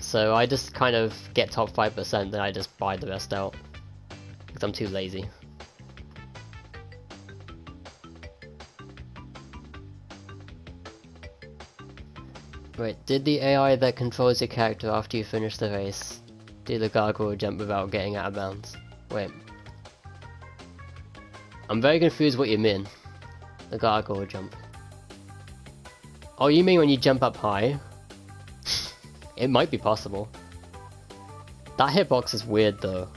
So I just kind of get top 5%, then I just buy the rest out because I'm too lazy. Wait, did the AI that controls your character after you finish the race do the gargoyle jump without getting out of bounds? Wait. I'm very confused what you mean. The gargoyle jump. Oh, you mean when you jump up high? It might be possible. That hitbox is weird though.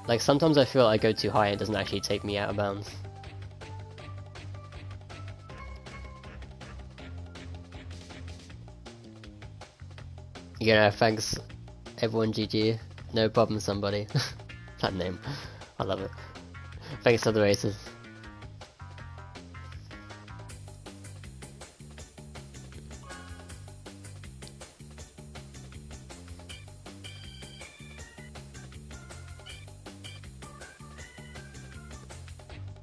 Like sometimes I feel like I go too high and it doesn't actually take me out of bounds. Yeah, thanks everyone, GG. No problem, somebody. That name. I love it. Thanks for the races.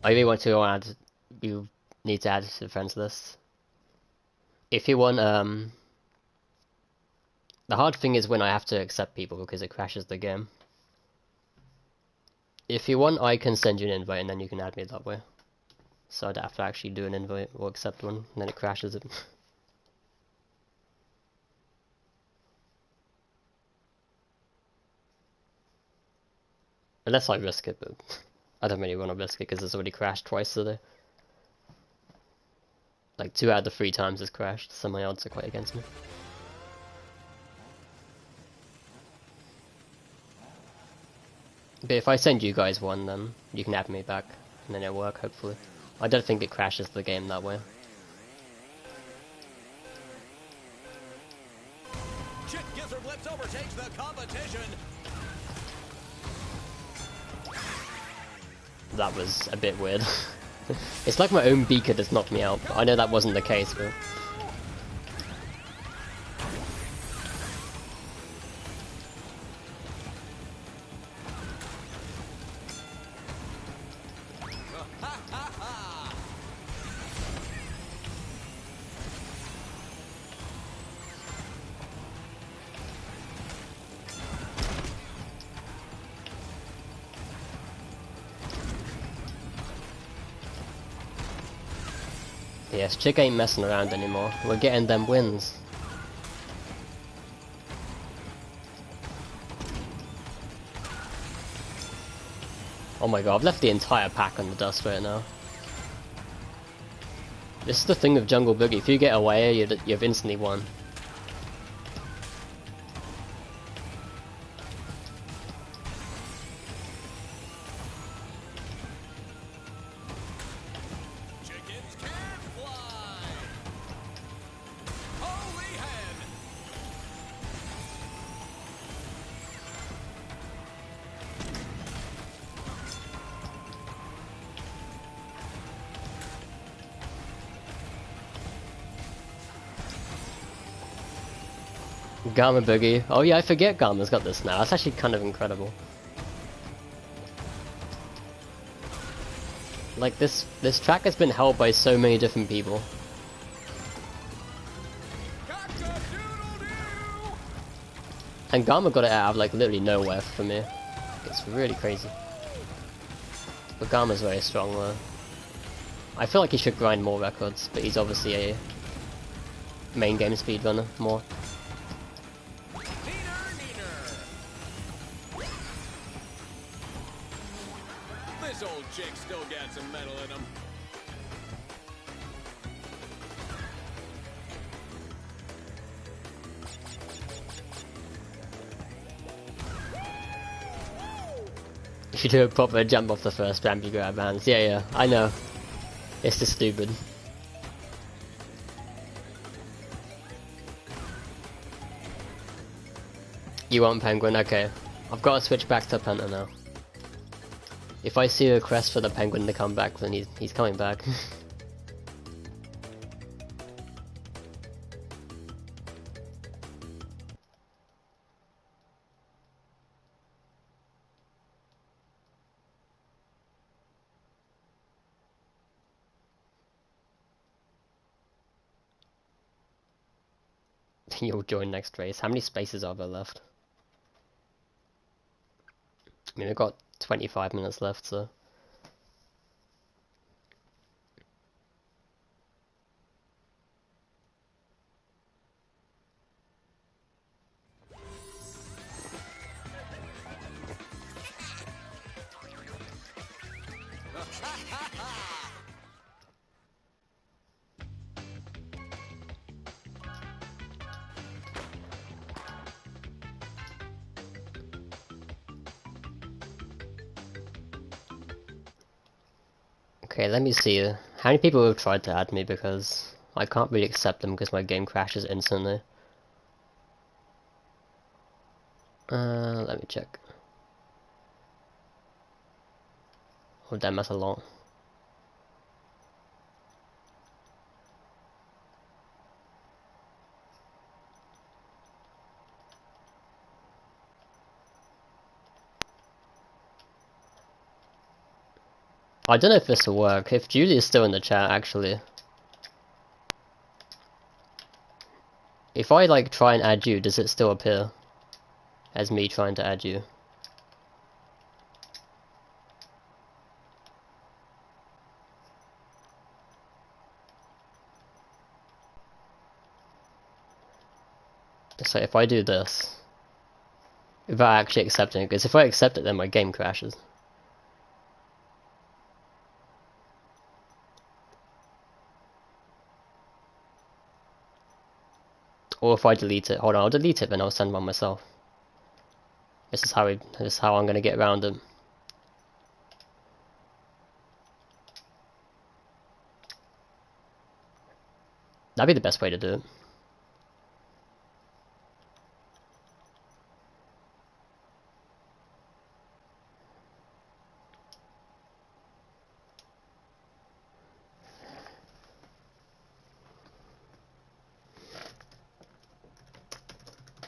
I really want to add, you need to add to the friends list. If you want, the hard thing is when I have to accept people because it crashes the game. If you want, I can send you an invite and then you can add me that way. So I'd have to actually do an invite or accept one, and then it crashes it. Unless I risk it, but I don't really want to risk it because it's already crashed twice today. Like 2 out of the 3 times it's crashed, so my odds are quite against me. But if I send you guys one, then you can add me back, and then it'll work, hopefully. I don't think it crashes the game that way. Chick overtakes the competition. That was a bit weird. It's like my own beaker just knocked me out. I know that wasn't the case, but... Yes, Chick ain't messing around anymore. We're getting them wins. Oh my god, I've left the entire pack on the dust right now. This is the thing with Jungle Boogie. If you get away, you've instantly won. Chickens can fly. Holy hen. Gamma Boogie. Oh yeah, I forget Gamma's got this now. That's actually kind of incredible. Like this track has been held by so many different people. Cock-a-doodle-doo. And Gamma got it out of like literally nowhere for me. It's really crazy. But Gamma's very strong though. I feel like he should grind more records, but he's obviously a main game speedrunner more. This old chick still got some metal in him. You should do a proper jump off the first ramp you grab hands. Yeah, I know. It's just stupid. You want Penguin? Okay. I've got to switch back to Penta now. If I see a request for the Penguin to come back, then he's coming back. You'll join next race. How many spaces are there left? I mean, we've got 25 minutes left, so... Okay, let me see. How many people have tried to add me, because I can't really accept them because my game crashes instantly. Let me check. Oh damn, that's a lot. I don't know if this will work. If Julie is still in the chat, actually. If I like try and add you, does it still appear as me trying to add you? So if I do this, without actually accepting it, because if I accept it, then my game crashes. Or if I delete it, hold on, I'll delete it, then I'll send one myself. This is how I'm gonna get around it. That'd be the best way to do it.